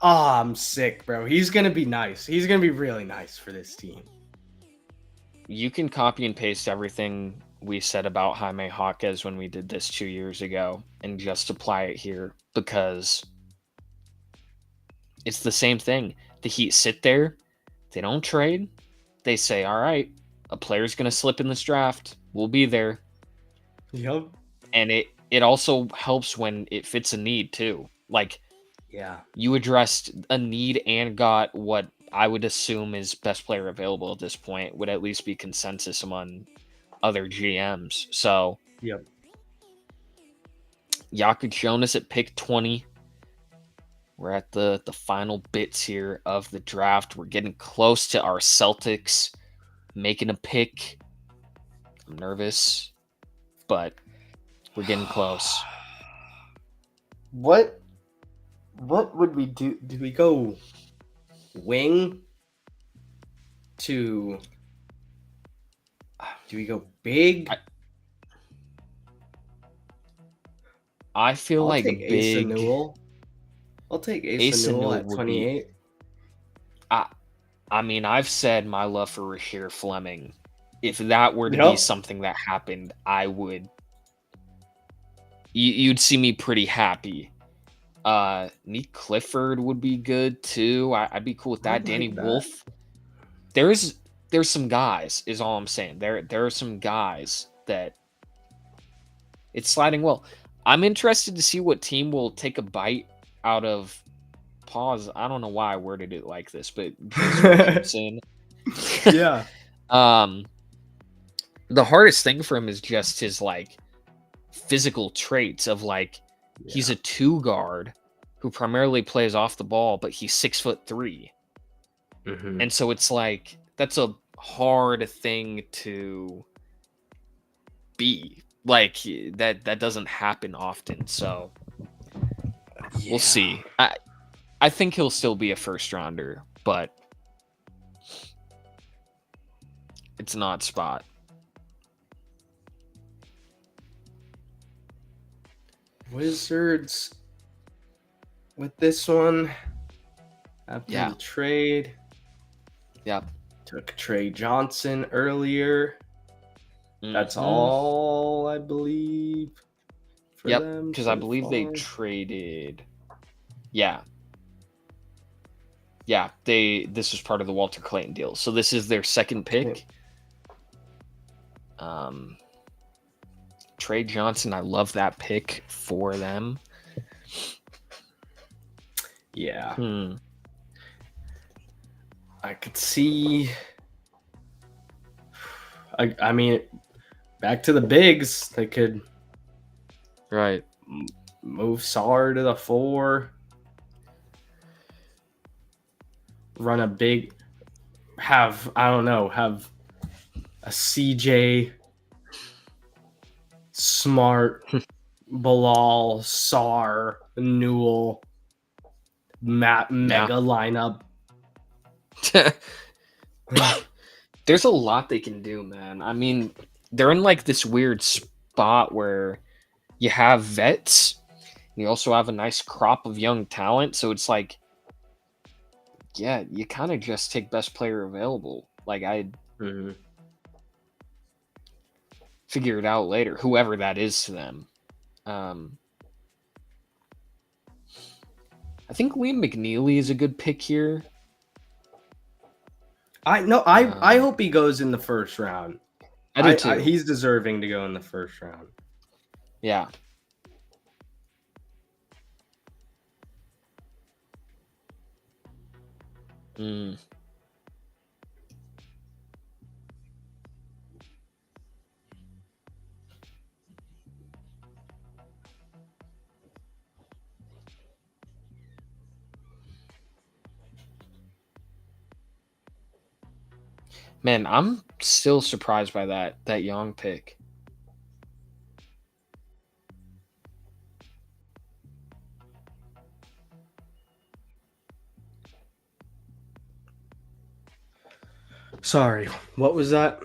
I'm sick, bro. He's going to be nice. He's going to be really nice for this team. You can copy and paste everything we said about Jaime Jaquez when we did this 2 years ago and just apply it here because it's the same thing. The Heat sit there. They don't trade. They say, all right, a player's going to slip in this draft. We'll be there. Yep. And it also helps when it fits a need too. Like, yeah, you addressed a need and got what I would assume is best player available at this point, would at least be consensus among other GMs. So, yep. Jokic Jonas at pick 20. We're at the final bits here of the draft. We're getting close to our Celtics making a pick. I'm nervous, but we're getting close. What would we do? Do we go wing to? Do we go big? I feel like take big. Asa Newell. I'll take Asa Newell at 28. I mean, I've said my love for Rasheer Fleming. If that were to be something that happened, I would. You'd see me pretty happy. Nick Clifford would be good too. I'd be cool with that. Danny Wolf. There's some guys, is all I'm saying. There are some guys that it's sliding well. I'm interested to see what team will take a bite out of pause. I don't know why I worded it like this, but yeah. The hardest thing for him is just his like physical traits of like he's a 2 guard who primarily plays off the ball, but he's 6'3". Mm-hmm. And so it's like that's a hard thing to be. Like that doesn't happen often. So we'll see. I think he'll still be a first rounder, but it's an odd spot. Wizards with this one after the trade. Yep. Took Trey Johnson earlier. That's all I believe. Yep, because I believe they traded. Yeah. Yeah, this was part of the Walter Clayton deal. So this is their second pick. Trey Johnson, I love that pick for them. Yeah. I could see. I mean, back to the bigs. They could move Sar to the 4. Run a big, have a CJ, Smart, Bilal, Sar, Newell, mega lineup. There's a lot they can do, man. I mean, they're in like this weird spot where you have vets, and you also have a nice crop of young talent. So it's like, yeah, you kind of just take best player available. Like figure it out later, whoever that is to them. I think Liam McNeely is a good pick here. I hope he goes in the first round. I do too. He's deserving to go in the first round. Yeah. Man, I'm still surprised by that Young pick. Sorry, what was that?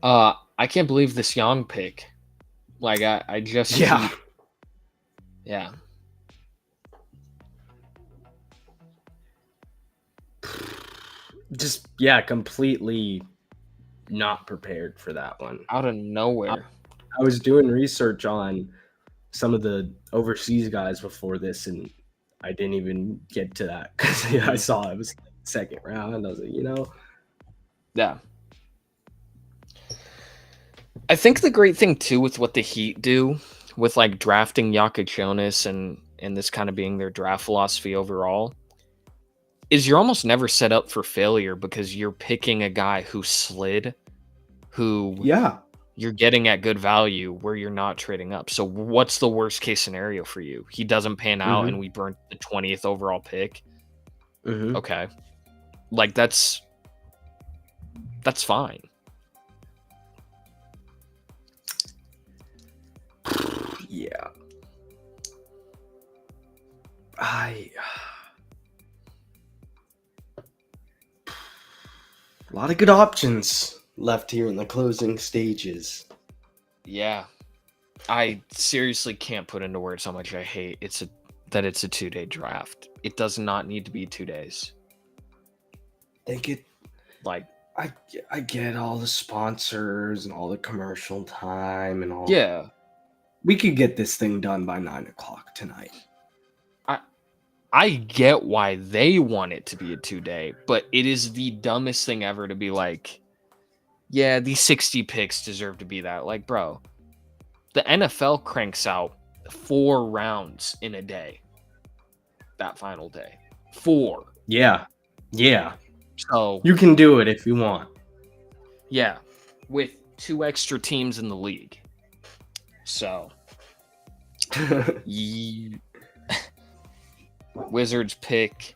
I can't believe this Young pick. Like I just yeah. Just completely not prepared for that one. Out of nowhere. I was doing research on some of the overseas guys before this, and I didn't even get to that because I saw it was second round, and I was like, Yeah. I think the great thing too with what the Heat do with like drafting Jokic Jonas and this kind of being their draft philosophy overall is you're almost never set up for failure because you're picking a guy who slid, who you're getting at good value where you're not trading up. So what's the worst case scenario for you? He doesn't pan out and we burnt the 20th overall pick. Okay. Like that's fine. Yeah. A lot of good options left here in the closing stages. Yeah. I seriously can't put into words how much I hate that it's a 2-day draft. It does not need to be 2 days. I get all the sponsors and all the commercial time and all. Yeah. We could get this thing done by 9:00 tonight. I get why they want it to be a 2-day, but it is the dumbest thing ever to be like, yeah, these 60 picks deserve to be that. Like, bro, the NFL cranks out 4 rounds in a day. That final day. 4. Yeah. So you can do it if you want. Yeah. With 2 extra teams in the league. So Wizards pick.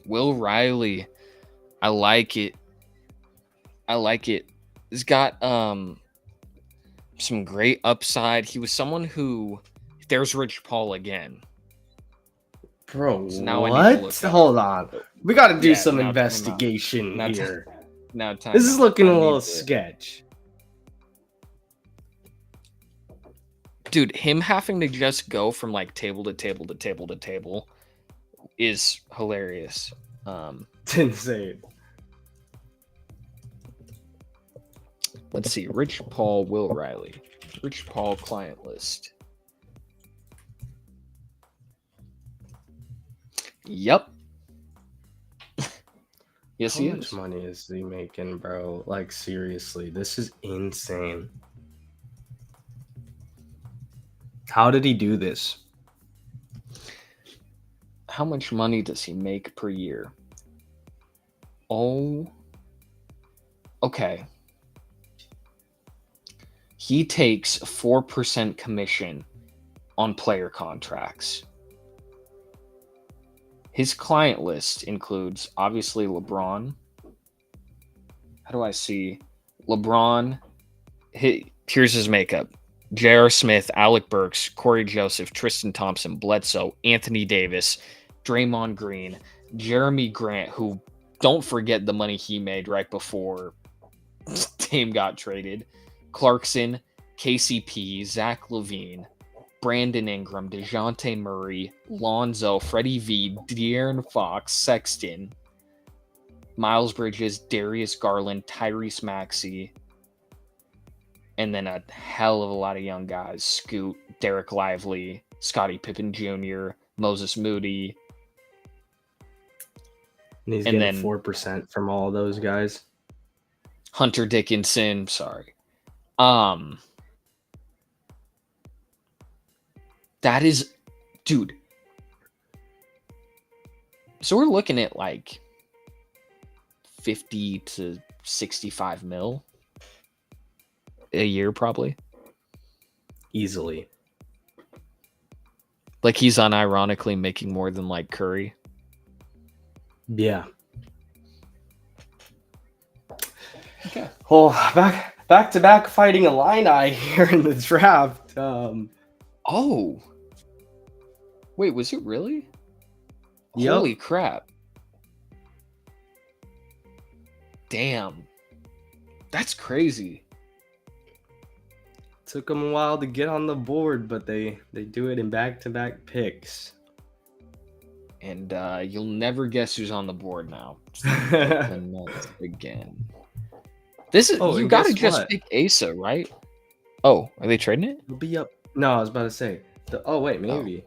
Will Riley. I like it. He's got some great upside. He was someone who there's Rich Paul again. Bro, so now what? Hold on. We got to do some investigation here. This is looking a little sketch. Dude, him having to just go from like table to table to table to table is hilarious. It's insane. Let's see. Rich Paul, Will Riley. Rich Paul client list. Yep. Yes, he is. How much money is he making, bro? Like, seriously, this is insane. How did he do this? How much money does he make per year? Oh, okay. He takes 4% commission on player contracts. His client list includes, obviously, LeBron. How do I see? LeBron. Here's his makeup. J.R. Smith, Alec Burks, Corey Joseph, Tristan Thompson, Bledsoe, Anthony Davis, Draymond Green, Jeremy Grant, who, don't forget the money he made right before Dame got traded, Clarkson, KCP, Zach LaVine, Brandon Ingram, DeJounte Murray, Lonzo, Freddie V, De'Aaron Fox, Sexton, Miles Bridges, Darius Garland, Tyrese Maxey, and then a hell of a lot of young guys. Scoot, Derek Lively, Scottie Pippen Jr., Moses Moody. And he's getting 4% from all those guys. Hunter Dickinson, sorry. That is, dude. So we're looking at like 50 to 65 mil a year, probably. Easily. Like he's unironically making more than like Curry. Yeah. Okay. Well, back to back fighting Illini here in the draft. Oh. Wait, was it really? Yep. Holy crap. Damn. That's crazy. Took them a while to get on the board, but they do it in back-to-back picks. And you'll never guess who's on the board now. Again. This is you gotta just pick Asa, right? Oh, are they trading it? It'll be up. No, I was about to say. Wait, maybe.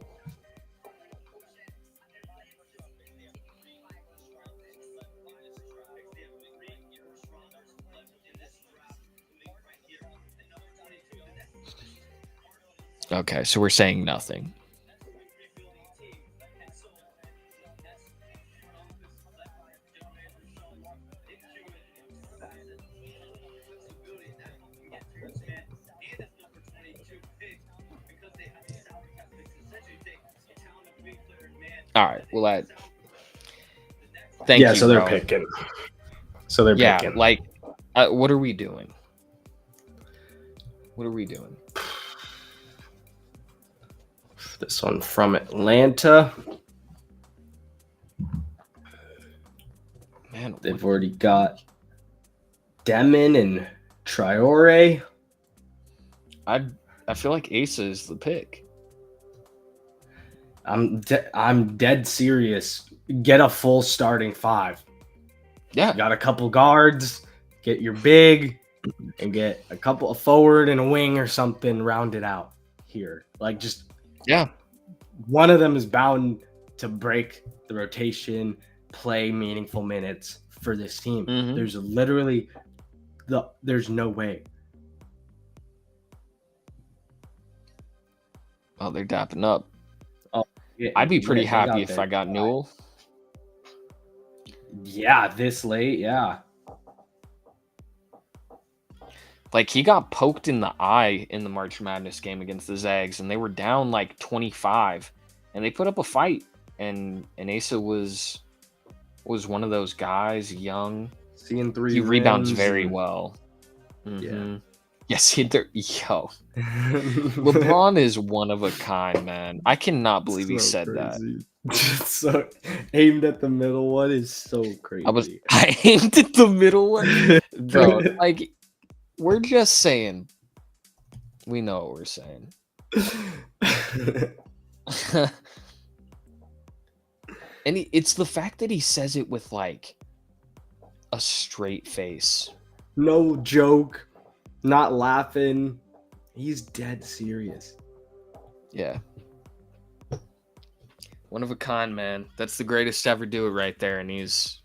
Okay, so we're saying nothing. All right. Well, thank you. Yeah, so they're picking. Picking. Yeah, like, what are we doing? What are we doing? This one from Atlanta. Man, they've already got Demon and Traore. I feel like Asa is the pick. I'm dead serious. Get a full starting five. Yeah. Got a couple guards. Get your big and get a couple of forward and a wing or something rounded out here. Like just one of them is bound to break the rotation, play meaningful minutes for this team. Mm-hmm. There's literally there's no way. Oh, they're dapping up. Oh, yeah, I'd be pretty happy if I got Newell. Yeah, this late, yeah. Like, he got poked in the eye in the March Madness game against the Zags, and they were down like 25, and they put up a fight. And Asa was one of those guys, young. Seeing three. He rebounds very well. Mm-hmm. Yeah. Yes, yo. LeBron is one of a kind, man. I cannot believe he said crazy. That. So aimed at the middle one is so crazy. I aimed at the middle one, bro. Like, we're just saying. We know what we're saying. And it's the fact that he says it with like a straight face. No joke. Not laughing. He's dead serious. Yeah. One of a kind, man. That's the greatest to ever do it right there. And he's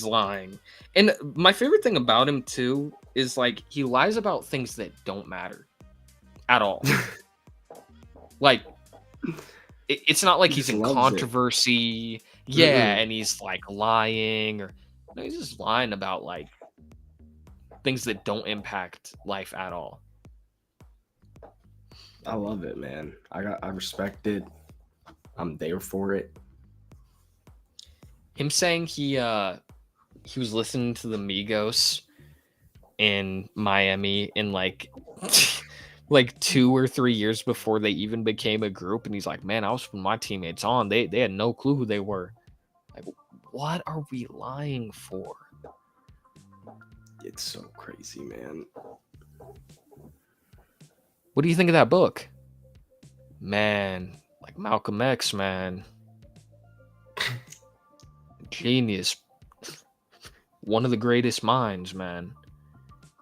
lying. And my favorite thing about him, too, is like he lies about things that don't matter at all. Like, it's not like He he's just in loves it. controversy. Yeah, Mm-mm. and he's like lying or no, he's just lying about like things that don't impact life at all. I love it, man. I respect it. I'm there for it. Him saying he was listening to the Migos in Miami in like like 2 or 3 years before they even became a group, and he's like, "Man, I was putting my teammates on. They had no clue who they were." Like, what are we lying for? It's so crazy, man. What do you think of that book? Man, like Malcolm X, man. Genius. One of the greatest minds, man.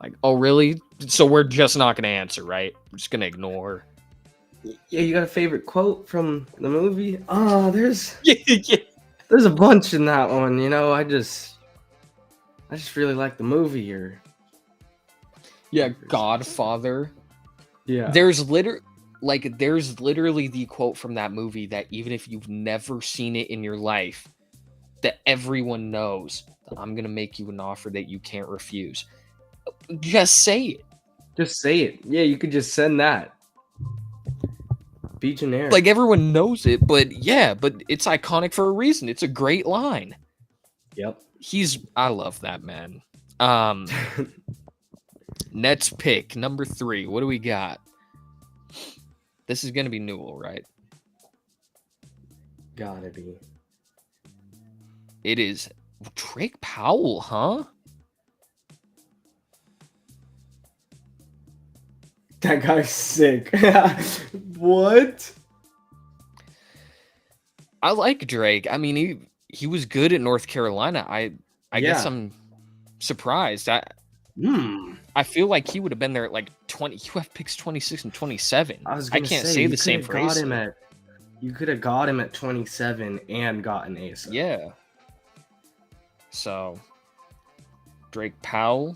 Like, oh, really? So we're just not going to answer, right? We're just going to ignore. Yeah, you got a favorite quote from the movie? Oh, there's Yeah. there's a bunch in that one. You know, I just really like the movie. Or Yeah, Godfather. yeah, There's literally the quote from that movie that even if you've never seen it in your life, that everyone knows, that I'm going to make you an offer that you can't refuse. Just say it. just say it. Yeah, you could just send that. Be generic. Like everyone knows it, but yeah, but it's iconic for a reason. It's a great line. Yep. I love that, man. Nets pick number 3. What do we got? This is gonna be Newell, right? Gotta be. It is Drake Powell, huh? That guy's sick. What? I like Drake. I mean, he was good at North Carolina. I guess I'm surprised. I feel like he would have been there at like 20. You have picks 26 and 27. I can't say the same for Asa. You could have got him at 27 and gotten Asa. Yeah. So Drake Powell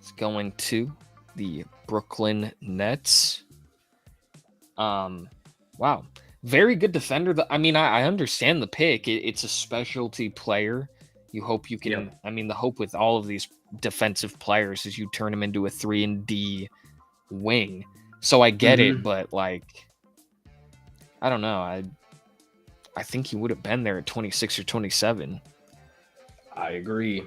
is going to the Brooklyn Nets. Wow. Very good defender. I mean, I understand the pick. It's a specialty player. You hope you can. Yep. I mean, the hope with all of these defensive players is you turn them into a 3-and-D wing. So I get it, but like, I don't know. I think he would have been there at 26 or 27. I agree.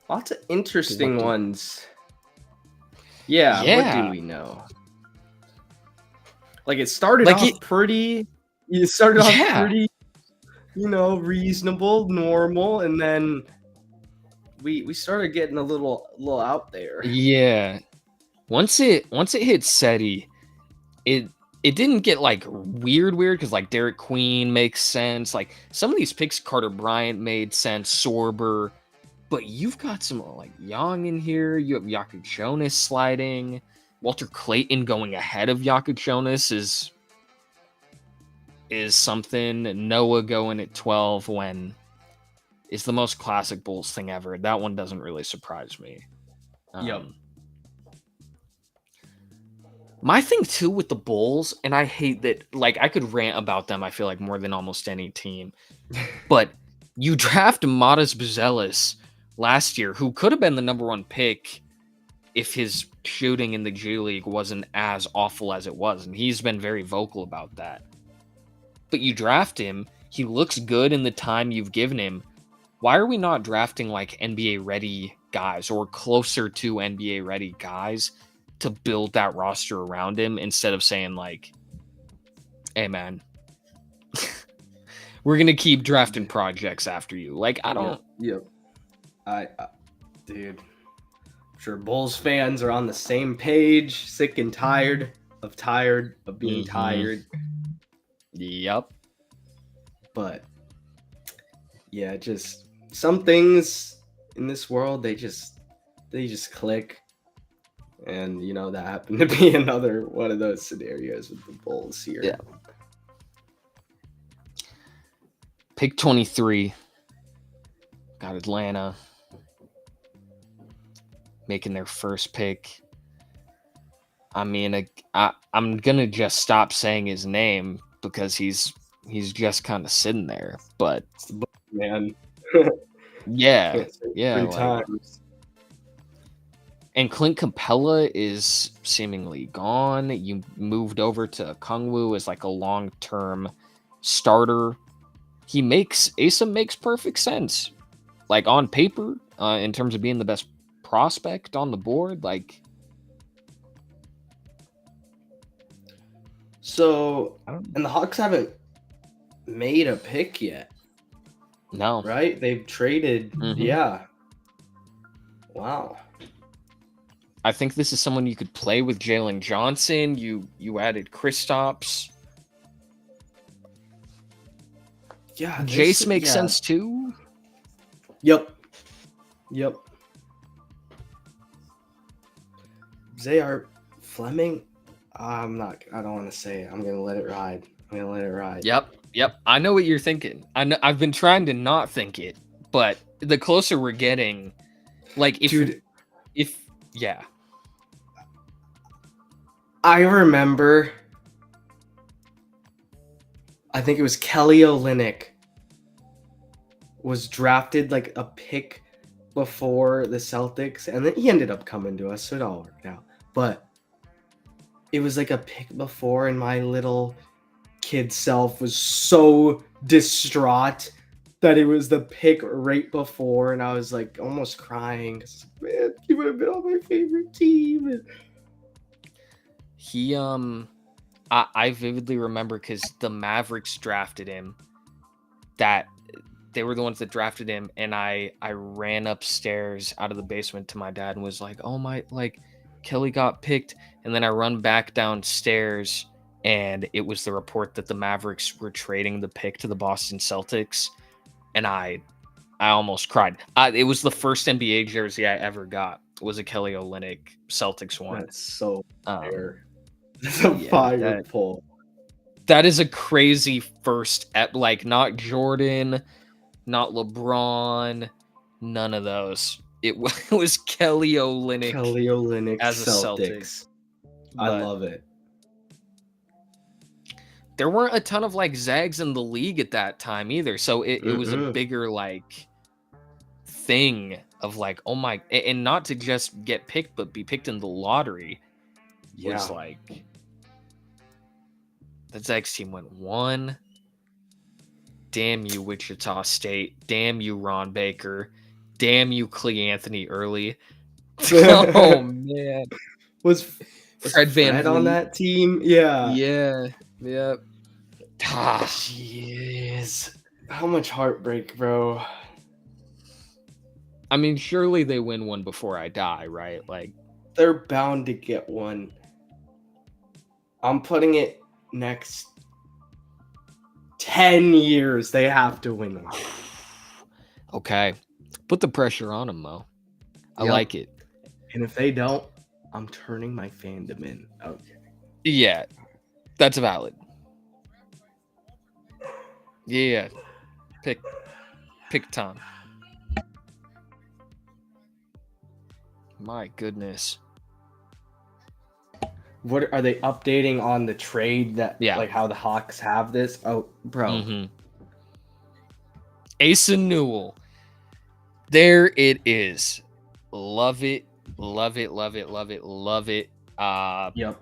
Lots of interesting ones. Yeah, what do we know? Like, it started off pretty... You started off pretty, you know, reasonable, normal, and then we started getting a little out there. Yeah. Once it hit SETI, it didn't get like weird because like Derek Queen makes sense. Like some of these picks, Carter Bryant made sense, Sorber, but you've got some like Young in here. You have Jakob Jonas sliding. Walter Clayton going ahead of Jakob Jonas is something. Noah going at 12 when it's the most classic Bulls thing ever. That one doesn't really surprise me. Yep. My thing too with the Bulls, and I hate that, like I could rant about them, I feel like more than almost any team, but you draft Matas Buzelis last year, who could have been the number 1 pick if his shooting in the G League wasn't as awful as it was, and he's been very vocal about that. But you draft him, he looks good in the time you've given him. Why are we not drafting like NBA ready guys or closer to NBA ready guys to build that roster around him instead of saying like, hey man, we're going to keep drafting projects after you. Like, I don't. Yep. Dude, I'm sure Bulls fans are on the same page, sick and tired of being tired. Yep. But yeah, just some things in this world, they just click. And, you know, that happened to be another one of those scenarios with the Bulls here. Yeah. Pick 23. Got Atlanta. Making their first pick. I mean, I'm gonna just stop saying his name because he's just kind of sitting there. But man, yeah, can't say yeah, 3 times. And Clint Capella is seemingly gone. You moved over to Kungwu as like a long-term starter. Asa makes perfect sense. Like on paper, in terms of being the best prospect on the board, like. So, and the Hawks haven't made a pick yet. No. Right? They've traded. Mm-hmm. Yeah. Wow. I think this is someone you could play with Jalen Johnson. You added Kristaps. Yeah. Jace makes sense too. Yep. J.R. Fleming. I don't want to say it. I'm gonna let it ride. Yep. I know what you're thinking. I've been trying to not think it, but the closer we're getting, like yeah. I remember. I think it was Kelly Olynyk was drafted like a pick before the Celtics, and then he ended up coming to us, so it all worked out. But it was like a pick before, and my little kid self was so distraught that it was the pick right before, and I was like almost crying. Man, he would have been on my favorite team. He I vividly remember because the Mavericks drafted him. That they were the ones that drafted him, and I ran upstairs out of the basement to my dad and was like, "Oh my, like Kelly got picked," and then I run back downstairs. And it was the report that the Mavericks were trading the pick to the Boston Celtics, and I almost cried. It was the first NBA jersey I ever got. It was a Kelly Olynyk Celtics one. That's so fire. That's a fire pull. That is a crazy first. Like not Jordan, not LeBron, none of those. It was Kelly Olynyk as a Celtics. I love it. There weren't a ton of like Zags in the league at that time either, so it was a bigger like thing of like, oh my, and not to just get picked but be picked in the lottery. Was like the Zags team went 1. Damn you, Wichita State. Damn you, Ron Baker. Damn you, Clay Anthony early. Oh man, was Fred VanVleet on that team? Yeah. Jeez. How much heartbreak, bro. I mean, surely they win one before I die, right? Like they're bound to get one. I'm putting it next 10 years. They have to win one. Okay. Put the pressure on them, Mo. I like it. And if they don't, I'm turning my fandom in. Okay. Yeah. That's valid. Yeah. Pick Tom. My goodness. What are they updating on the trade that like how the Hawks have this? Oh, bro. Mm-hmm. Asa Newell. There it is. Love it. Yep.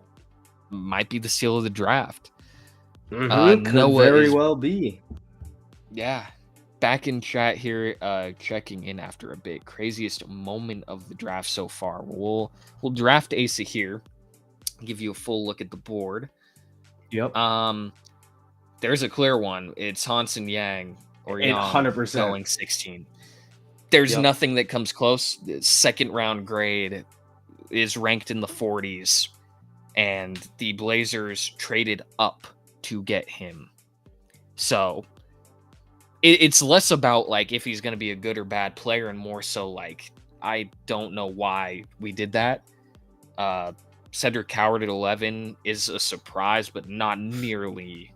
Might be the steal of the draft. Could very well be. Yeah. Back in chat here, checking in after a bit. Craziest moment of the draft so far. We'll draft Asa here. Give you a full look at the board. Yep. There's a clear one. It's Hansen Yang or Yang 100% going 16. There's nothing that comes close. The second round grade is ranked in the 40s, and the Blazers traded up to get him. So it's less about like if he's going to be a good or bad player, and more so like I don't know why we did that. Cedric Howard at 11 is a surprise, but not nearly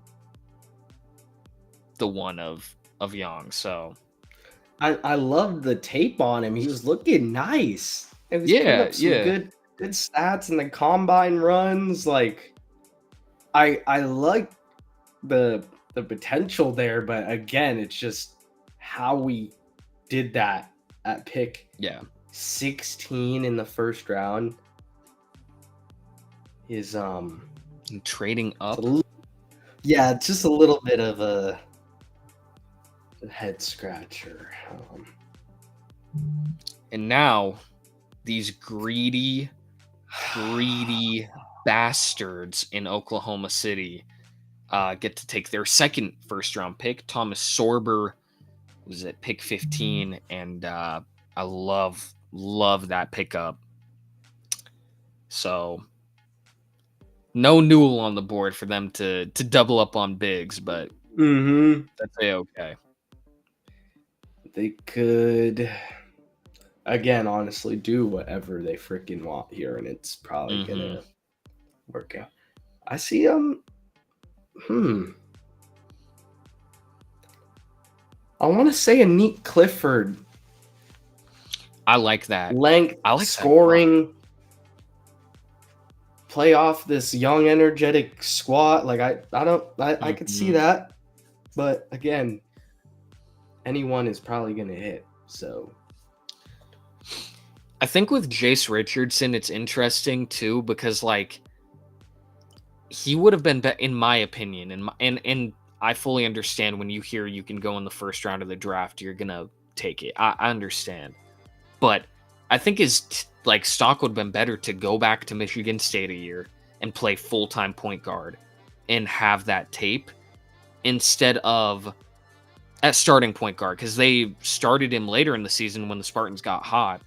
the one of Young. So I loved the tape on him. He was looking nice. It was good good stats in the combine runs. Like, I like the potential there, but again, it's just how we did that at pick 16 in the first round is and trading up. It's just a little bit of a head scratcher. And now these greedy bastards in Oklahoma City get to take their second first-round pick. Thomas Sorber was at pick 15, and I love that pickup. So no Newell on the board for them to double up on bigs, but that's okay. They could, again, honestly, do whatever they freaking want here, and it's probably gonna work out. I see I want to say a Nick Clifford. I like that. Length, I like scoring, play off this young, energetic squad. Like I could see that, but again, anyone is probably gonna hit. So I think with Jace Richardson, it's interesting too because like he would have been, in my opinion, and I fully understand when you hear you can go in the first round of the draft, you're gonna take it. I understand, but I think his stock would have been better to go back to Michigan State a year and play full-time point guard and have that tape instead of at starting point guard, because they started him later in the season when the Spartans got hot.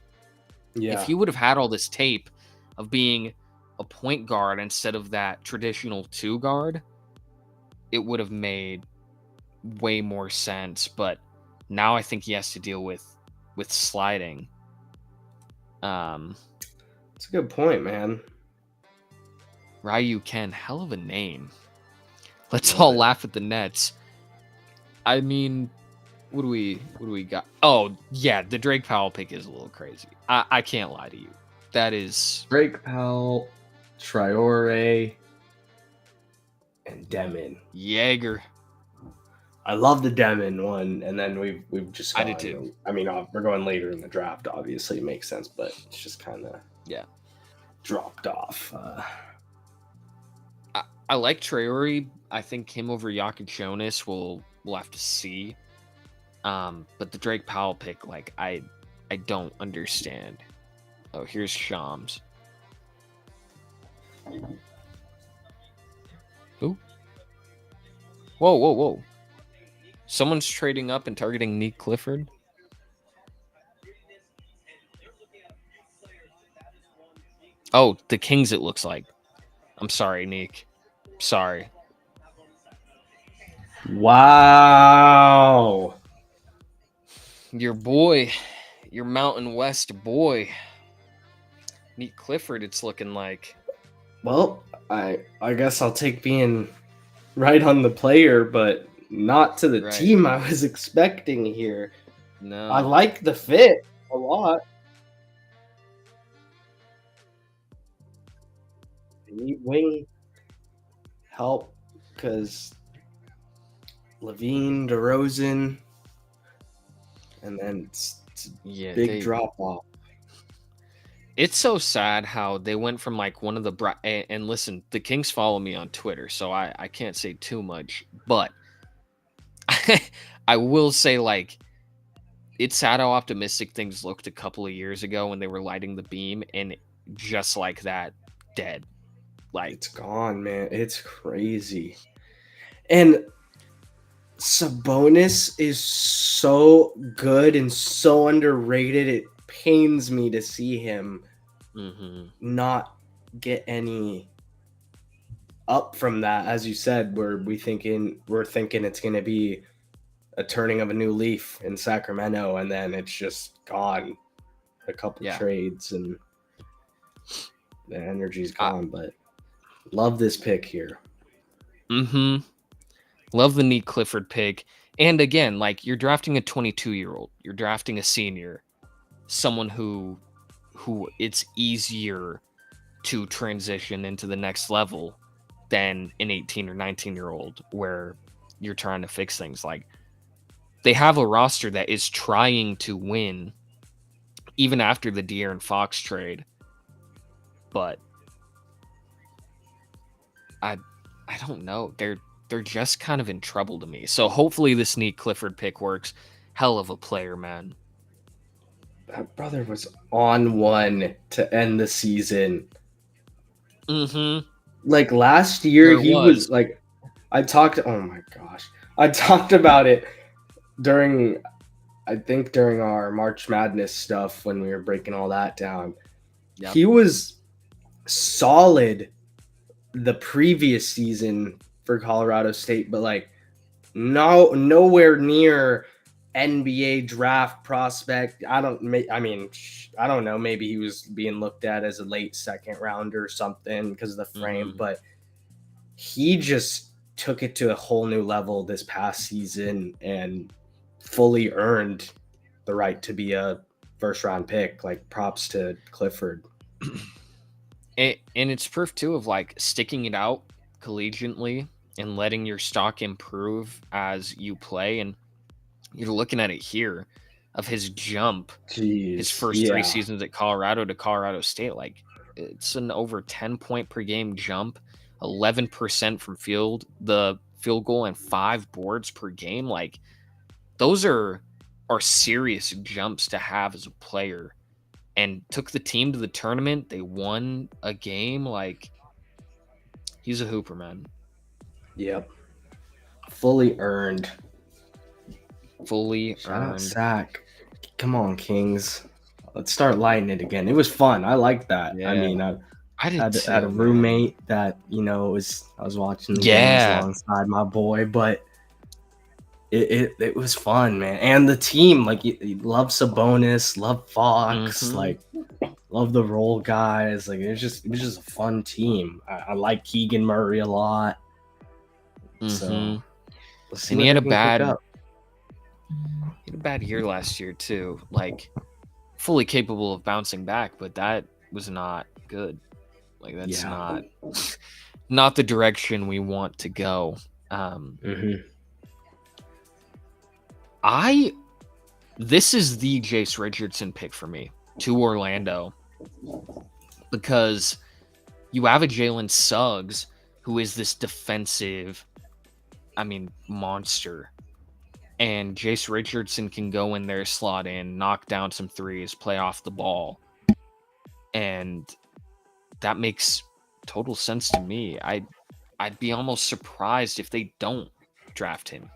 If he would have had all this tape of being a point guard instead of that traditional 2 guard, it would have made way more sense. But now I think he has to deal with sliding. That's a good point, man. Ryu Ken, hell of a name. Let's all laugh at the Nets. I mean, what do we got? Oh yeah, the Drake Powell pick is a little crazy. I can't lie to you. That is Drake Powell, Traore, and Demon. Jaeger. I love the Demon one, and then we've just gone, I did too. I mean, we're going later in the draft. Obviously, it makes sense, but it's just kind of dropped off. I like Traore. I think him over Jonas we'll have to see. But the Drake Powell pick, like I don't understand. Oh, here's Shams. Who? Whoa. Someone's trading up and targeting Nick Clifford. Oh, the Kings, it looks like. I'm sorry, Nick. Sorry. Wow. Your boy, your Mountain West boy, Nick Clifford, it's looking like. Well, I guess I'll take being right on the player, but not to the team I was expecting here. No. I like the fit a lot. They need wing help because Levine, DeRozan, and then it's big drop off. It's so sad how they went from like one of the and listen, the Kings follow me on Twitter, so I can't say too much, but I will say, like, it's sad how optimistic things looked a couple of years ago when they were lighting the beam, and just like that, dead. Like, it's gone, man. It's crazy. And Sabonis is so good and so underrated. It pains me to see him not get any up from that. As you said, we're thinking it's going to be a turning of a new leaf in Sacramento, and then it's just gone. A couple trades and the energy's gone. But love this pick here. Love the Nick Clifford pick. And again, like, you're drafting a 22-year-old. You're drafting a senior. Someone who it's easier to transition into the next level than an 18 or 19-year-old where you're trying to fix things. Like, they have a roster that is trying to win even after the De'Aaron Fox trade. But I don't know. They're just kind of in trouble to me. So hopefully this Nick Clifford pick works. Hell of a player, man. That brother was on one to end the season. Mm-hmm. Like last year, he was like, oh my gosh. I talked about it during our March Madness stuff when we were breaking all that down. Yep. He was solid the previous season for Colorado State, but like nowhere near NBA draft prospect. I don't know. Maybe he was being looked at as a late second rounder or something because of the frame, but he just took it to a whole new level this past season and fully earned the right to be a first round pick. Like, props to Clifford. And it's proof too of like sticking it out collegiately and letting your stock improve as you play. And you're looking at it here of his jump, his first 3 seasons at Colorado to Colorado State. Like, it's an over 10 point per game jump, 11% from the field goal, and 5 boards per game. Like, those are serious jumps to have as a player, and took the team to the tournament. They won a game. Like, he's a hooper, man. Yep. Fully earned. Fully earned. Zach. Come on, Kings. Let's start lighting it again. It was fun. I liked that. Yeah. I mean, I had a roommate that, I was watching the games alongside my boy, but it was fun, man. And the team, like, you love Sabonis, love Fox, like, love the role guys. Like, it was just a fun team. I like Keegan Murray a lot. So let's see. And he had a bad year last year too. Like, fully capable of bouncing back, but that was not good. Like, that's not the direction we want to go. This is the Jace Richardson pick for me to Orlando, because you have a Jalen Suggs who is this defensive, monster. And Jace Richardson can go in there, slot in, knock down some threes, play off the ball. And that makes total sense to me. I'd be almost surprised if they don't draft him.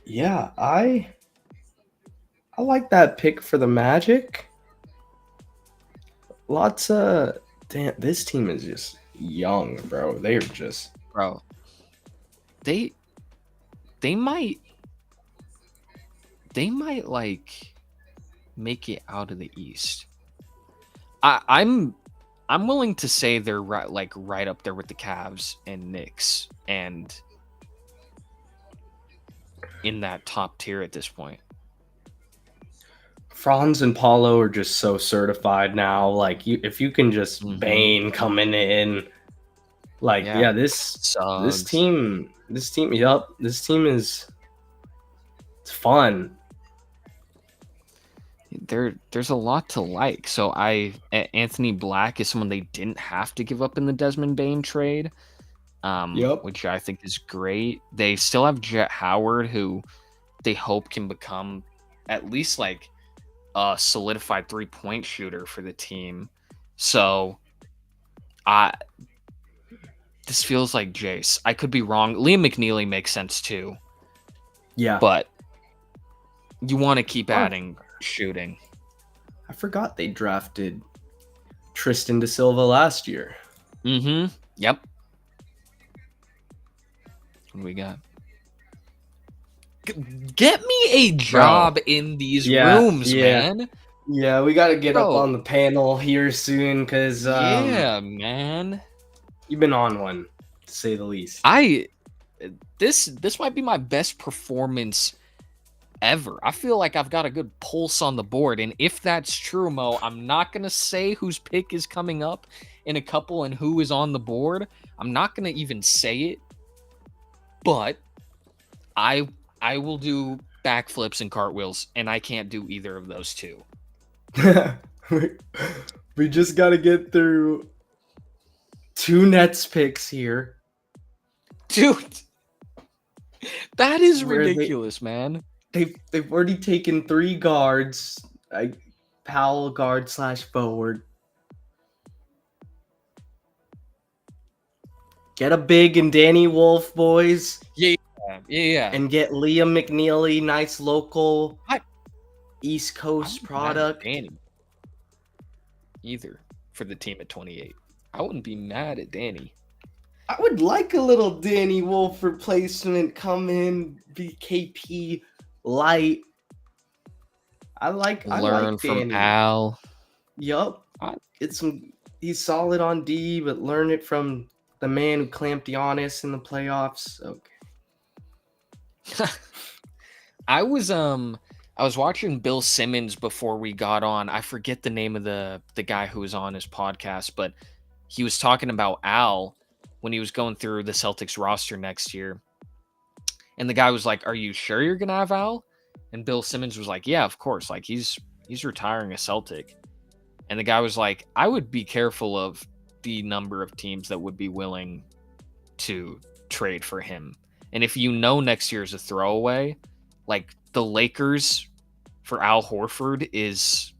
Yeah, I like that pick for the Magic. This team is just young, bro. They're just... Bro, they might like make it out of the East. I'm willing to say they're right up there with the Cavs and Knicks, and in that top tier at this point. Franz and Paulo are just so certified now. Like, if you can just Bane coming in, like, this team is, it's fun. There's a lot to like. So Anthony Black is someone they didn't have to give up in the Desmond Bane trade, which I think is great. They still have Jet Howard, who they hope can become at least like a solidified 3-point shooter for the team. So this feels like Jace. I could be wrong. Liam McNeely makes sense too. Yeah. But you want to keep adding shooting. I forgot they drafted Tristan da Silva last year. Yep. What do we got? Get me a job in these rooms, man. Yeah, we got to get up on the panel here soon, because man, you've been on one, to say the least. This might be my best performance ever. I feel like I've got a good pulse on the board. And if that's true, Mo, I'm not going to say whose pick is coming up in a couple and who is on the board. I'm not going to even say it. But I will do backflips and cartwheels, and I can't do either of those two. We just got to get through 2 Nets picks here. Dude, that is ridiculous, man. They've already taken 3 guards. Powell guard / forward. Get a big and Danny Wolf, boys. Yeah. And get Liam McNeely, nice local East Coast product. Danny either for the team at 28. I wouldn't be mad at Danny. I would like a little Danny Wolf replacement come in, be KP light. Learn from Al. Yup. He's solid on D, but learn it from the man who clamped Giannis in the playoffs. Okay. I was watching Bill Simmons before we got on. I forget the name of the guy who was on his podcast, but he was talking about Al when he was going through the Celtics roster next year. And the guy was like, "Are you sure you're going to have Al?" And Bill Simmons was like, "Yeah, of course. Like he's retiring a Celtic." And the guy was like, "I would be careful of the number of teams that would be willing to trade for him. And if you know next year is a throwaway, like the Lakers for Al Horford is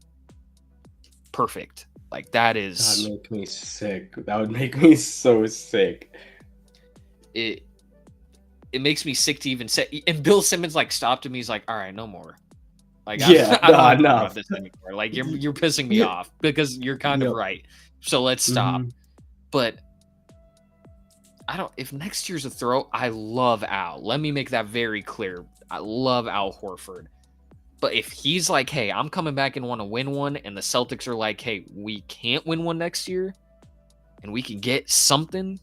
perfect. Like that would make me sick. That would make me so sick. It makes me sick to even say. And Bill Simmons like stopped him. He's like, "All right, no more. Like, I don't want to talk about this anymore. Like, you're pissing me off because you're kind of right. So let's stop." But if next year's a throw, I love Al. Let me make that very clear. I love Al Horford. But if he's like, "Hey, I'm coming back and want to win one," and the Celtics are like, "Hey, we can't win one next year and we can get something,"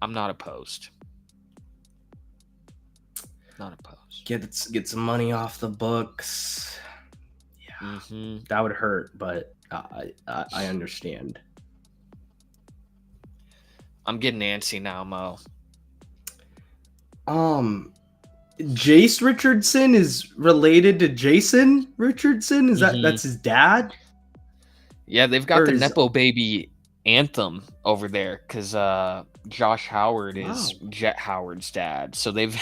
I'm not opposed. Not opposed. Get some money off the books. Yeah, that would hurt, but I understand. I'm getting antsy now, Mo. Jace Richardson is related to Jason Richardson. Is that's his dad? Yeah, they've got the Nepo baby anthem over there because Josh Howard is Jet Howard's dad. So they've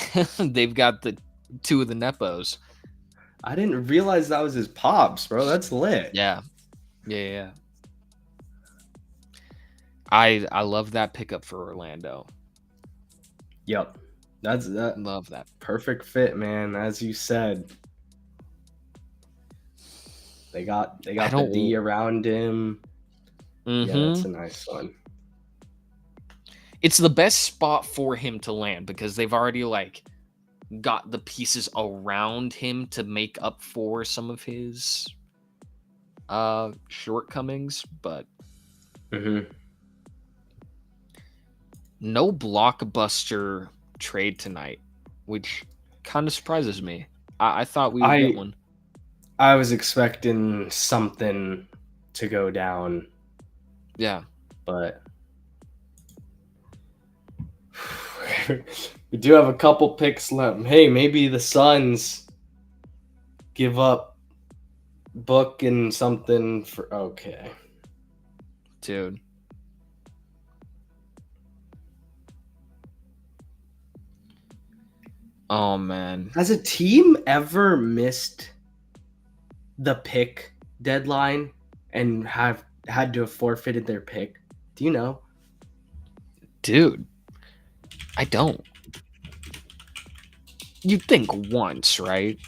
got the 2 of the Nepos. I didn't realize that was his pops, bro. That's lit. Yeah. I love that pickup for Orlando. Yep. Love that. Perfect fit, man. As you said. They got the D around him. Yeah, that's a nice one. It's the best spot for him to land because they've already like got the pieces around him to make up for some of his shortcomings, but no blockbuster trade tonight, which kind of surprises me. I thought we would get one. I was expecting something to go down. Yeah. But we do have a couple picks left. Hey, maybe the Suns give up Book and something for... Okay. Dude. Oh, man. Has a team ever missed the pick deadline and had to have forfeited their pick? Do you know? Dude, I don't. You'd think once, right?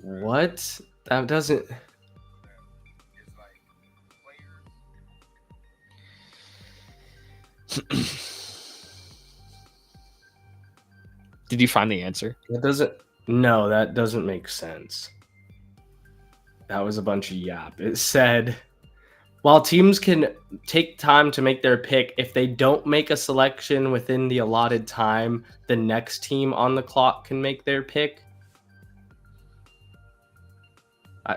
What? That doesn't... Did you find the answer? No, that doesn't make sense. That was a bunch of yap. It said, while teams can take time to make their pick, if they don't make a selection within the allotted time, the next team on the clock can make their pick.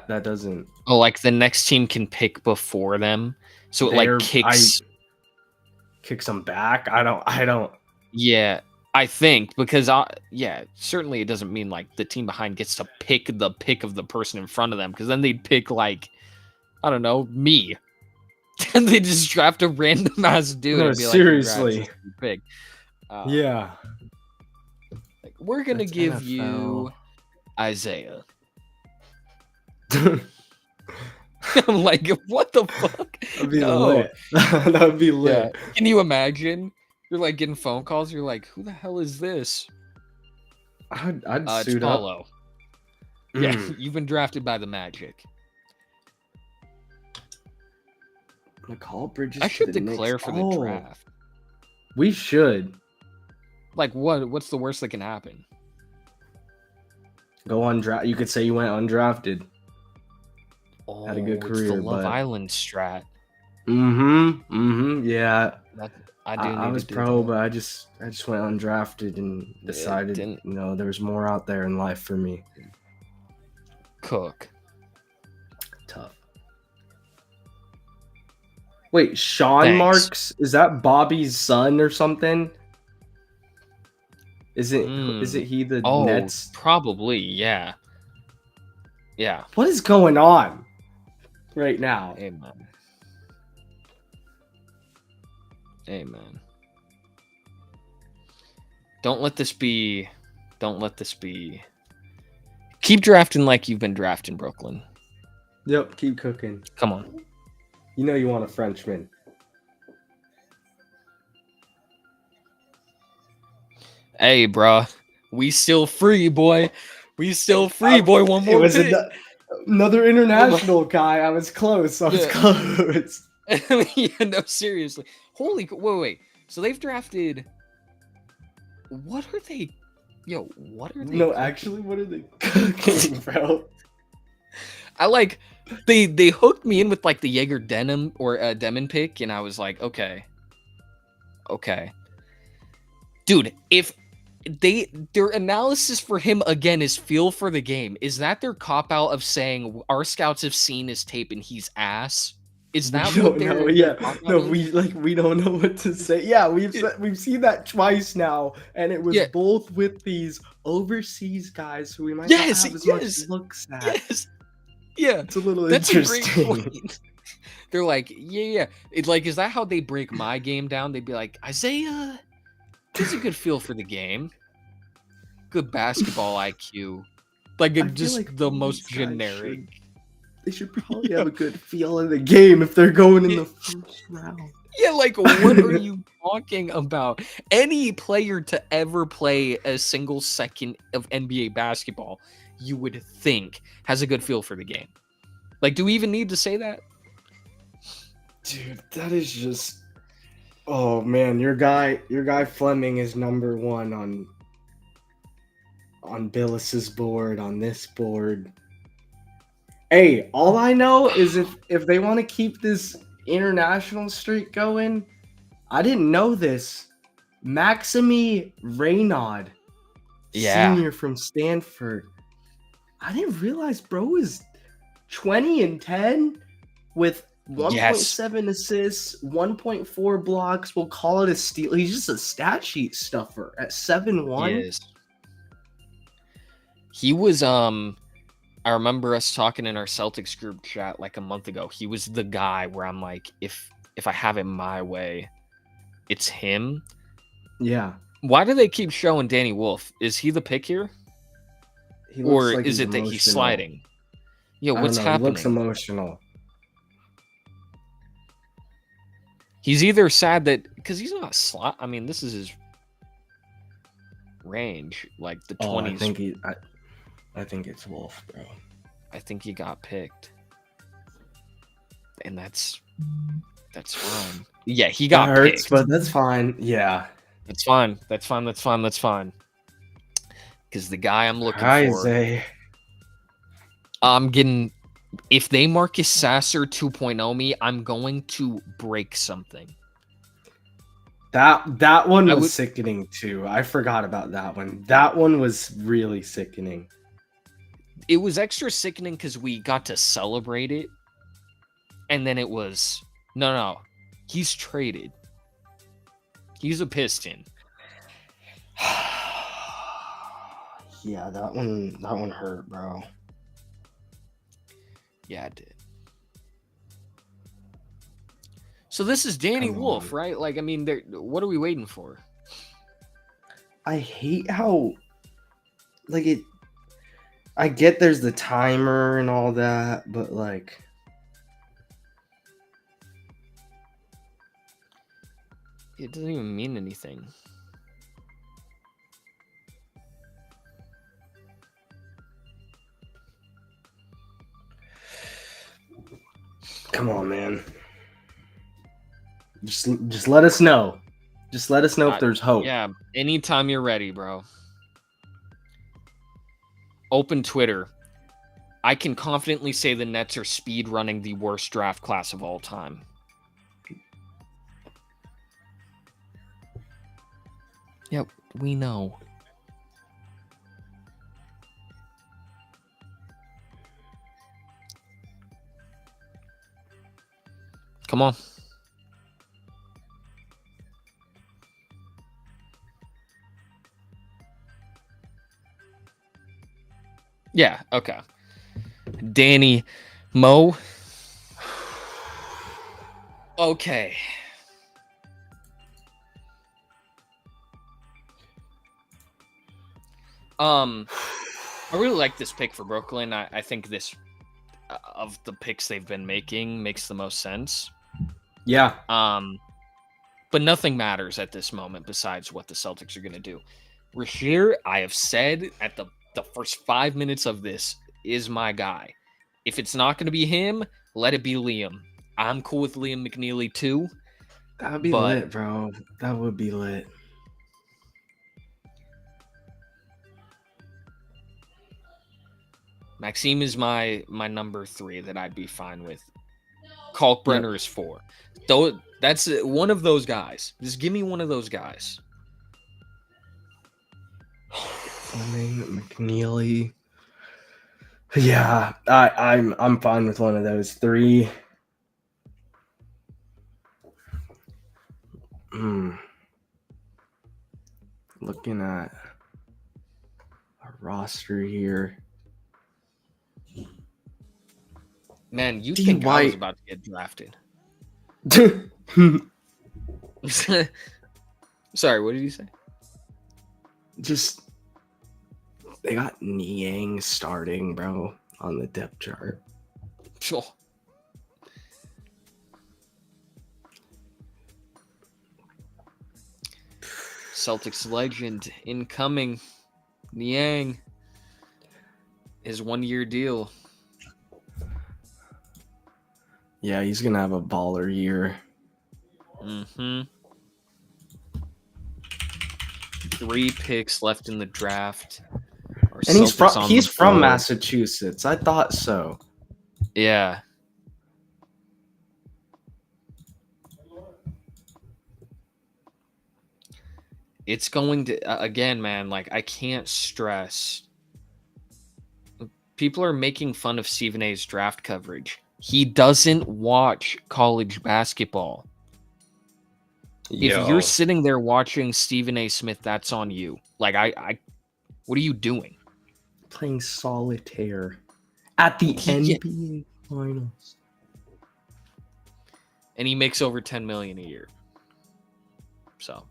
That doesn't. Oh, like the next team can pick before them, so it like kicks them back. I don't. Yeah, I think because certainly it doesn't mean like the team behind gets to pick the pick of the person in front of them, because then they'd pick like, I don't know, me. And they just draft a random ass dude and be seriously. Like, pick. Yeah. Like, we're gonna give NFL. You Isaiah. I'm like, what the fuck? That'd be lit. That would be lit. Yeah. Can you imagine? You're like getting phone calls. You're like, who the hell is this? I'd suit up. Yeah, you've been drafted by the Magic. McCall Bridges. I should declare for the draft. We should. Like, what's the worst that can happen? Go undrafted. You could say you went undrafted. Oh, had a good career. It's the Love Island strat. Yeah. I was pro, but I just went undrafted and decided, there was more out there in life for me. Cook. Tough. Wait, Sean Marks? Is that Bobby's son or something? Is it he the Nets? Probably, yeah. Yeah. What is going on right now? Amen. Don't let this be. Keep drafting like you've been drafting, Brooklyn. Yep, keep cooking. Come on. You know you want a Frenchman. Hey, bruh. We still free, boy. We still free, boy. One more pick. Another international guy. I was close. Close. Yeah, no, seriously. Wait. So they've drafted. What are they? Yo, what are they? No, actually, what are they cooking, bro? I like. They hooked me in with like the Jaeger Denim or Demon pick, and I was like, okay. Dude, if their analysis for him again is feel for the game, is that their cop out of saying our scouts have seen his tape and he's ass? Is that what they're? We don't know what to say. Yeah, we've seen that twice now, and it was both with these overseas guys who we might not have as much looks at. Yes. Yeah, it's a little interesting. They're like, yeah. It's like, is that how they break my game down? They'd be like, Isaiah, he's a good feel for the game, good basketball IQ, like the most generic. They should probably have a good feel in the game if they're going in the first round. Yeah, like what are you talking about? Any player to ever play a single second of NBA basketball, you would think has a good feel for the game. Like, do we even need to say that? Dude, that is just... Oh, man, your guy Fleming is number one on Billis's board, on this board. Hey, all I know is if they want to keep this international streak going, I didn't know this. Maxime Reynaud, senior from Stanford. I didn't realize bro is 20-10 with 1.7 assists, 1.4 blocks. We'll call it a steal. He's just a stat sheet stuffer at 7'1". He was I remember us talking in our Celtics group chat like a month ago. He was the guy where I'm like, if I have it my way, it's him. Yeah. Why do they keep showing Danny Wolf? Is he the pick here? Or like is it that he's sliding? Yeah, what's happening? He looks emotional. He's either sad that because he's not slot. I mean, this is his range, like the 20s. I think it's Wolf, bro. I think he got picked, and that's fine. Yeah, he got picked, but that's fine. Yeah, that's fine. because the guy I'm looking for, I'm getting. If they Marcus Sasser 2.0 me, I'm going to break something. That one was sickening too. I forgot about that one. That one was really sickening. It was extra sickening because we got to celebrate it. And then it was, no. He's traded. He's a Piston. Yeah, that one hurt, bro. Yeah, it did. So this is Danny Wolf, right? Like, I mean, what are we waiting for? I hate how, like, I get there's the timer and all that, but like, it doesn't even mean anything. Come on, man. Just let us know. Just let us know if there's hope. Yeah, anytime you're ready, bro. Open Twitter. I can confidently say the Nets are speed running the worst draft class of all time. Yep, we know. Come on. Yeah, okay. Danny Mo. Okay. I really like this pick for Brooklyn. I think this of the picks they've been making makes the most sense. Yeah. But nothing matters at this moment besides what the Celtics are going to do. Rasheer, I have said at the first 5 minutes of this, is my guy. If it's not going to be him, let it be Liam. I'm cool with Liam McNeely too. That would be lit, bro. That would be lit. Maxime is my number 3 that I'd be fine with. Kalkbrenner is 4. Though that's one of those guys. Just give me one of those guys. Fleming, McNeely. Yeah, I'm fine with one of those 3. Looking at a roster here. Man, you think I was about to get drafted. Sorry, what did you say? Just, they got Niang starting, bro, on the depth chart. Sure. Celtics legend incoming. Niang. His 1-year deal. Yeah, he's going to have a baller year. 3 picks left in the draft. And he's from Massachusetts. I thought so. Yeah. It's going to, again, man, like, I can't stress. People are making fun of Stephen A's draft coverage. He doesn't watch college basketball. If you're sitting there watching Stephen A. Smith, that's on you. Like, what are you doing? Playing solitaire at the NBA Finals. And he makes over $10 million a year. So.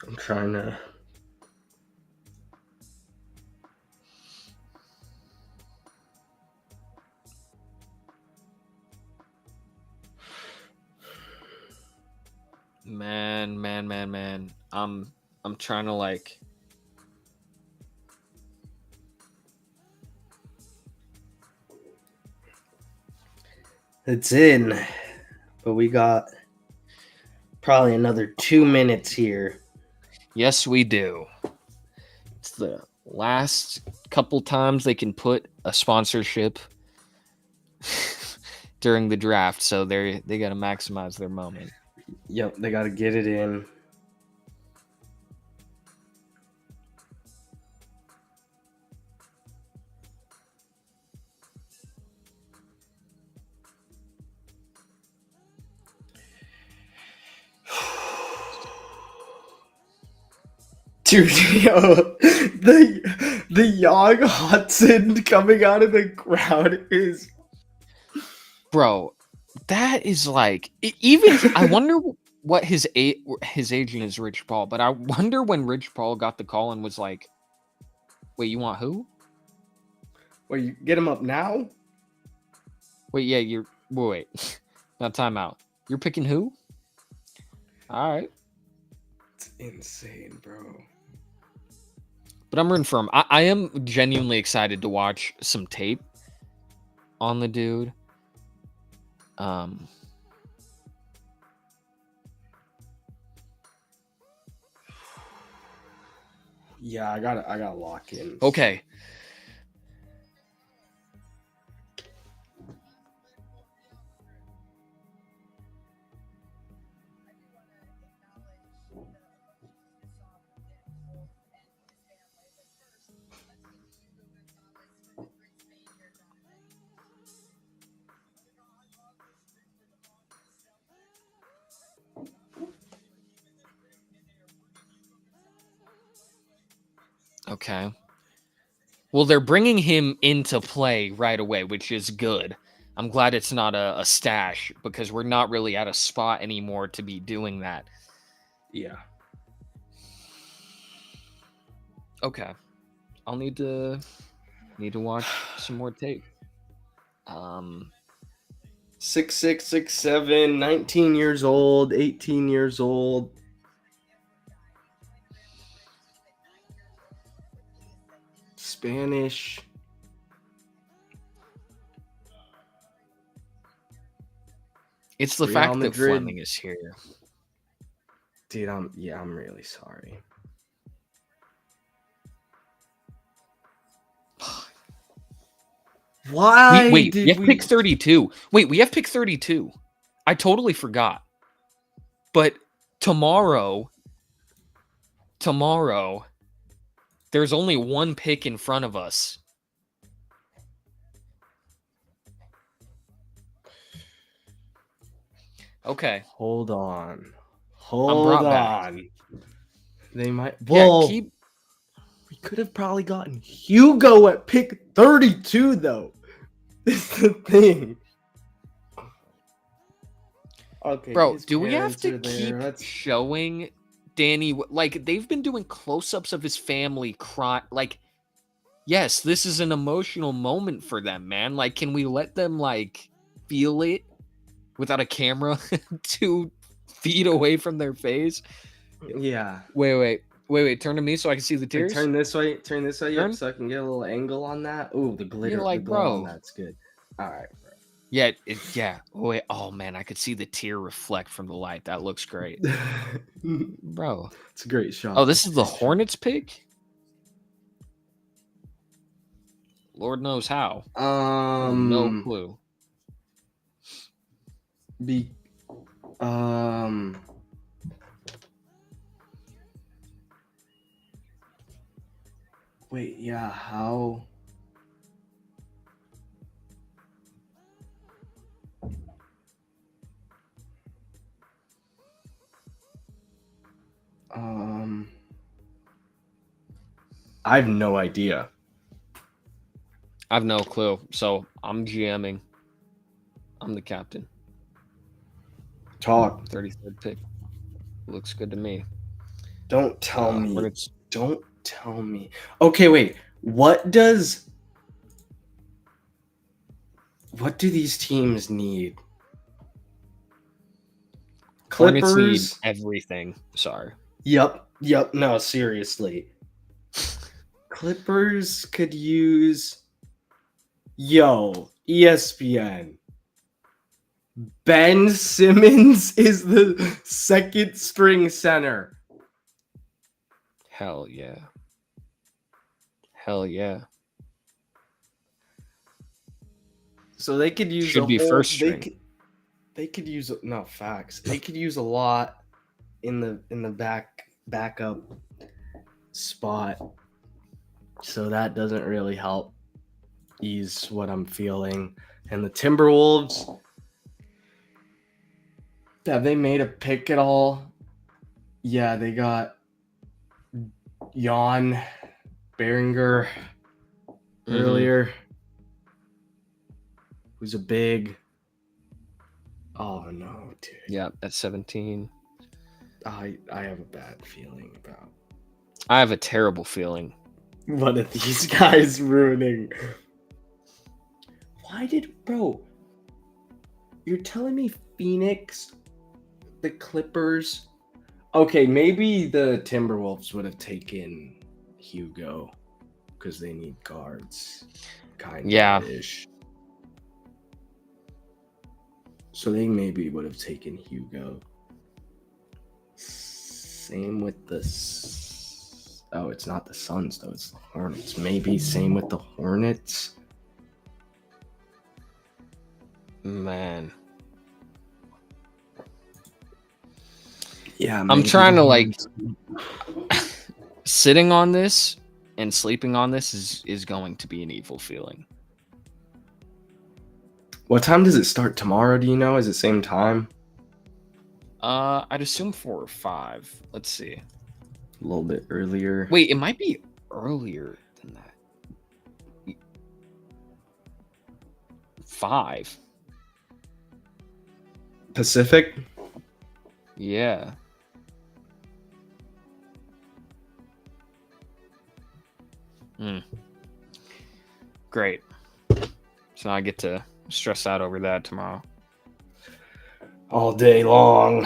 I'm trying to. Man. I'm trying to like. It's in But we got probably another 2 minutes here. Yes, we do. It's the last couple times they can put a sponsorship during the draft, so they got to maximize their moment. Yep, they got to get it in. Dude, yo, the young Hudson coming out of the crowd is, bro. That is like even. I wonder what his agent is, Rich Paul. But I wonder when Rich Paul got the call and was like, "Wait, you want who? Wait, you get him up now? Wait, yeah, you're wait. Now time out. You're picking who? All right, It's insane, bro. but I'm rooting for him. I am genuinely excited to watch some tape on the dude. Yeah, I gotta lock in. Okay. Okay. Well, they're bringing him into play right away, which is good. I'm glad it's not a stash because we're not really at a spot anymore to be doing that. Yeah. Okay. I'll need to watch some more tape. 6'6", 6'7", 19 years old, 18 years old. Spanish. It's the fact that Fleming is here. Dude, I'm really sorry. Why? We have pick 32. Wait, we have pick 32. I totally forgot. But tomorrow, there's only one pick in front of us. Okay. Hold on. They might. Well, we could have probably gotten Hugo at pick 32, though. This is the thing. Okay, bro, do we have to keep showing Danny? Like, they've been doing close-ups of his family cry. Like, yes, this is an emotional moment for them, man. Like, can we let them, like, feel it without a camera 2 feet away from their face? Yeah. Wait. Turn to me so I can see the tears. Turn this way. Yep, so I can get a little angle on that. Ooh, the glitter. You're like, the glow bro. on that's good. All right, bro. Yeah, yeah. Wait, oh man, I could see the tear reflect from the light. That looks great, bro. It's a great shot. Oh, this is the Hornets pick. Lord knows how. No clue. Wait, yeah, how? I have no idea. I have no clue. So I'm GMing. I'm the captain. Talk. 33rd pick. Looks good to me. Don't tell me. Don't tell me. Okay, wait. What do these teams need? Clippers need everything. Sorry. Yep. No, seriously. Clippers could use ESPN. Ben Simmons is the second string center. Hell yeah. Hell yeah. So they could use Should be first string. They could use facts. They could use a lot in the backup spot. So that doesn't really help ease what I'm feeling. And the Timberwolves, have they made a pick at all? Yeah, they got Jan Beringer earlier, who's a big. Oh no, dude. Yeah, at 17. I have a bad feeling about. I have a terrible feeling. One of these guys ruining. You're telling me Phoenix, the Clippers. Okay, maybe the Timberwolves would have taken Hugo because they need guards. Kind of ish. So they maybe would have taken Hugo. Same with the. Oh, it's not the Suns though. It's the Hornets. Maybe same with the Hornets. Man. Yeah, I'm trying to sitting on this and sleeping on this is going to be an evil feeling. What time does it start tomorrow? Do you know? Is it same time? I'd assume 4 or 5. Let's see. A little bit earlier. Wait, it might be earlier than that. 5. Pacific? Yeah. Great. So now I get to stress out over that tomorrow. All day long.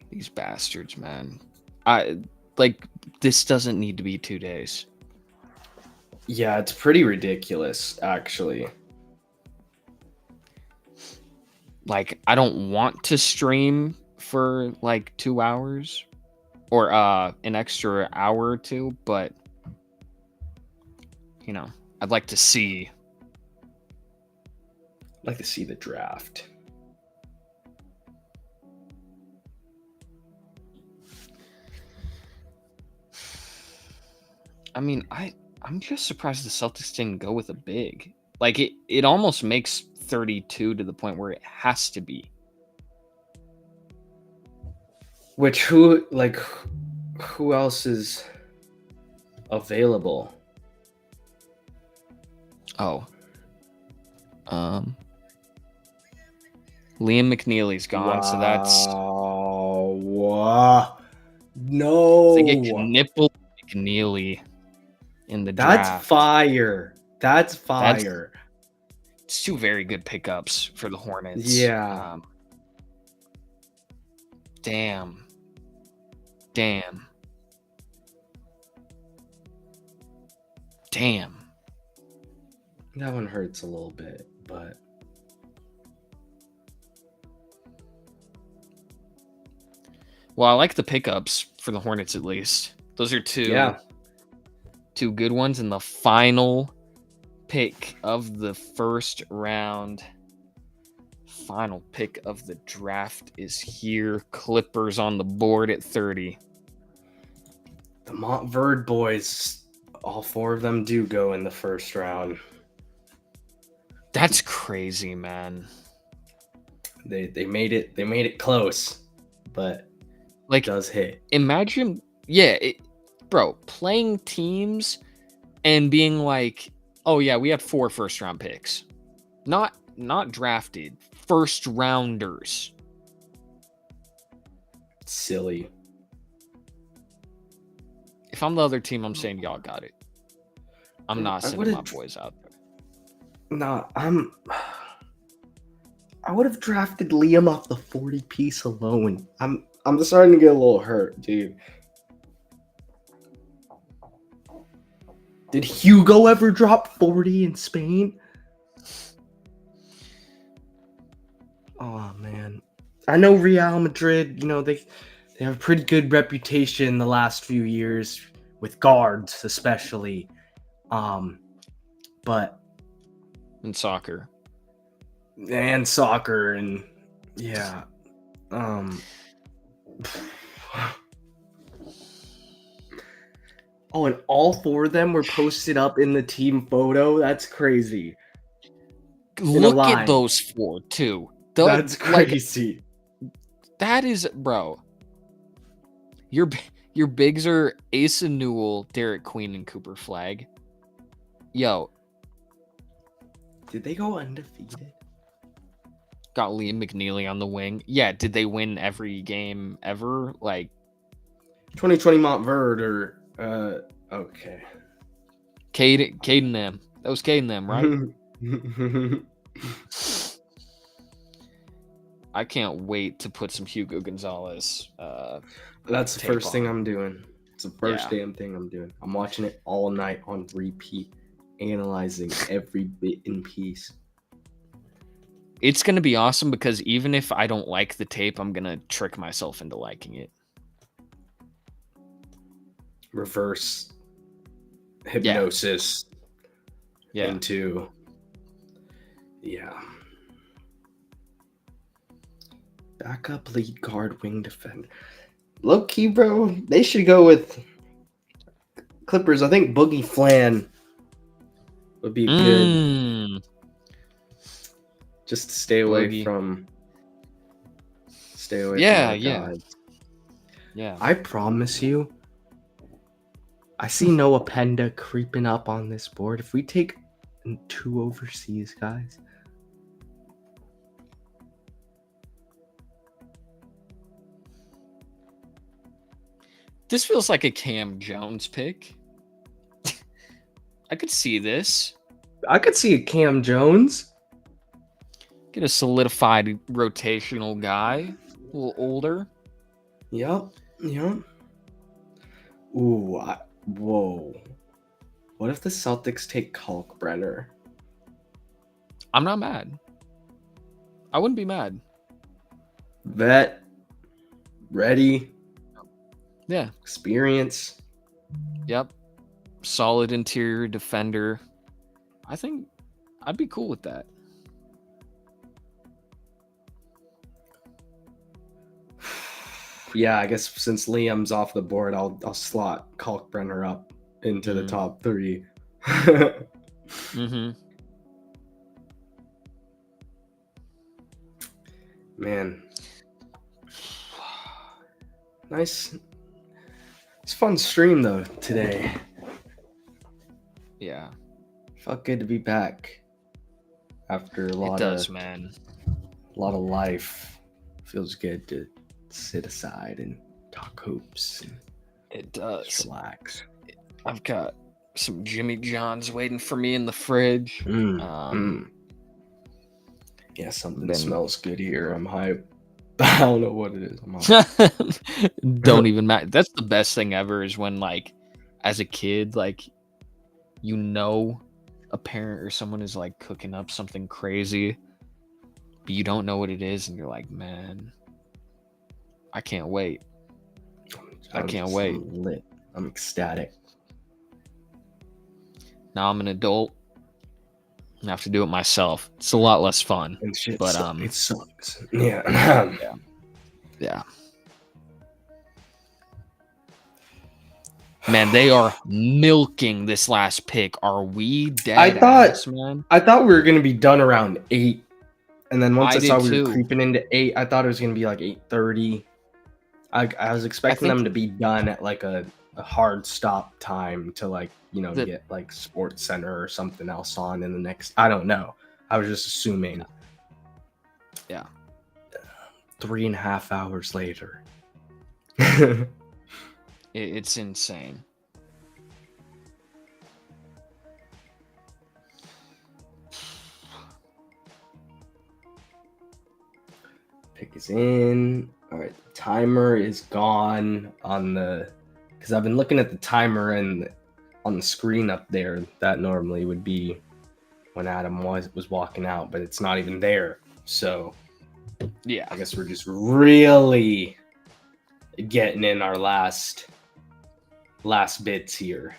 These bastards, man. This doesn't need to be 2 days. Yeah, it's pretty ridiculous, actually. I don't want to stream for 2 hours or an extra hour or 2, but I'd like to see. I'd like to see the draft. I mean, I'm just surprised the Celtics didn't go with a big. It almost makes 32 to the point where it has to be. Which who else is available? Oh. Liam McNeely's gone, so that's wow. No. I think it can nipple McNeely in the draft. That's fire. That's fire. It's 2 very good pickups for the Hornets. Yeah. Damn. That one hurts a little bit, but well, I like the pickups for the Hornets at least. Those are 2 good ones, and the final pick of the first round. Final pick of the draft is here. Clippers on the board at 30. The Montverde boys, all 4 of them do go in the first round. That's crazy, man. They made it close, but it does hit. Imagine, bro, playing teams and being like, oh yeah, we had 4 first round picks. Not drafted, first rounders. Silly. If I'm the other team, I'm saying y'all got it. I'm not sending my boys out there. Nah, I would have drafted Liam off the 40 piece alone. I'm starting to get a little hurt, dude. Did Hugo ever drop 40 in Spain? Oh man, I know Real Madrid. They have a pretty good reputation the last few years with guards, especially. But in soccer and soccer and yeah. Oh, and all 4 of them were posted up in the team photo. That's crazy. Look at those 4 too. That's crazy. That is, bro. Your bigs are Asa Newell, Derek Queen, and Cooper Flag. Yo. Did they go undefeated? Got Liam McNeely on the wing. Yeah, did they win every game ever? Like 2020 Montverde or okay. Caden them. That was Caden them, right? I can't wait to put some Hugo Gonzalez. That's the first thing I'm doing. It's the first damn thing I'm doing. I'm watching it all night on repeat, analyzing every bit and piece. It's going to be awesome because even if I don't like the tape, I'm going to trick myself into liking it. Reverse hypnosis into backup lead guard wing defender. Low key, bro, they should go with Clippers. I think Boogie Flan would be good. Just to stay away from guys. Yeah. I promise you, I see Noah Penda creeping up on this board. If we take 2 overseas guys, this feels like a Cam Jones pick. I could see this. I could see a Cam Jones. Get a solidified rotational guy, a little older. Yep. Ooh, whoa. What if the Celtics take Kalkbrenner? I'm not mad. I wouldn't be mad. Vet. Ready. Yeah. Experience. Yep. Solid interior defender. I think I'd be cool with that. Yeah, I guess since Liam's off the board, I'll slot Kalkbrenner up into the top 3. Man. Nice. It's a fun stream though today. Yeah. Felt good to be back after a lot of life. Feels good to sit aside and talk hoops. And it does. Just relax. I've got some Jimmy John's waiting for me in the fridge. Yeah, something smells good here. I'm hyped. I don't know what it is. I'm hyped. Don't even matter. That's the best thing ever is when, like, as a kid, like, a parent or someone is, like, cooking up something crazy, but you don't know what it is, and you're like, man, I can't wait. I can't wait. I'm lit. I'm ecstatic. Now I'm an adult. I have to do it myself. It's a lot less fun. But it sucks. Yeah. Yeah. Man, they are milking this last pick. Are we dead ass, man? I thought we were gonna be done around 8. And then once I saw we were too. creeping into 8, I thought it was gonna be like 8:30. I was expecting them to be done at like a hard stop time to like, get like Sports Center or something else on in the next. I don't know. I was just assuming. Yeah. 3.5 hours later. It's insane. Pick is in. All right, the timer is gone on the, because I've been looking at the timer and on the screen up there. That normally would be when Adam was walking out, but it's not even there. So yeah, I guess we're just really getting in our last bits here.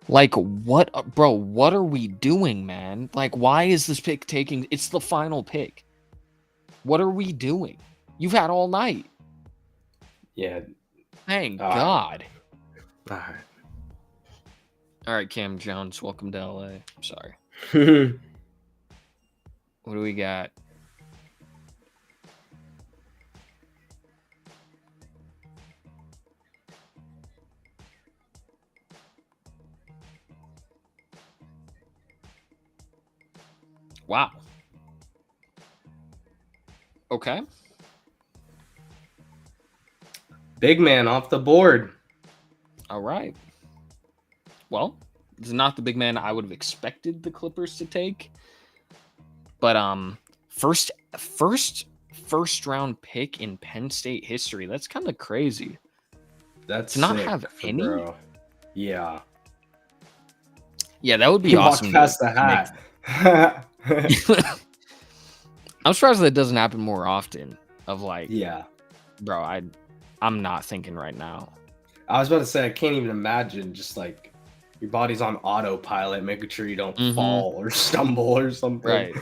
Like, what, bro? What are we doing, man? Like, why is this pick taking? It's the final pick. What are we doing? You've had all night. Yeah. Thank God. All right. All right, Cam Jones, welcome to LA. I'm sorry. What do we got? Wow. Okay. Big man off the board. All right. Well, it's not the big man I would have expected the Clippers to take. But first round pick in Penn State history. That's kind of crazy. That's to not sick, have any. Bro. Yeah. Yeah, that would be he awesome. Walked past the hat. I'm surprised that doesn't happen more often. Of like, yeah, bro, I'm not thinking right now. I was about to say I can't even imagine just like your body's on autopilot, making sure you don't fall or stumble or something. Right.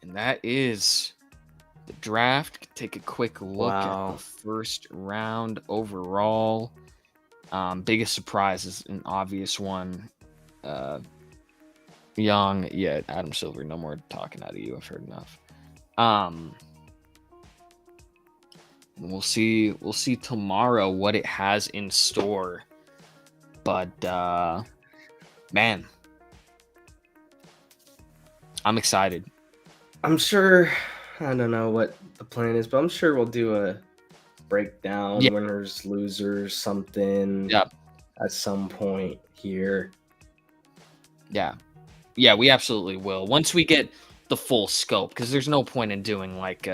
And that is the draft. Take a quick look at the first round overall. Biggest surprise is an obvious one. Young, yeah, Adam Silver. No more talking out of you. I've heard enough. We'll see tomorrow what it has in store. But man, I'm excited. I'm sure, I don't know what the plan is, but I'm sure we'll do a breakdown, winners, losers, something at some point here. Yeah, we absolutely will. Once we get the full scope, because there's no point in doing like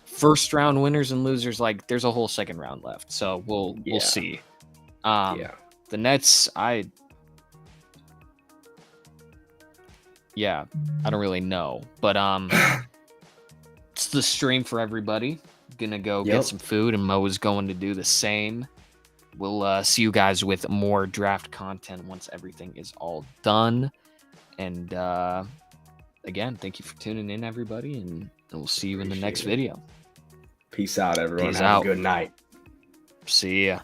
first round winners and losers. Like there's a whole second round left, so we'll see. The Nets, I don't really know, but it's the stream for everybody. Gonna go get some food, and Mo is going to do the same. We'll see you guys with more draft content once everything is all done. And again, thank you for tuning in, everybody, and we'll see you in the next video. Peace out, everyone. Peace Have out. a good night. See ya.